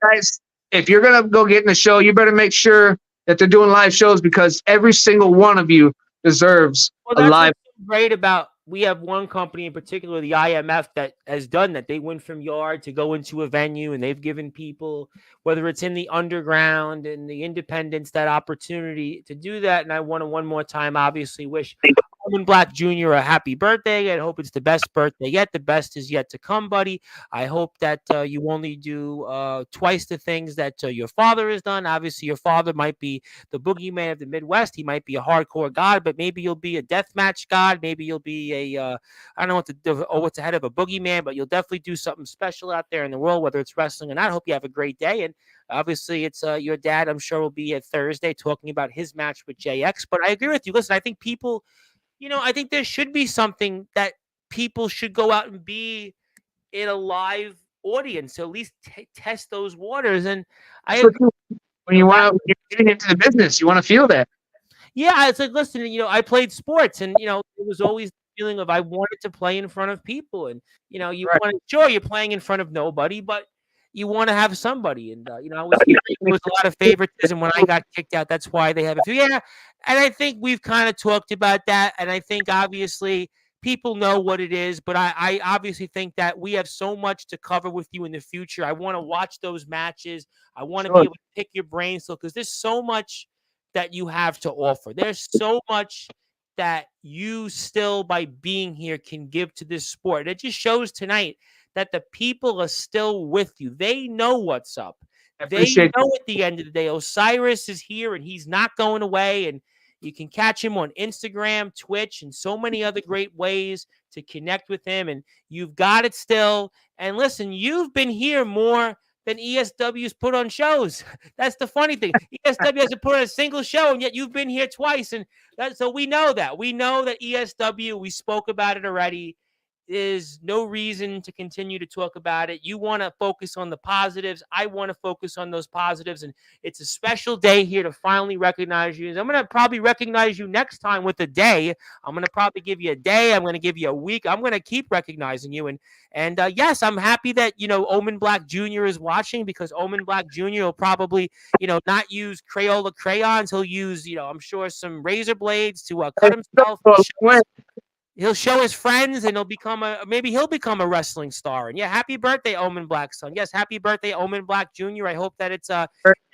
guys, if you're going to go get in the show, you better make sure that they're doing live shows because every single one of you deserves a live. What's great about, we have one company in particular, the IMF, that has done that. They went from yard to go into a venue, and they've given people, whether it's in the underground and the independents, that opportunity to do that. And I want to one more time, obviously, wish Omen Black Jr. a happy birthday. I hope it's the best birthday yet. The best is yet to come, buddy. I hope that you only do twice the things that your father has done. Obviously, your father might be the boogeyman of the Midwest. He might be a hardcore god, but maybe you'll be a deathmatch god. Maybe you'll be I don't know what's ahead of a boogeyman, but you'll definitely do something special out there in the world, whether it's wrestling or not. I hope you have a great day. And obviously, it's your dad, I'm sure, will be at Thursday talking about his match with JX. But I agree with you. Listen, I think people, I think there should be something that people should go out and be in a live audience, so at least test those waters. And When you're getting into the business, you want to feel that. Yeah, it's like, listen, I played sports, and it was always the feeling of I wanted to play in front of people, and you Right. want to, sure, you're playing in front of nobody, but you want to have somebody. And I was hearing there was a lot of favoritism when I got kicked out. That's why they have a few. Yeah, and I think we've kind of talked about that, and I think obviously people know what it is, but I obviously think that we have so much to cover with you in the future. I want to watch those matches. I want to be able to pick your brain, so because there's so much that you have to offer. There's so much that you still, by being here, can give to this sport. It just shows tonight that the people are still with you. They know what's up. They know at the end of the day, Osiris is here and he's not going away. And you can catch him on Instagram, Twitch, and so many other great ways to connect with him. And you've got it still. And listen, you've been here more than ESW's put on shows. That's the funny thing. ESW hasn't put on a single show, and yet you've been here twice. And so we know that. We know that ESW, we spoke about it already, is no reason to continue to talk about it. You want to focus on the positives. I want to focus on those positives. And it's a special day here to finally recognize you. I'm going to probably recognize you next time with a day. I'm going to probably give you a day. I'm going to give you a week. I'm going to keep recognizing you. And yes, I'm happy that, Omen Black Jr. is watching, because Omen Black Jr. will probably, not use Crayola crayons. He'll use, I'm sure, some razor blades to cut himself. he'll show his friends, and maybe he'll become a wrestling star. And yeah, happy birthday, Omen Black son. Yes, happy birthday, Omen Black Jr. I hope that it's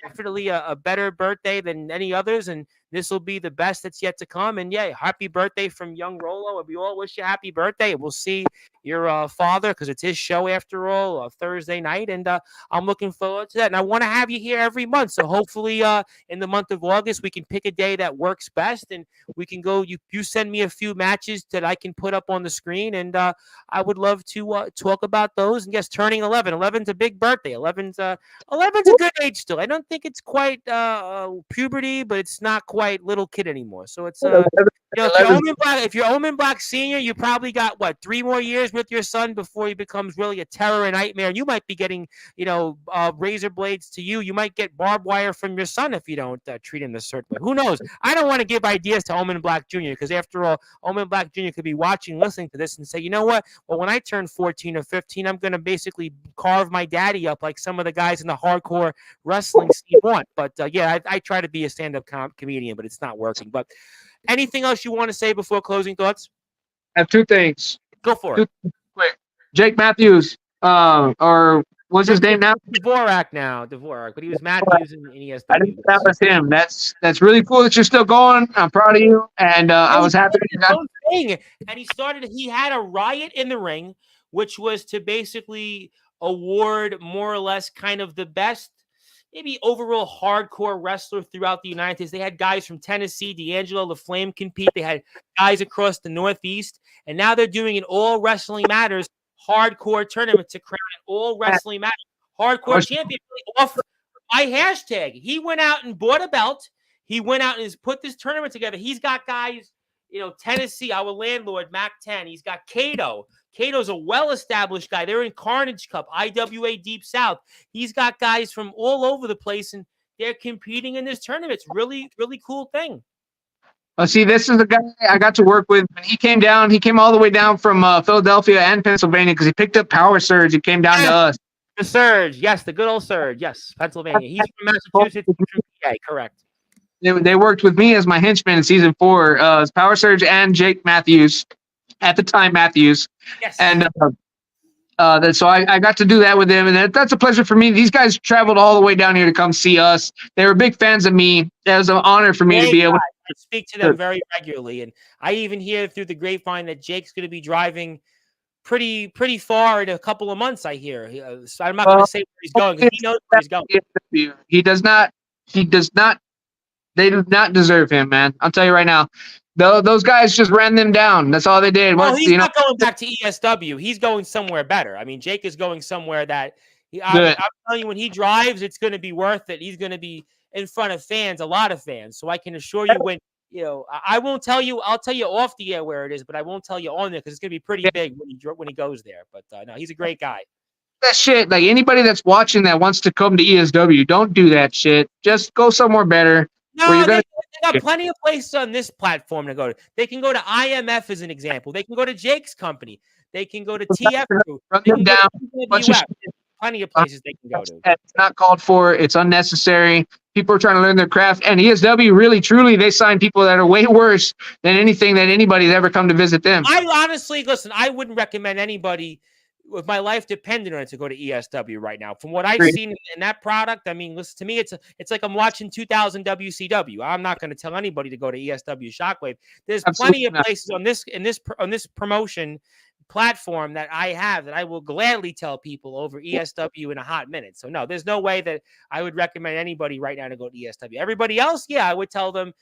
definitely a better birthday than any others, and this will be the best that's yet to come. And yeah, happy birthday from young Rolo. We all wish you happy birthday. We'll see your father, because it's his show after all, Thursday night, and I'm looking forward to that. And I want to have you here every month, so hopefully in the month of August we can pick a day that works best, and we can go. You send me a few matches that I can put up on the screen, and I would love to talk about those. And yes, turning 11. 11's a big birthday. 11's a good age still. I don't think it's quite puberty, but it's not quite little kid anymore. So it's if you're Omen Black Senior, you probably got 3 more years with your son before he becomes really a terror and nightmare. And you might be getting razor blades to you. You might get barbed wire from your son if you don't treat him a certain way. Who knows? I don't want to give ideas to Omen Black Jr. because after all, Omen Black Jr. could be watching, listening to this, and say, you know what? Well, when I turn 14 or 15, I'm going to basically carve my daddy up like some of the guys in the hardcore wrestling scene want. But yeah, I try to be a stand-up comedian, but it's not working. But anything else you want to say before closing thoughts? I have 2 things. Go for it. Quick. Jake Matthews, or what's his name now? Dvorak, but he was Matthews in ESW. I think that was him. That's really cool that you're still going. I'm proud of you, and I was happy. And he had a riot in the ring, which was to basically award more or less kind of the best, maybe overall hardcore wrestler throughout the United States. They had guys from Tennessee, D'Angelo, the Flame compete. They had guys across the Northeast, and now they're doing an All Wrestling Matters hardcore tournament to crown an All Wrestling Matters hardcore champion off my hashtag. He went out and bought a belt. He went out and has put this tournament together. He's got guys, Tennessee, our landlord, Mac 10. He's got Cato. Cato's a well-established guy. They're in Carnage Cup, IWA Deep South. He's got guys from all over the place, and they're competing in this tournament. It's really, really cool thing. See, this is the guy I got to work with. When he came down, he came all the way down from Philadelphia and Pennsylvania because he picked up Power Surge. He came down to us. The Surge, yes, the good old Surge, yes, Pennsylvania. He's from Massachusetts, from PA, correct. They worked with me as my henchman in season 4. It's Power Surge and Jake Matthews, at the time Matthews. Yes. And so I got to do that with them, and that's a pleasure for me. These guys traveled all the way down here to come see us. They were big fans of me. It was an honor for me to be able to speak to them very regularly. And I even hear through the grapevine that Jake's going to be driving pretty far in a couple of months, I hear. So I'm not going to say where he's going, because he knows where he's going. He does not. They do not deserve him, man. I'll tell you right now. Those guys just ran them down. That's all they did. Well, he's not going back to ESW. He's going somewhere better. I mean, Jake is going somewhere that I'm telling you, when he drives, it's going to be worth it. He's going to be in front of fans, a lot of fans. So I can assure you, when I won't tell you. I'll tell you off the air where it is, but I won't tell you on there because it's going to be pretty big when he goes there. But no, he's a great guy. That shit, like anybody that's watching that wants to come to ESW, don't do that shit. Just go somewhere better. No, they got plenty of places on this platform to go to. They can go to IMF as an example. They can go to Jake's company. They can go to TF Group. Run them down. Plenty of places they can go to. It's not called for. It's unnecessary. People are trying to learn their craft. And ESW, really, truly, they sign people that are way worse than anything that anybody's ever come to visit them. I honestly, listen, I wouldn't recommend anybody with my life dependent on it to go to ESW right now. From what I've seen in that product, I mean, listen, to me, it's like I'm watching 2000 WCW. I'm not going to tell anybody to go to ESW Shockwave. There's plenty of places on this promotion platform that I have that I will gladly tell people over ESW in a hot minute. So no, there's no way that I would recommend anybody right now to go to ESW. Everybody else, yeah, I would tell them,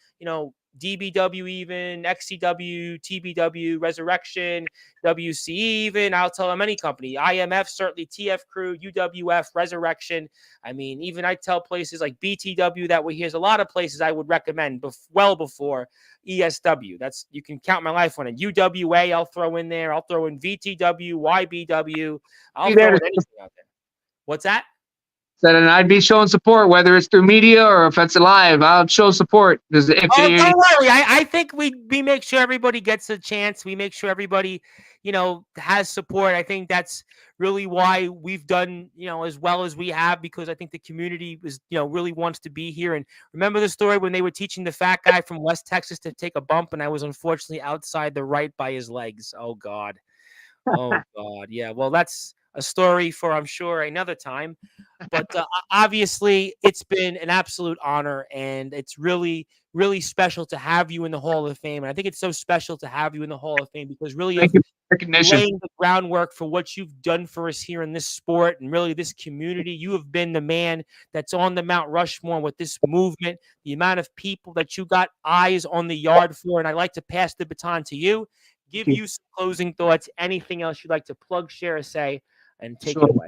DBW even, XCW, TBW, Resurrection, WCE even. I'll tell them any company. IMF, certainly, TF Crew, UWF, Resurrection. I mean, even I tell places like BTW that here's a lot of places I would recommend well before ESW. You can count my life on it. UWA, I'll throw in there. I'll throw in VTW, YBW. I'll throw in anything out there. What's that? And I'd be showing support, whether it's through media or if it's live. I'll show support. Don't worry. I think we make sure everybody gets a chance. We make sure everybody, has support. I think that's really why we've done, as well as we have, because I think the community was, really wants to be here. And remember the story when they were teaching the fat guy from West Texas to take a bump, and I was unfortunately outside the right by his legs. Oh God. Oh God. Yeah. Well, that's a story for, I'm sure, another time. But obviously, it's been an absolute honor, and it's really, really special to have you in the Hall of Fame. And I think it's so special to have you in the Hall of Fame because really Thank you for recognition. laying the groundwork for what you've done for us here in this sport and really this community. You have been the man that's on the Mount Rushmore with this movement, the amount of people that you got eyes on the yard for. And I'd like to pass the baton to you, give you some closing thoughts, anything else you'd like to plug, share, or say, and take it away.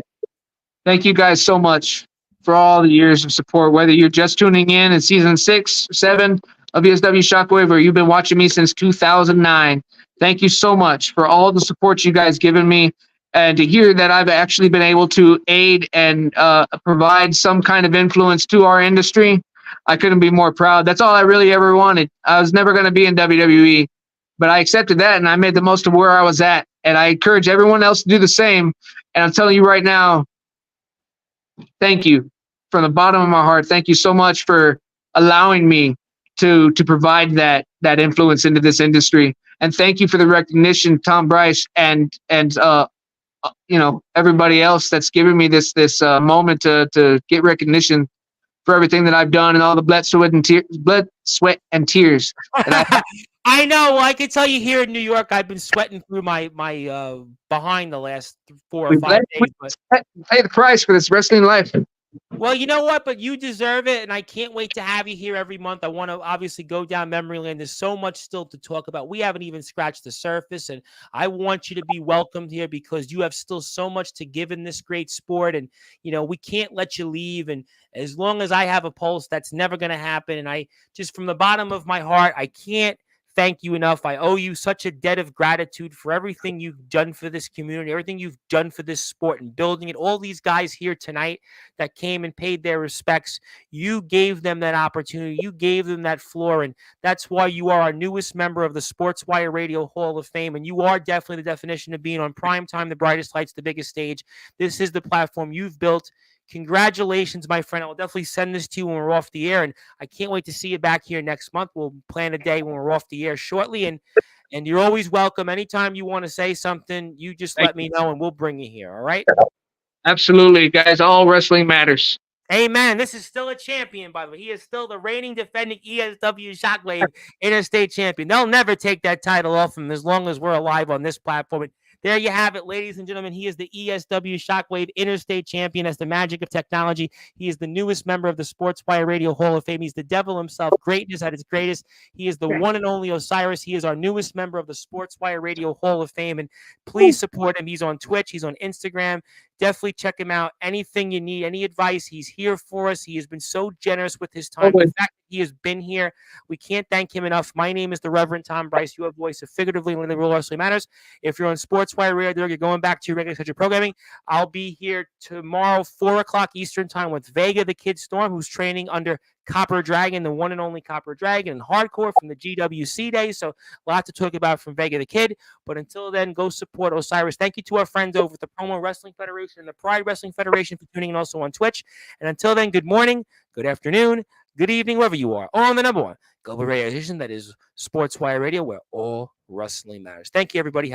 Thank you guys so much for all the years of support, whether you're just tuning in season 6, 7 of ESW Shockwave, or you've been watching me since 2009. Thank you so much for all the support you guys given me, and to hear that I've actually been able to aid and provide some kind of influence to our industry. I couldn't be more proud. That's all I really ever wanted. I was never going to be in WWE, but I accepted that, and I made the most of where I was at, and I encourage everyone else to do the same. And I'm telling you right now, thank you from the bottom of my heart. Thank you so much for allowing me to provide that influence into this industry. And thank you for the recognition, Tom Bryce, and everybody else that's given me this moment to get recognition for everything that I've done and all the blood, sweat, and tears. I know. Well, I can tell you here in New York, I've been sweating through my behind the last 4 or 5 days. But pay the price for this wrestling life. Well, you know what? But you deserve it, and I can't wait to have you here every month. I want to obviously go down memory lane. There's so much still to talk about. We haven't even scratched the surface, and I want you to be welcomed here because you have still so much to give in this great sport, and we can't let you leave. And as long as I have a pulse, that's never going to happen. And I just, from the bottom of my heart, I can't thank you enough. I owe you such a debt of gratitude for everything you've done for this community, everything you've done for this sport and building it. All these guys here tonight that came and paid their respects, you gave them that opportunity. You gave them that floor, and that's why you are our newest member of the Sportswire Radio Hall of Fame, and you are definitely the definition of being on prime time, the brightest lights, the biggest stage. This is the platform you've built. Congratulations, my friend. I will definitely send this to you when we're off the air, and I can't wait to see you back here next month. We'll plan a day when we're off the air shortly, and you're always welcome. Anytime you want to say something, you just let me know, and we'll bring you here, all right? Absolutely, guys. All wrestling matters. Amen. This is still a champion, by the way. He is still the reigning defending ESW Shockwave Interstate Champion. They'll never take that title off him as long as we're alive on this platform. And there you have it, ladies and gentlemen. He is the ESW Shockwave Interstate Champion. As the magic of technology, he is the newest member of the Sportswire Radio Hall of Fame. He's the devil himself, greatness at its greatest. He is the one and only Osiris. He is our newest member of the Sportswire Radio Hall of Fame. And please support him. He's on Twitch. He's on Instagram. Definitely check him out. Anything you need, any advice, he's here for us. He has been so generous with his time. The fact that he has been here, we can't thank him enough. My name is the Reverend Tom Bryce. You have voice of figuratively when the real wrestling matters. If you're on Sportswire Radio, you're going back to your regular scheduled programming. I'll be here tomorrow, 4 o'clock Eastern time with Vega the Kid Storm, who's training under Copper Dragon, the one and only Copper Dragon, and Hardcore from the GWC days. So a lot to talk about from Vega the Kid. But until then, go support Osiris. Thank you to our friends over at the Promo Wrestling Federation and the Pride Wrestling Federation for tuning in also on Twitch. And until then, good morning, good afternoon, good evening, wherever you are. On the number one global radio station that is Sportswire Radio, where all wrestling matters. Thank you, everybody.